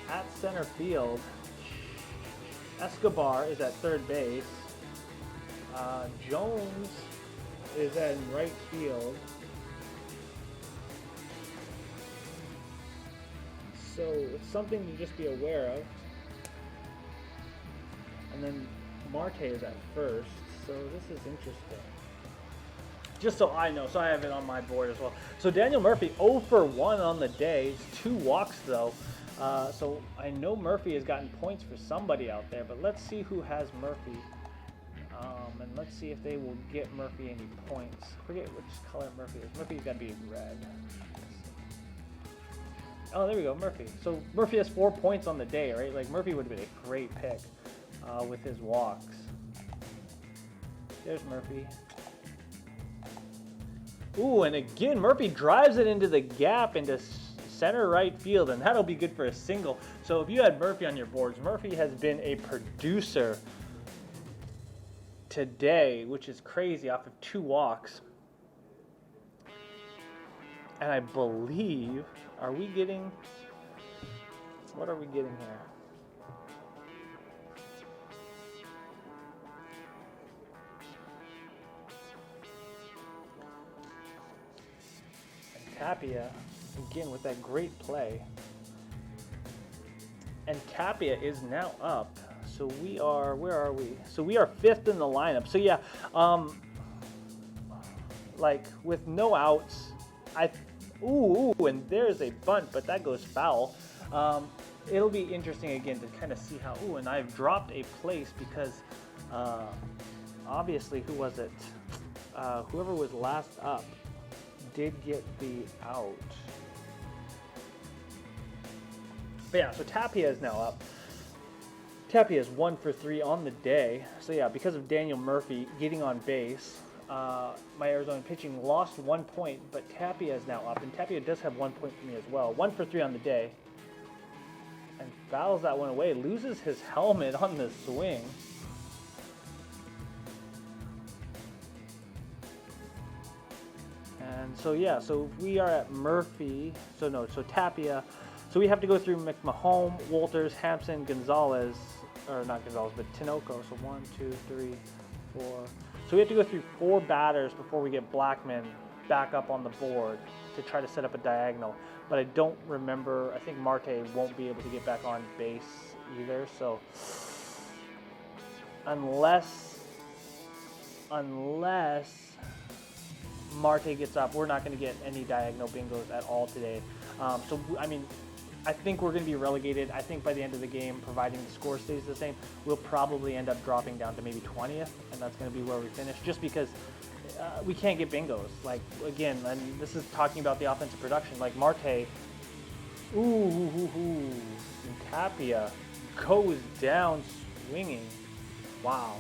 at center field. Escobar is at third base. Jones is in right field. So it's something to just be aware of. And then Marte is at first. So this is interesting. Just so I know, so I have it on my board as well. So Daniel Murphy, 0 for 1 on the day. 2 walks though. So I know Murphy has gotten points for somebody out there, but let's see who has Murphy. And let's see if they will get Murphy any points. Forget which color Murphy is. Murphy's got to be red. Oh, there we go, Murphy. So Murphy has 4 points on the day, right? Like, Murphy would have been a great pick with his walks. There's Murphy. Ooh, and again, Murphy drives it into the gap into center right field, and that'll be good for a single. So if you had Murphy on your boards, Murphy has been a producer today, which is crazy, off of 2 walks. And I believe, what are we getting here? And Tapia, again, with that great play. And Tapia is now up. So we are, where are we? So we are 5th in the lineup. So yeah, like with no outs, ooh, and there's a bunt, but that goes foul. It'll be interesting again to kind of see how, and I've dropped a place because obviously, who was it? Whoever was last up did get the out. But yeah, so Tapia is now up. Tapia is 1 for 3 on the day. So yeah, because of Daniel Murphy getting on base, my Arizona pitching lost 1 point, but Tapia is now up, and Tapia does have 1 point for me as well. 1 for 3 on the day, and fouls that one away. Loses his helmet on the swing. And so yeah, so if we are at Murphy, so Tapia. So we have to go through McMahon, Walters, Hampson, Gonzalez, or not Gonzalez, but Tinoco. So 1, 2, 3, 4. So we have to go through 4 batters before we get Blackman back up on the board to try to set up a diagonal. But I don't remember, I think Marte won't be able to get back on base either. So unless Marte gets up, we're not going to get any diagonal bingos at all today. So, I mean, I think we're going to be relegated. I think by the end of the game, providing the score stays the same, we'll probably end up dropping down to maybe 20th, and that's going to be where we finish, just because we can't get bingos. Like, again, and this is talking about the offensive production. Like, Marte, and Tapia goes down swinging. Wow.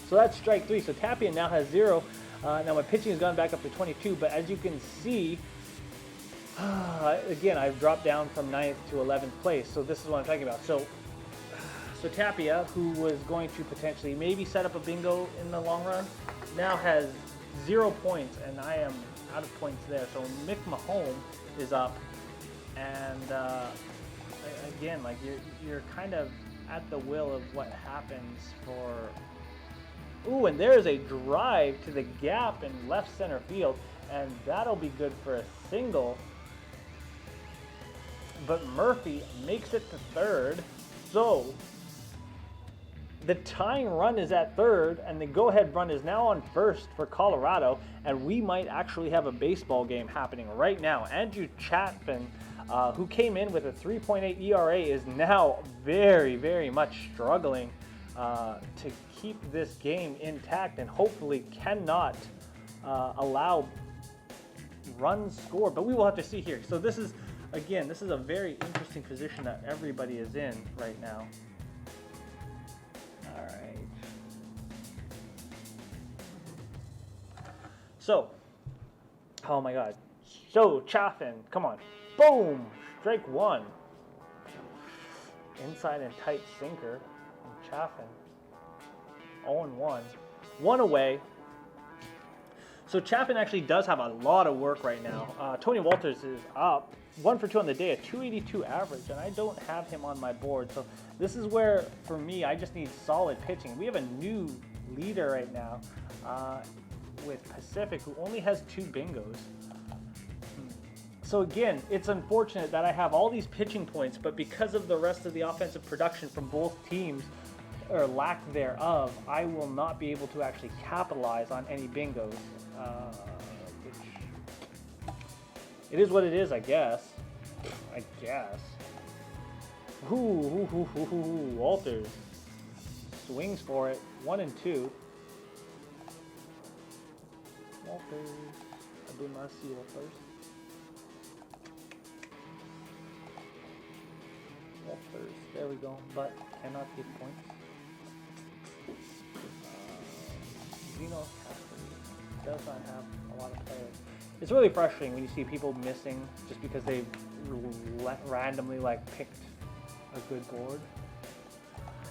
So that's strike 3. So Tapia now has 0. Now my pitching has gone back up to 22, but as you can see, again, I've dropped down from 9th to 11th place. So this is what I'm talking about. So Tapia, who was going to potentially maybe set up a bingo in the long run, now has 0 points, and I am out of points there. So Mick Mahone is up, and again, like you're kind of at the will of what happens for. Ooh, and there's a drive to the gap in left center field, and that'll be good for a single. But Murphy makes it to third, so the tying run is at third, and the go-ahead run is now on first for Colorado, and we might actually have a baseball game happening right now. Andrew Chapman, who came in with a 3.8 ERA, is now very, very much struggling to keep this game intact, and hopefully cannot allow runs scored. But we will have to see here. So this is, again, this is a very interesting position that everybody is in right now. All right. So, oh my God. So Chaffin, come on. Boom! Strike 1. Inside and tight sinker. And Chaffin. 0-1. 1 away. So Chaffin actually does have a lot of work right now. Tony Walters is up. 1 for 2 on the day, a 282 average, and I don't have him on my board. So this is where, for me, I just need solid pitching. We have a new leader right now with Pacific, who only has 2 bingos. So again, it's unfortunate that I have all these pitching points, but because of the rest of the offensive production from both teams, or lack thereof, I will not be able to actually capitalize on any bingos. Which it is what it is, I guess. Walters swings for it. 1 and 2. Walters, Abumasio first. Walters, there we go, but cannot get points. Zeno does not have a lot of players. It's really frustrating when you see people missing just because they randomly picked a good board.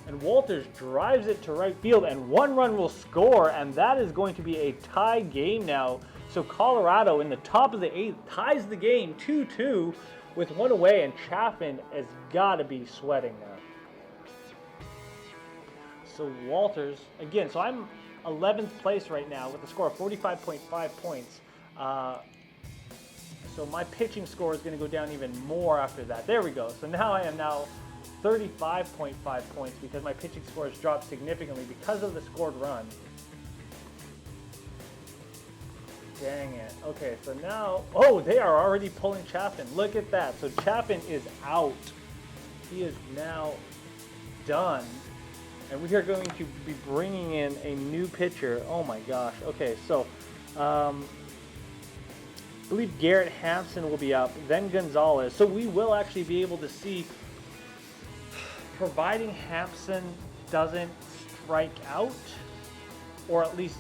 And Walters drives it to right field, and 1 run will score, and that is going to be a tie game now. So Colorado in the top of the 8th ties the game 2-2 with 1 away, and Chaffin has got to be sweating now. So Walters, again, so I'm 11th place right now with a score of 45.5 points. So my pitching score is going to go down even more after that. There we go. So now I am now 35.5 points because my pitching score has dropped significantly because of the scored run. Dang it. Okay, so now, oh, they are already pulling Chaffin. Look at that. So Chaffin is out. He is now done. And we are going to be bringing in a new pitcher. Oh my gosh. Okay, so I believe Garrett Hampson will be up, then Gonzalez. So we will actually be able to see, providing Hampson doesn't strike out, or at least,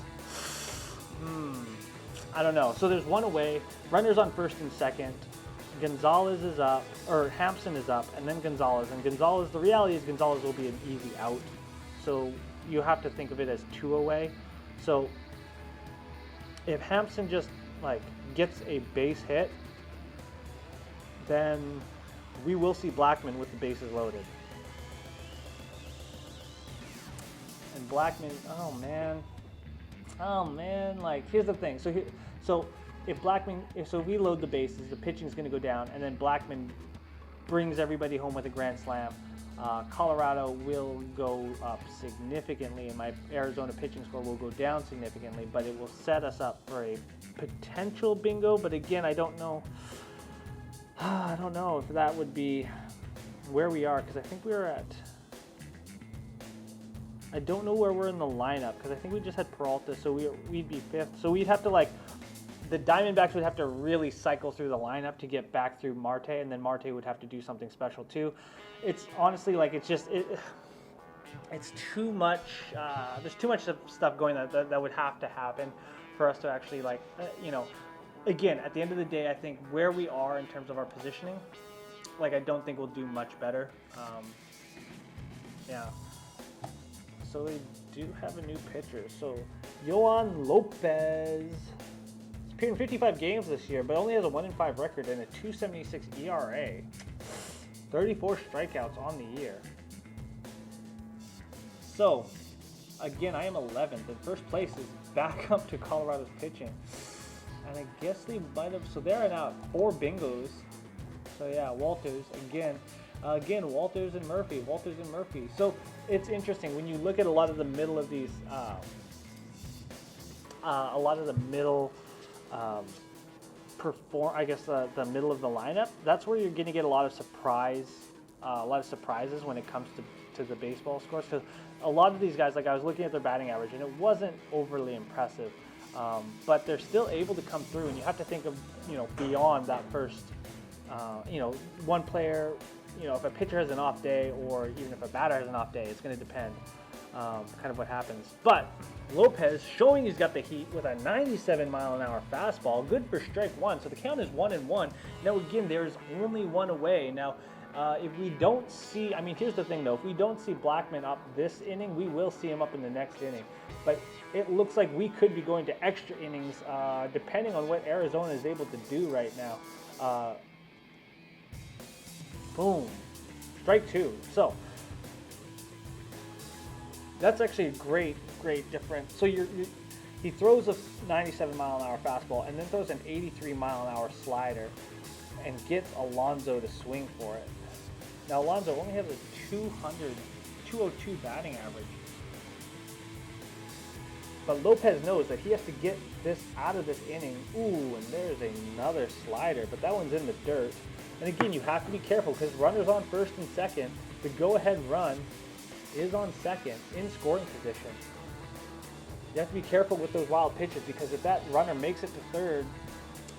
I don't know. So there's 1 away, runners on first and second. Gonzalez is up, or Hampson is up, and then Gonzalez. And Gonzalez, the reality is Gonzalez will be an easy out. So you have to think of it as 2 away. So if Hampson just gets a base hit, then we will see Blackman with the bases loaded. And Blackman, oh man, here's the thing. So if we load the bases, the pitching is going to go down, and then Blackman brings everybody home with a grand slam. Colorado will go up significantly, and my Arizona pitching score will go down significantly, but it will set us up for a potential bingo. But again, I don't know if that would be where we are, because I think I don't know where we're in the lineup, because I think we just had Peralta, so we'd be 5th. So we'd have to the Diamondbacks would have to really cycle through the lineup to get back through Marte, and then Marte would have to do something special too. It's honestly like it's too much. There's too much stuff going that would have to happen for us to actually like Again, at the end of the day, I think where we are in terms of our positioning, like I don't think we'll do much better. Yeah. So they do have a new pitcher. So Yohan Lopez. He's appeared in 55 games this year, but only has a 1-5 record and a 2.76 ERA. 34 strikeouts on the year. So, again, I am 11th, and first place is back up to Colorado's pitching. And I guess they might have, so they're now at 4 bingos. So yeah, Walters, again, Walters and Murphy. So it's interesting, when you look at a lot of the middle of these, the middle of the lineup, that's where you're going to get a lot of surprises when it comes to the baseball scores. Because a lot of these guys, like I was looking at their batting average, and it wasn't overly impressive, but they're still able to come through. And you have to think of beyond that first, one player. If a pitcher has an off day, or even if a batter has an off day, it's going to depend kind of what happens. But Lopez showing he's got the heat with a 97-mile-an-hour fastball, good for strike one. So the count is 1-1. Now again, there's only one away. Now, if we don't see, here's the thing though, if we don't see Blackman up this inning, we will see him up in the next inning. But it looks like we could be going to extra innings, depending on what Arizona is able to do right now. Boom, strike two. So that's actually a great difference. So he throws a 97-mile-an-hour fastball and then throws an 83-mile-an-hour slider and gets Alonso to swing for it. Now Alonso only has a 202 batting average. But Lopez knows that he has to get this out of this inning. Ooh, and there's another slider, but that one's in the dirt. And again, you have to be careful because runners on first and second. The go-ahead run is on second in scoring position. You have to be careful with those wild pitches because if that runner makes it to third,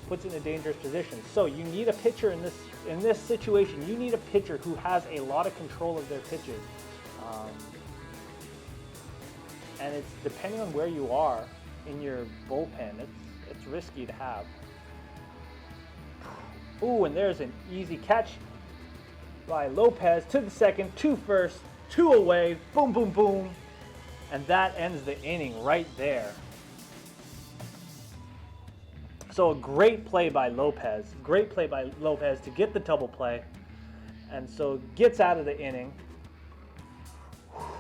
puts it in a dangerous position. So you need a pitcher in this situation. You need a pitcher who has a lot of control of their pitches. And it's depending on where you are in your bullpen. It's risky to have. Ooh, and there's an easy catch by Lopez to the second, to first, 2 away, boom, boom, boom. And that ends the inning right there. So a great play by Lopez to get the double play. And so gets out of the inning.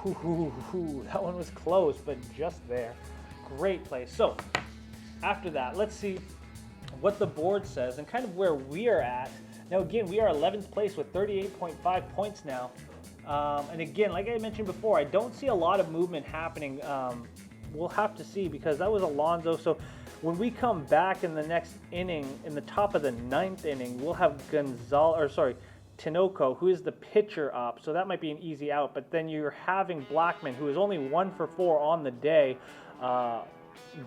That one was close, but just there. Great play. So after that, let's see what the board says and kind of where we are at. Now again, we are 11th place with 38.5 points now. And again, like I mentioned before, I don't see a lot of movement happening. We'll have to see because that was Alonso. So when we come back in the next inning, in the top of the 9th inning, we'll have Tinoco, who is the pitcher, up. So that might be an easy out. But then you're having Blackman, who is only 1 for 4 on the day,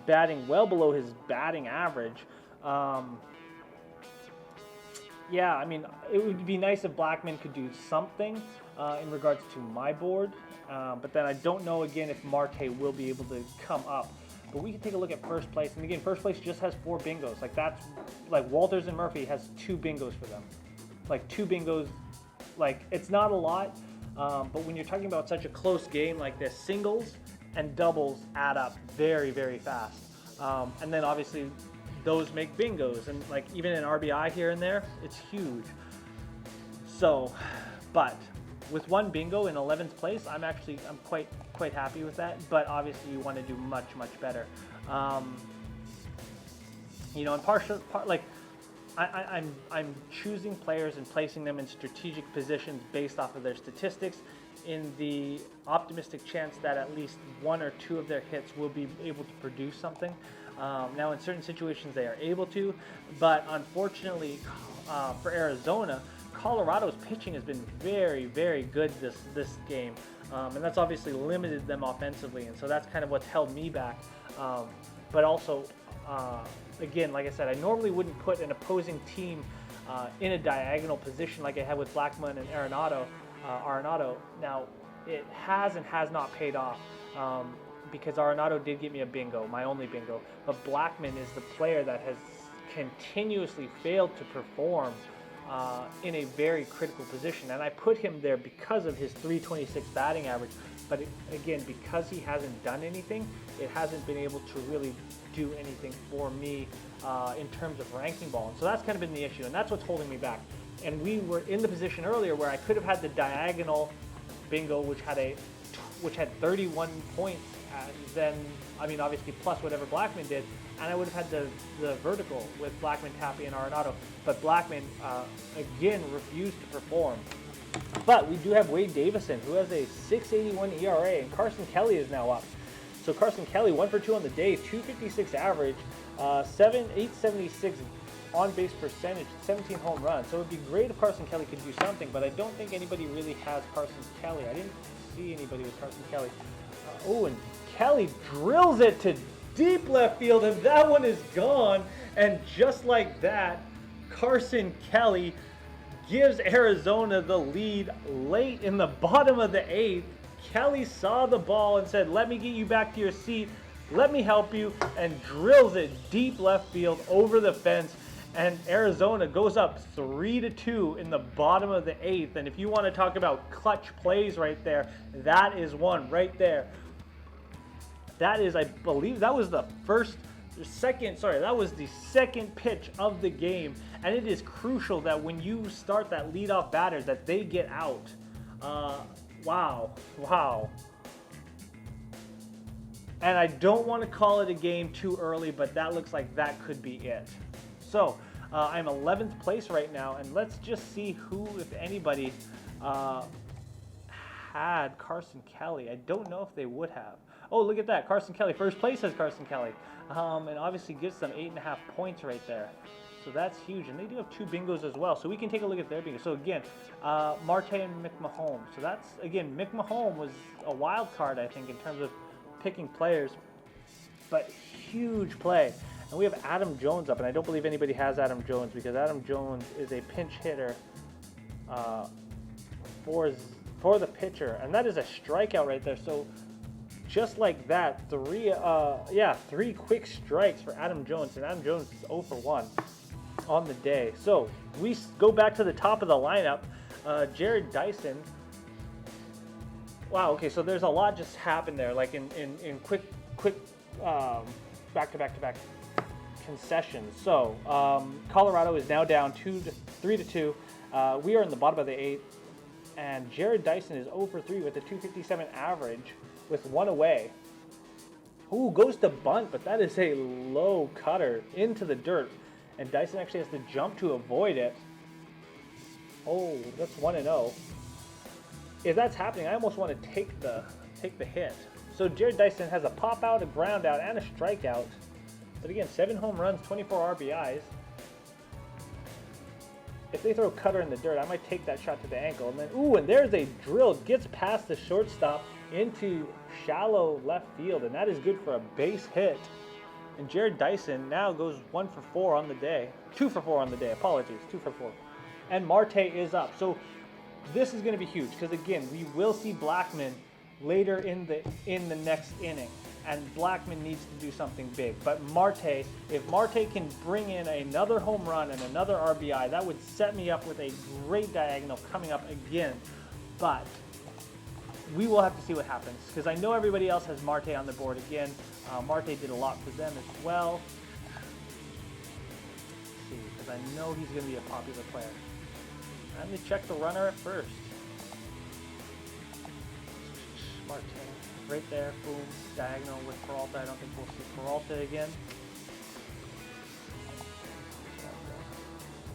batting well below his batting average. Yeah, it would be nice if Blackman could do something in regards to my board, but then I don't know again if Marte will be able to come up. But we can take a look at first place, and again, first place just has 4 bingos. Like that's like Walters and Murphy has 2 bingos for them. Like 2 bingos, like it's not a lot, but when you're talking about such a close game like this, singles and doubles add up very, very fast, and then obviously those make bingos, and like even an RBI here and there, it's huge. So, but with 1 bingo in 11th place, I'm quite happy with that. But obviously, you want to do much better. I'm choosing players and placing them in strategic positions based off of their statistics, in the optimistic chance that at least 1 or 2 of their hits will be able to produce something. Now, in certain situations, they are able to, but unfortunately for Arizona, Colorado's pitching has been very, very good this game, and that's obviously limited them offensively, and so that's kind of what's held me back. But also, Again, like I said, I normally wouldn't put an opposing team in a diagonal position like I had with Blackman and Arenado. Now, it has and has not paid off because Arenado did get me a bingo, my only bingo. But Blackman is the player that has continuously failed to perform in a very critical position. And I put him there because of his 326 batting average. But again, because he hasn't done anything, it hasn't been able to really do anything for me in terms of ranking ball. And so that's kind of been the issue, and that's what's holding me back. And we were in the position earlier where I could have had the diagonal bingo, which had 31 points, and then, I mean, obviously plus whatever Blackman did, and I would have had the vertical with Blackman, Tappy, and Arenado. But Blackman, again, refused to perform. But we do have Wade Davison, who has a 6.81 ERA, and Carson Kelly is now up. So Carson Kelly, 1 for 2 on the day, 256 average, 876 on base percentage, 17 home runs. So it would be great if Carson Kelly could do something, but I don't think anybody really has Carson Kelly. I didn't see anybody with Carson Kelly. And Kelly drills it to deep left field, and that one is gone. And just like that, Carson Kelly gives Arizona the lead late in the bottom of the 8th. Kelly saw the ball and said, "Let me get you back to your seat. Let me help you," and drills it deep left field over the fence. And Arizona goes up 3-2 in the bottom of the 8th. And if you want to talk about clutch plays right there, that is one right there. That is, I believe, that was the second pitch of the game. And it is crucial that when you start that leadoff batter that they get out. Wow. And I don't want to call it a game too early, but that looks like that could be it. So I'm 11th place right now, and let's just see who, if anybody, had Carson Kelly. I don't know if they would have. Oh, look at that. Carson Kelly. First place has Carson Kelly. And obviously gives them 8.5 points right there. So that's huge. And they do have 2 bingos as well. So we can take a look at their bingos. So again, Marte and McMahon. So that's, again, McMahon was a wild card, I think, in terms of picking players. But huge play. And we have Adam Jones up. And I don't believe anybody has Adam Jones because Adam Jones is a pinch hitter for the pitcher. And that is a strikeout right there. So just like that, 3 quick strikes for Adam Jones. And Adam Jones is 0 for 1. On the day. So we go back to the top of the lineup. Jared Dyson. Wow. Okay. So there's a lot just happened there, like in quick back-to-back concessions. So Colorado is now down 3-2. We are in the bottom of the 8th, and Jared Dyson is 0 for 3 with a 257 average with 1 away. Ooh, goes to bunt, but that is a low cutter into the dirt. And Dyson actually has to jump to avoid it. Oh, that's 1-0. If that's happening, I almost want to take the hit. So Jared Dyson has a pop out, a ground out, and a strikeout. But again, 7 home runs, 24 RBIs. If they throw a cutter in the dirt, I might take that shot to the ankle. And then, and there's a drill. Gets past the shortstop into shallow left field. And that is good for a base hit. And Jared Dyson now goes 1 for 4 on the day. 2 for 4 on the day. Apologies. 2 for 4. And Marte is up. So this is going to be huge because, again, we will see Blackman later in the next inning. And Blackman needs to do something big. But Marte, if Marte can bring in another home run and another RBI, that would set me up with a great diagonal coming up again. But we will have to see what happens because I know everybody else has Marte on the board again. Marte did a lot for them as well. Let's see, because I know he's going to be a popular player. Let me check the runner at first. Marte, right there, boom, diagonal with Peralta. I don't think we'll see Peralta again.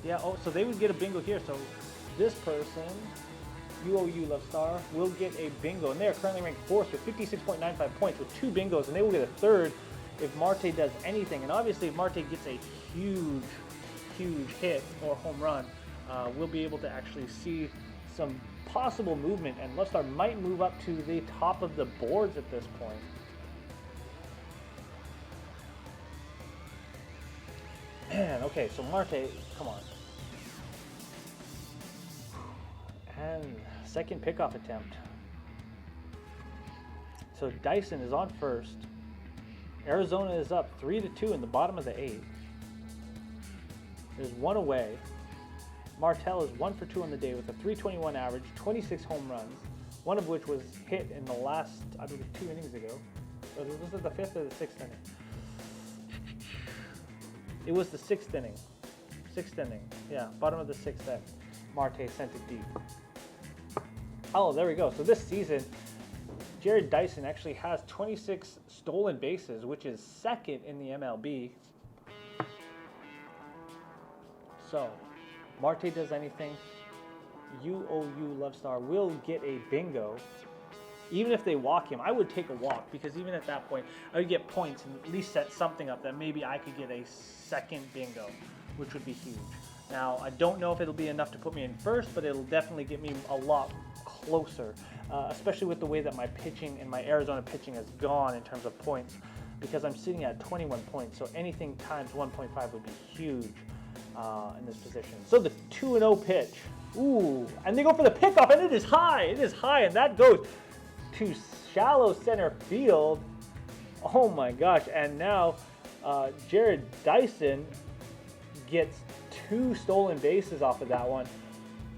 Yeah, so they would get a bingo here. So this person, UOU Love Star, will get a bingo. And they are currently ranked 4th with 56.95 points with 2 bingos. And they will get a 3rd if Marte does anything. And obviously if Marte gets a huge hit or home run, we'll be able to actually see some possible movement. And Love Star might move up to the top of the boards at this point. Man, okay, so Marte, come on. And second pickoff attempt. So Dyson is on first. Arizona is up 3-2 in the bottom of the 8th. There's one away. Martell is 1 for 2 on the day with a 321 average, 26 home runs, one of which was hit in the last, I believe, 2 innings ago. Was it the 5th or the 6th inning? It was the 6th inning. 6th inning. Yeah, bottom of the 6th that Marte sent it deep. Oh, there we go. So this season, Jared Dyson actually has 26 stolen bases, which is second in the MLB. So, Marte does anything, UOU Love Star will get a bingo. Even if they walk him, I would take a walk, because even at that point, I would get points and at least set something up that maybe I could get a second bingo, which would be huge. Now, I don't know if it'll be enough to put me in first, but it'll definitely get me a lot closer, especially with the way that my pitching and my Arizona pitching has gone in terms of points, because I'm sitting at 21 points, so anything times 1.5 would be huge in this position. So the 2-0 pitch, ooh, and they go for the pickoff, and it is high, and that goes to shallow center field. Oh my gosh, and now Jared Dyson gets 2 stolen bases off of that one.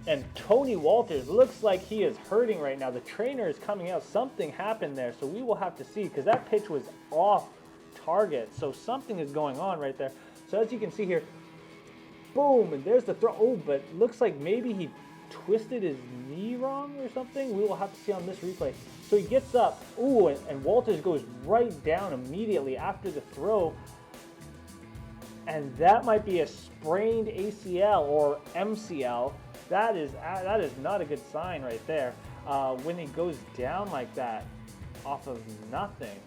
And Tony Walters looks like he is hurting right now. The trainer is coming out. Something happened there, so we will have to see, because that pitch was off target. So something is going on right there. So as you can see here, boom, and there's the throw. Oh, but looks like maybe he twisted his knee wrong or something. We will have to see on this replay. So he gets up, ooh, and Walters goes right down immediately after the throw. And that might be a sprained ACL or MCL. That is not a good sign right there. When he goes down like that off of nothing.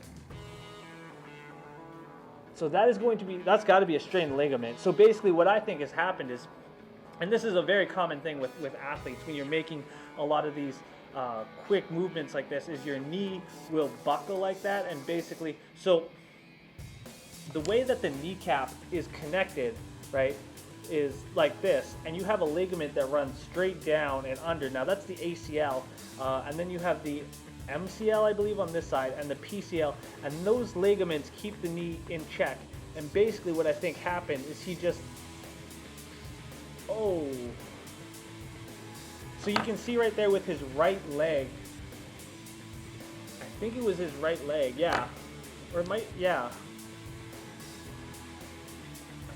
So that's got to be a strained ligament. So basically what I think has happened is, and this is a very common thing with athletes when you're making a lot of these quick movements like this, is your knee will buckle like that. And basically, so the way that the kneecap is connected, right, is like this, and you have a ligament that runs straight down and under. Now that's the ACL, and then you have the MCL, I believe, on this side, and the PCL, and those ligaments keep the knee in check. And basically what I think happened is he just, oh, so you can see right there with his right leg, I think it was his right leg, yeah, or it might, yeah.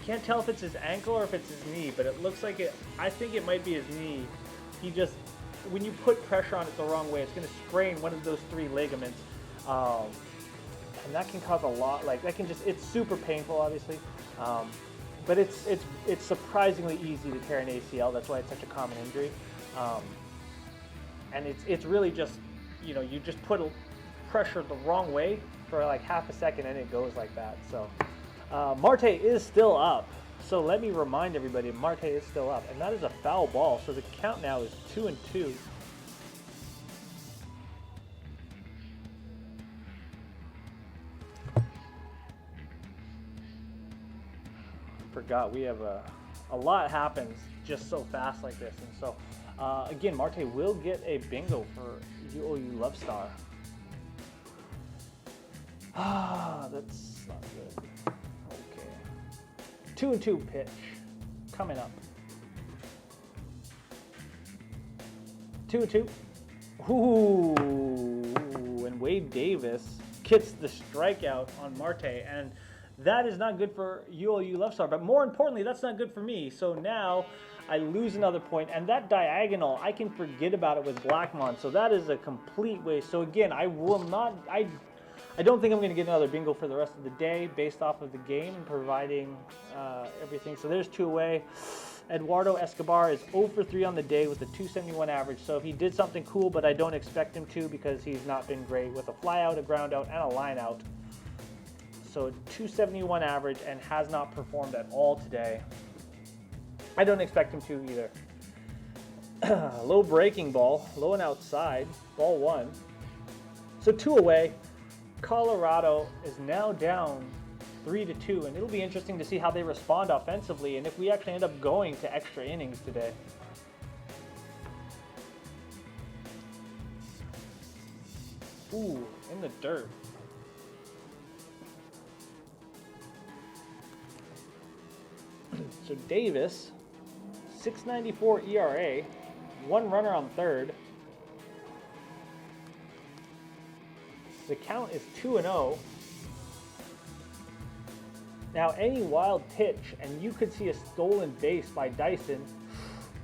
Can't tell if it's his ankle or if it's his knee, but it looks like it. I think it might be his knee. He just, when you put pressure on it the wrong way, it's going to sprain one of those 3 ligaments, and that can cause a lot. Like that can just, it's super painful, obviously, but it's surprisingly easy to tear an ACL. That's why it's such a common injury, and it's really just, you know, you just put pressure the wrong way for like half a second and it goes like that. So. Marte is still up, so let me remind everybody, Marte is still up, and that is a foul ball, so the count now is 2-2. Forgot we have a lot happens just so fast like this, and so again, Marte will get a bingo for UOU Love Star. That's not good. 2-2 pitch coming up. 2-2. Ooh, and Wade Davis gets the strikeout on Marte, and that is not good for UOU Love Star. But more importantly, that's not good for me. So now I lose another point, and that diagonal, I can forget about it with Blackmon. So that is a complete waste. So again, I don't think I'm going to get another bingo for the rest of the day based off of the game and providing everything. So there's 2 away. Eduardo Escobar is 0 for 3 on the day with a 271 average. So he did something cool, but I don't expect him to, because he's not been great with a fly out, a ground out, and a line out. So 271 average and has not performed at all today. I don't expect him to either. Low breaking ball, low and outside, ball 1. So 2 away. Colorado is now down 3-2, and it'll be interesting to see how they respond offensively and if we actually end up going to extra innings today. Ooh, in the dirt. So Davis, 6.94 ERA, 1 runner on third. The count is 2-0. Now any wild pitch, and you could see a stolen base by Dyson.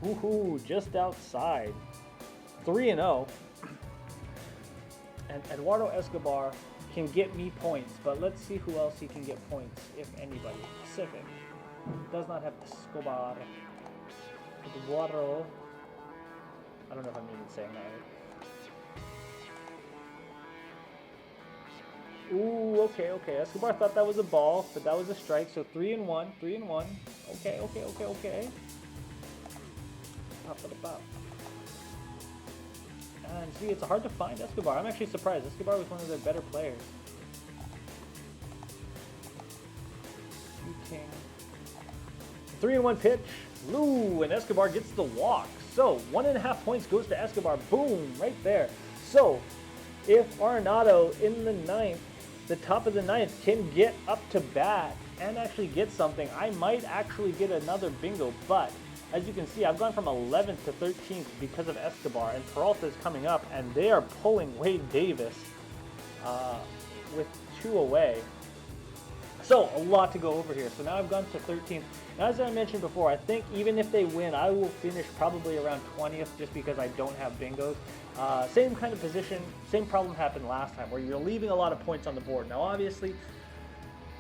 Woohoo, just outside. 3-0. And Eduardo Escobar can get me points, but let's see who else he can get points, if anybody. Pacific does not have Escobar. Eduardo. I don't know if I'm even saying that right. Ooh, okay. Escobar thought that was a ball, but that was a strike. So 3-1. Okay. Pop. And see, it's hard to find Escobar. I'm actually surprised. Escobar was one of their better players. King. 3-1 pitch. Lou, and Escobar gets the walk. So 1.5 points goes to Escobar. Boom, right there. So if Arenado in the ninth, the top of the ninth, can get up to bat and actually get something, I might actually get another bingo. But as you can see, I've gone from 11th to 13th because of Escobar, and Peralta is coming up, and they are pulling Wade Davis with 2 away. So a lot to go over here. So now I've gone to 13th. And as I mentioned before, I think even if they win, I will finish probably around 20th just because I don't have bingos. Same kind of position, same problem happened last time where you're leaving a lot of points on the board. Now obviously,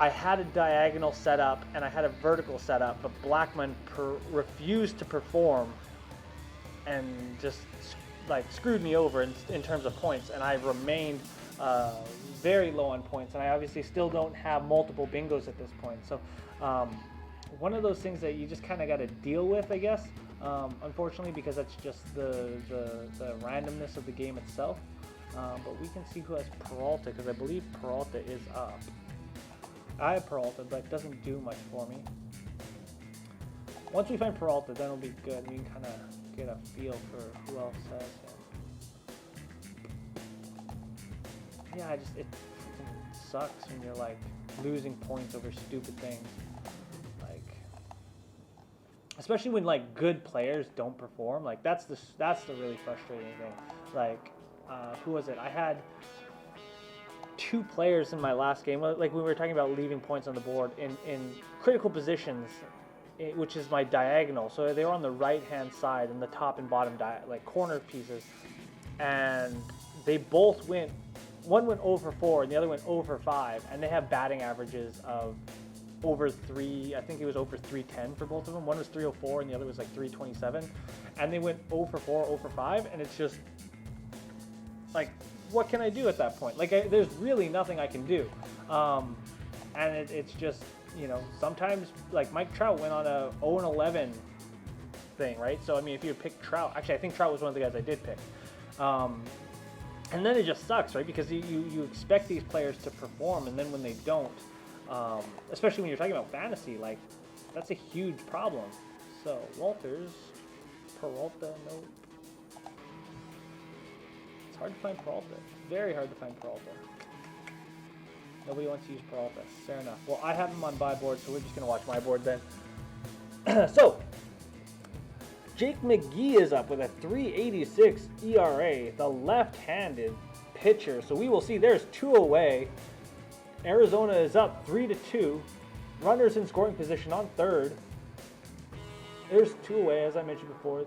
I had a diagonal set up and I had a vertical set up, but Blackman refused to perform and just like screwed me over in terms of points, and I remained very low on points, and I obviously still don't have multiple bingos at this point. So one of those things that you just kind of got to deal with, I guess, unfortunately, because that's just the randomness of the game itself. But we can see who has Peralta, because I believe Peralta is up. I have Peralta, but it doesn't do much for me. Once we find Peralta, then it'll be good. We can kind of get a feel for who else has him. Yeah, it freaking sucks when you're like losing points over stupid things. Like, especially when like good players don't perform. Like that's the really frustrating thing. Like, who was it? I had 2 players in my last game, like when we were talking about leaving points on the board in critical positions, which is my diagonal. So they were on the right hand side in the top and bottom like corner pieces, and they both went. One went 0-for-4 and the other went 0-for-5, and they have batting averages of over 3. I think it was over 310 for both of them. One was 304 and the other was like 327, and they went 0-for-4, 0-for-5, and it's just like, what can I do at that point? Like, there's really nothing I can do. And it's just, you know, sometimes, like, Mike Trout went on a 0-11 thing, right? So, I mean, if you pick Trout, actually, I think Trout was one of the guys I did pick. And then it just sucks, right? Because you expect these players to perform, and then when they don't, especially when you're talking about fantasy, like, that's a huge problem. So, Walters, Peralta, nope. Hard to find Peralta. Very hard to find Peralta. Nobody wants to use Peralta. Fair enough. Well, I have him on my board, so we're just going to watch my board then. So, Jake McGee is up with a 3.86 ERA, the left-handed pitcher. So we will see. There's 2 away. Arizona is up 3-2. Runners in scoring position on third. There's 2 away, as I mentioned before.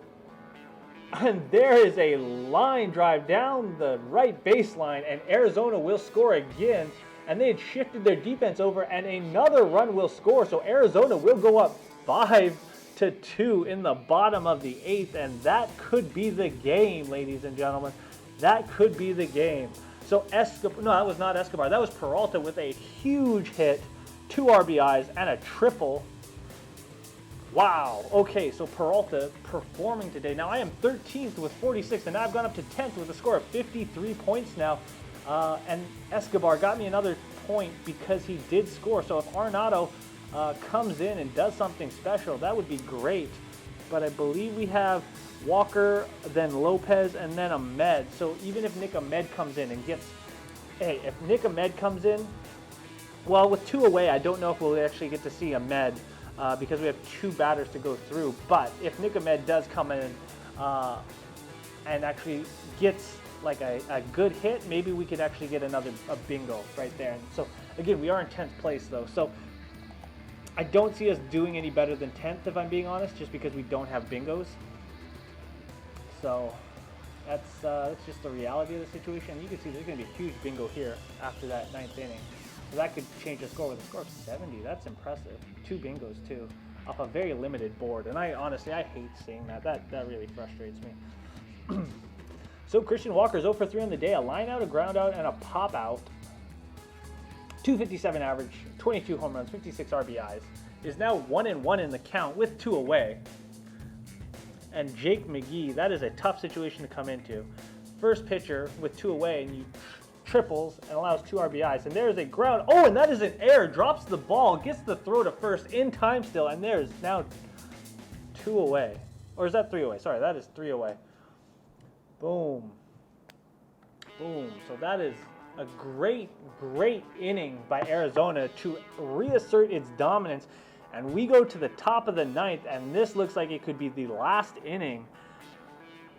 And there is a line drive down the right baseline, and Arizona will score again. And they had shifted their defense over, and another run will score. So Arizona will go up 5-2 in the bottom of the 8th, and that could be the game, ladies and gentlemen. That could be the game. So Escobar, no, that was not Escobar. That was Peralta with a huge hit, 2 RBIs, and a triple. Wow. Okay, so Peralta performing today. Now I am 13th with 46, and now I've gone up to 10th with a score of 53 points now. And Escobar got me another point because he did score. So if Arenado comes in and does something special, that would be great. But I believe we have Walker, then Lopez, and then Ahmed. So even if Nick Ahmed comes in and gets, hey, if Nick Ahmed comes in, well, with 2 away, I don't know if we'll actually get to see Ahmed because we have 2 batters to go through. But if Nick Ahmed does come in and actually gets like a good hit, maybe we could actually get a bingo right there. And so again, we are in 10th place though. So I don't see us doing any better than 10th if I'm being honest, just because we don't have bingos. So that's just the reality of the situation. You can see there's going to be a huge bingo here after that 9th inning. So that could change the score with a score of 70. That's impressive. 2 bingos too, off a very limited board. And I honestly hate seeing that. That really frustrates me. So Christian Walker's 0 for 3 on the day. A line out, a ground out, and a pop out. 257 average, 22 home runs, 56 RBIs. Is now 1-1 in the count with 2 away. And Jake McGee, that is a tough situation to come into. First pitcher with 2 away, and you triples and allows 2 RBIs. And there's a ground. Oh, and that is an error. Drops the ball, gets the throw to first in time still, and there's now 2 away. Or is that 3 away? Sorry, that is 3 away. Boom. Boom. So that is a great inning by Arizona to reassert its dominance. And we go to the top of the 9th, and this looks like it could be the last inning.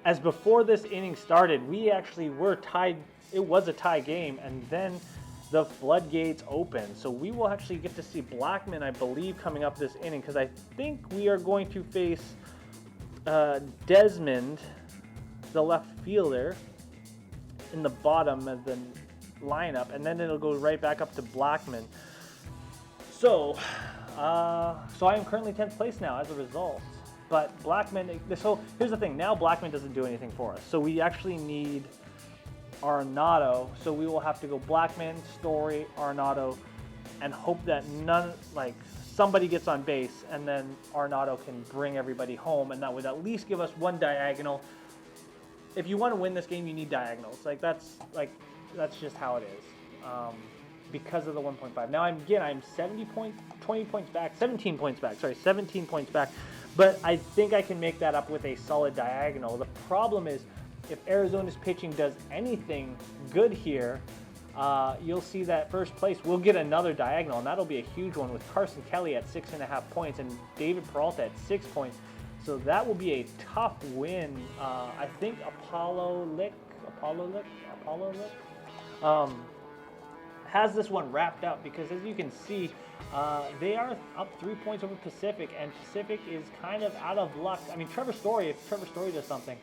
As before this inning started, we actually were tied. It was a tie game, and then the floodgates open. So we will actually get to see Blackman, I believe, coming up this inning, because I think we are going to face Desmond, the left fielder, in the bottom of the lineup, and then it'll go right back up to Blackman. So I am currently 10th place now as a result. But Blackman, so here's the thing, now Blackman doesn't do anything for us. So we actually need Arenado. So we will have to go Blackman, Story, Arenado, and hope that somebody gets on base, and then Arenado can bring everybody home, and that would at least give us 1 diagonal. If you want to win this game, you need diagonals. That's just how it is. Because of the 1.5. Now I'm 17 points back. Sorry, 17 points back. But I think I can make that up with a solid diagonal. The problem is, if Arizona's pitching does anything good here, you'll see that first place will get another diagonal, and that'll be a huge one with Carson Kelly at 6.5 points and David Peralta at 6 points. So that will be a tough win. I think Apollo Lick has this one wrapped up, because as you can see, they are up 3 points over Pacific, and Pacific is kind of out of luck. I mean, if Trevor Story does something,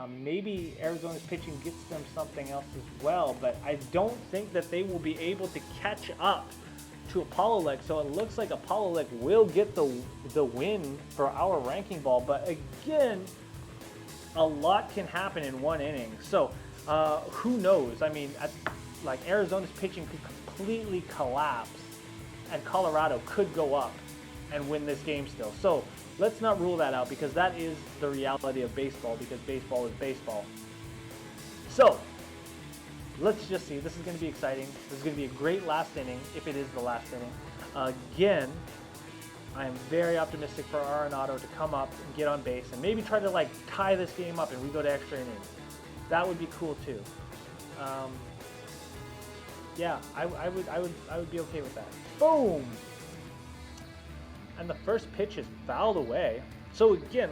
maybe Arizona's pitching gets them something else as well, but I don't think that they will be able to catch up to Apollo Lick. So it looks like Apollo Lick will get the win for our ranking ball, but again, a lot can happen in 1 inning. So who knows? I mean, Arizona's pitching could completely collapse, and Colorado could go up and win this game still. So let's not rule that out, because that is the reality of baseball, because baseball is baseball. So let's just see. This is going to be exciting. This is going to be a great last inning, if it is the last inning. Again, I am very optimistic for Arenado to come up and get on base and maybe try to tie this game up and we go to extra innings. That would be cool too. Yeah, I would be okay with that. Boom! And the first pitch is fouled away. So again,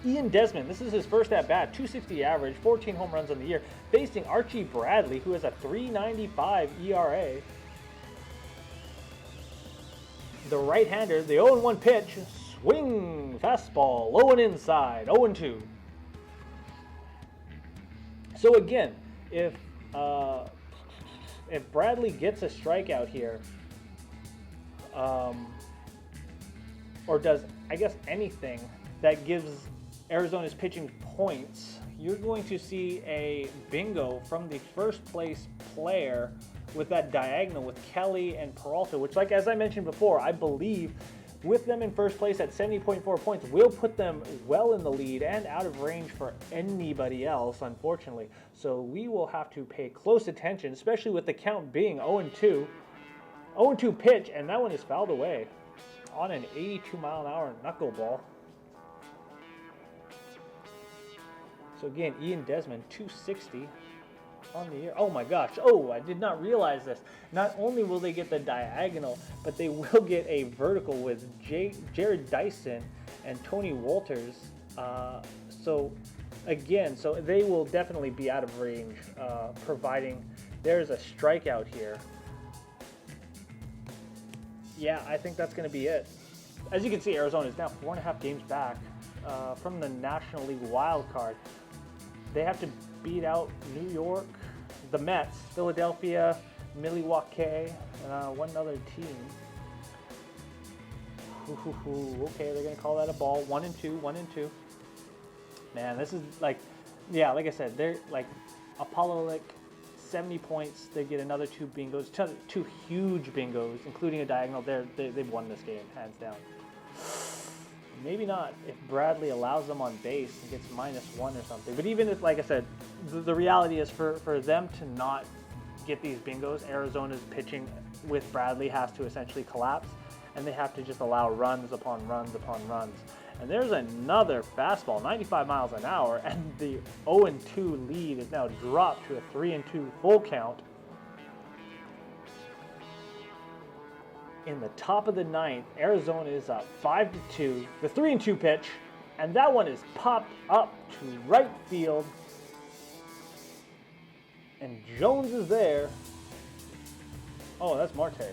Ian Desmond, this is his first at-bat, 260 average, 14 home runs on the year, facing Archie Bradley, who has a 3.95 ERA. The right-hander, the 0-1 pitch, swing, fastball, low and inside, 0-2. So again, if Bradley gets a strikeout here, or does, I guess, anything that gives Arizona's pitching points, you're going to see a bingo from the first place player with that diagonal with Kelly and Peralta, which, as I mentioned before, I believe with them in first place at 70.4 points, will put them well in the lead and out of range for anybody else, unfortunately. So we will have to pay close attention, especially with the count being 0-2. 0-2 pitch, and that one is fouled away on an 82-mile-an-hour knuckleball. So again, Ian Desmond, 260 on the year. Oh my gosh. Oh, I did not realize this. Not only will they get the diagonal, but they will get a vertical with Jared Dyson and Tony Walters. So again, so they will definitely be out of range, providing there's a strikeout here. Yeah, I think that's going to be it. As you can see, Arizona is now 4.5 games back from the National League wild card. They have to beat out New York, the Mets, Philadelphia, Milwaukee, and one other team. Okay, they're going to call that a ball. 1-2, 1-2. Man, this is like, yeah, like I said, they're like Apollo, like 70 points. They get another 2 bingos, two huge bingos, including a diagonal. They've won this game, hands down. Maybe not if Bradley allows them on base and gets -1 or something. But even if, like I said, the reality is for them to not get these bingos, Arizona's pitching with Bradley has to essentially collapse, and they have to just allow runs upon runs upon runs. And there's another fastball, 95 miles an hour, and the 0-2 lead is now dropped to a 3-2 full count. In the top of the ninth, Arizona is up 5-2. The 3-2 pitch, and that one is popped up to right field. And Jones is there. Oh, that's Marte.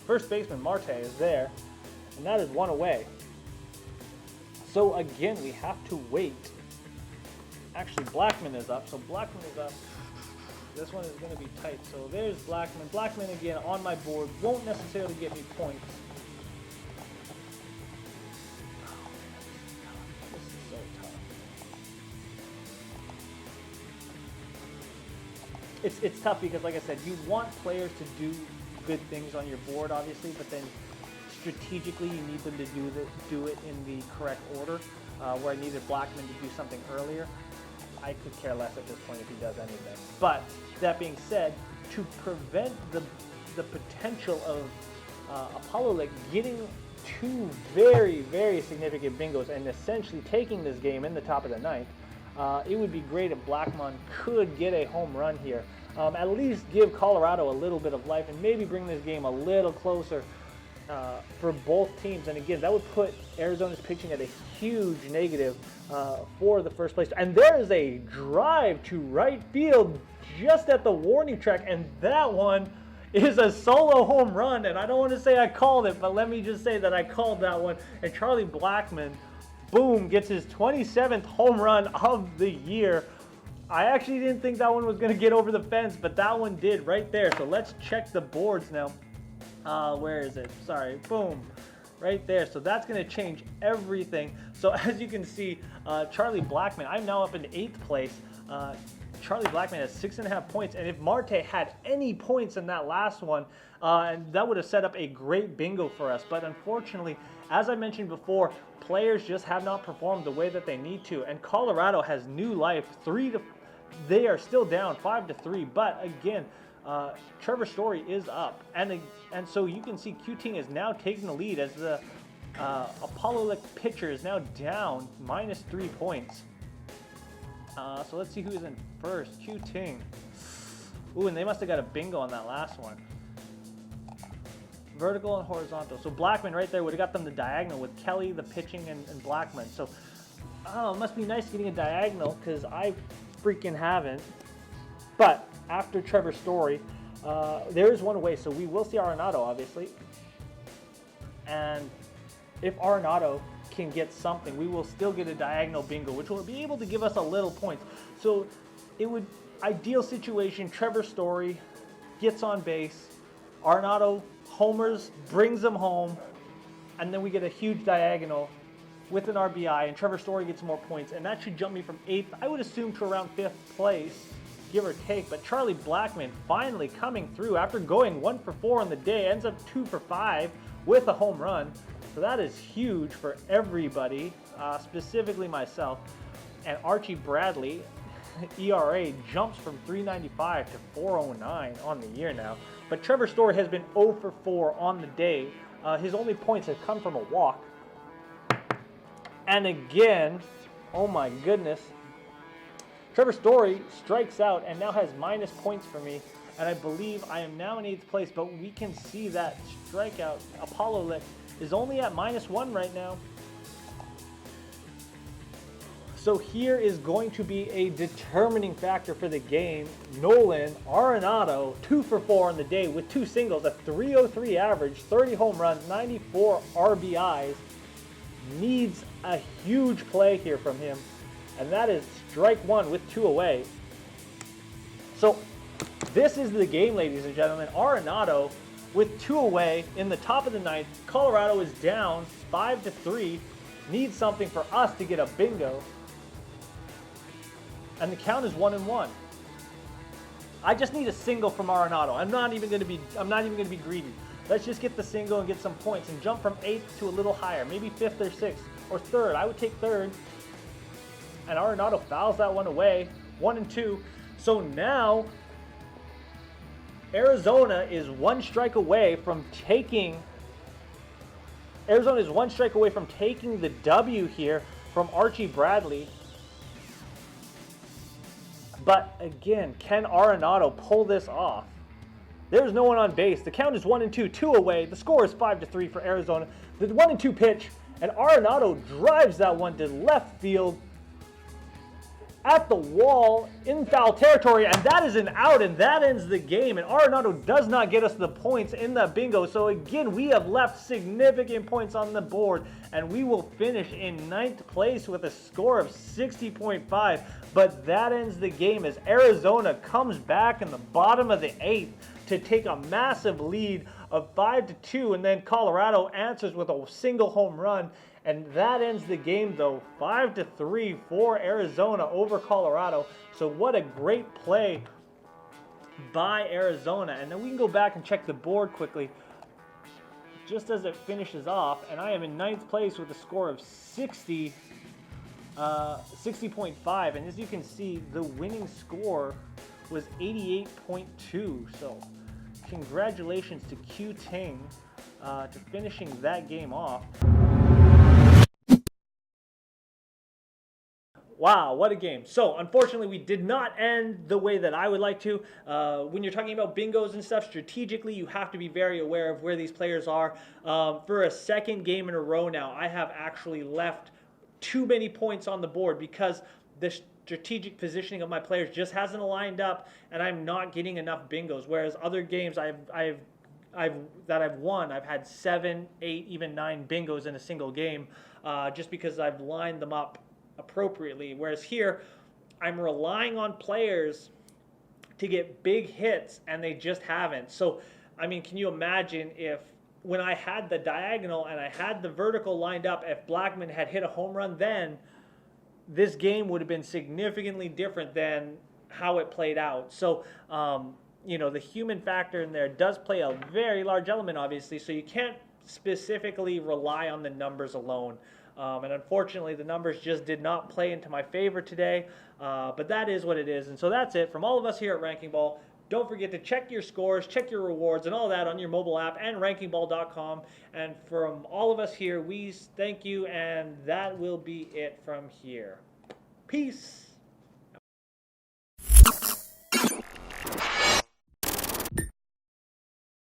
First baseman Marte is there, and that is one away. So again, we have to wait. Actually, Blackman is up, so Blackman is up. This one is going to be tight. So there's Blackman. Blackman again on my board. Won't necessarily get me points. This is so tough. It's tough because, like I said, you want players to do good things on your board, obviously, but then strategically you need them to do it in the correct order. Where I needed Blackman to do something earlier, I could care less at this point if he does anything. But that being said, to prevent the potential of Apollo like getting 2 very, very significant bingos and essentially taking this game in the top of the ninth, it would be great if Blackman could get a home run here. At least give Colorado a little bit of life and maybe bring this game a little closer for both teams. And again, that would put Arizona's pitching at a huge negative for the first place. And there is a drive to right field just at the warning track, and that one is a solo home run. And I don't want to say I called it, but let me just say that I called that one. And Charlie Blackman, boom, gets his 27th home run of the year. I actually didn't think that one was going to get over the fence, but that one did right there. So let's check the boards now. Where is it? Sorry, boom, right there. So that's going to change everything. So as you can see, Charlie Blackman, I'm now up in 8th place. Charlie Blackman has 6.5 points, and if Marte had any points in that last one, and that would have set up a great bingo for us. But unfortunately, as I mentioned before, players just have not performed the way that they need to, and Colorado has new life. They are still down 5-3, but again, Trevor Story is up, and so you can see Q-Ting is now taking the lead as the Apollo pitcher is now down -3 points. So let's see who is in first. Q-Ting. Ooh, and they must have got a bingo on that last one. Vertical and horizontal. So Blackman right there would have got them the diagonal with Kelly, the pitching, and Blackman. So, oh, it must be nice getting a diagonal because I freaking haven't. But after Trevor Story, there is one away, so we will see Arenado, obviously. And if Arenado can get something, we will still get a diagonal bingo, which will be able to give us a little points. So it would, ideal situation, Trevor Story gets on base, Arenado homers, brings them home, and then we get a huge diagonal with an RBI, and Trevor Story gets more points, and that should jump me from 8th, I would assume, to around 5th place, give or take. But Charlie Blackman finally coming through after going 1 for 4 on the day, ends up 2 for 5 with a home run. So that is huge for everybody, specifically myself. And Archie Bradley, ERA jumps from 395 to 409 on the year now. But Trevor Story has been 0 for 4 on the day. His only points have come from a walk. And again, oh my goodness, Trevor Story strikes out and now has minus points for me. And I believe I am now in 8th place, but we can see that strikeout, Apollo Lick, is only at -1 right now. So here is going to be a determining factor for the game. Nolan Arenado, 2 for 4 on the day with 2 singles, a 303 average, 30 home runs, 94 RBIs. Needs a huge play here from him, and that is strike 1 with 2 away. So this is the game, ladies and gentlemen. Arenado with 2 away in the top of the 9th. Colorado is down 5-3. Needs something for us to get a bingo. And the count is 1-1. I just need a single from Arenado. I'm not even going to be greedy. Let's just get the single and get some points and jump from 8th to a little higher, maybe 5th or 6th or 3rd. I would take 3rd. And Arenado fouls that one away, 1-2. So now Arizona is 1 strike away from taking. Arizona is 1 strike away from taking the W here from Archie Bradley. But again, can Arenado pull this off? There's no one on base. The count is 1-2, 2 away. The score is 5-3 for Arizona. The 1-2 pitch, and Arenado drives that one to left field at the wall in foul territory, and that is an out, and that ends the game. And Arenado does not get us the points in the bingo. So again, we have left significant points on the board, and we will finish in 9th place with a score of 60.5. But that ends the game as Arizona comes back in the bottom of the 8th to take a massive lead of 5-2, and then Colorado answers with a single home run. And that ends the game, though, 5-3 for Arizona over Colorado. So what a great play by Arizona. And then we can go back and check the board quickly just as it finishes off. And I am in 9th place with a score of 60.5. And as you can see, the winning score was 88.2. So congratulations to Q Ting to finishing that game off. Wow, what a game. So, unfortunately, we did not end the way that I would like to. When you're talking about bingos and stuff, strategically, you have to be very aware of where these players are. For a second game in a row now, I have actually left too many points on the board because the strategic positioning of my players just hasn't aligned up, and I'm not getting enough bingos. Whereas other games I've won, I've had 7, 8, even 9 bingos in a single game, just because I've lined them up appropriately. Whereas here, I'm relying on players to get big hits, and they just haven't. So, I mean, can you imagine if when I had the diagonal and I had the vertical lined up, if Blackman had hit a home run then, this game would have been significantly different than how it played out. So, you know, the human factor in there does play a very large element, obviously, so you can't specifically rely on the numbers alone. And unfortunately, the numbers just did not play into my favor today, but that is what it is. And so that's it from all of us here at Ranking Ball. Don't forget to check your scores, check your rewards, and all that on your mobile app and rankingball.com. And from all of us here, we thank you, and that will be it from here. Peace.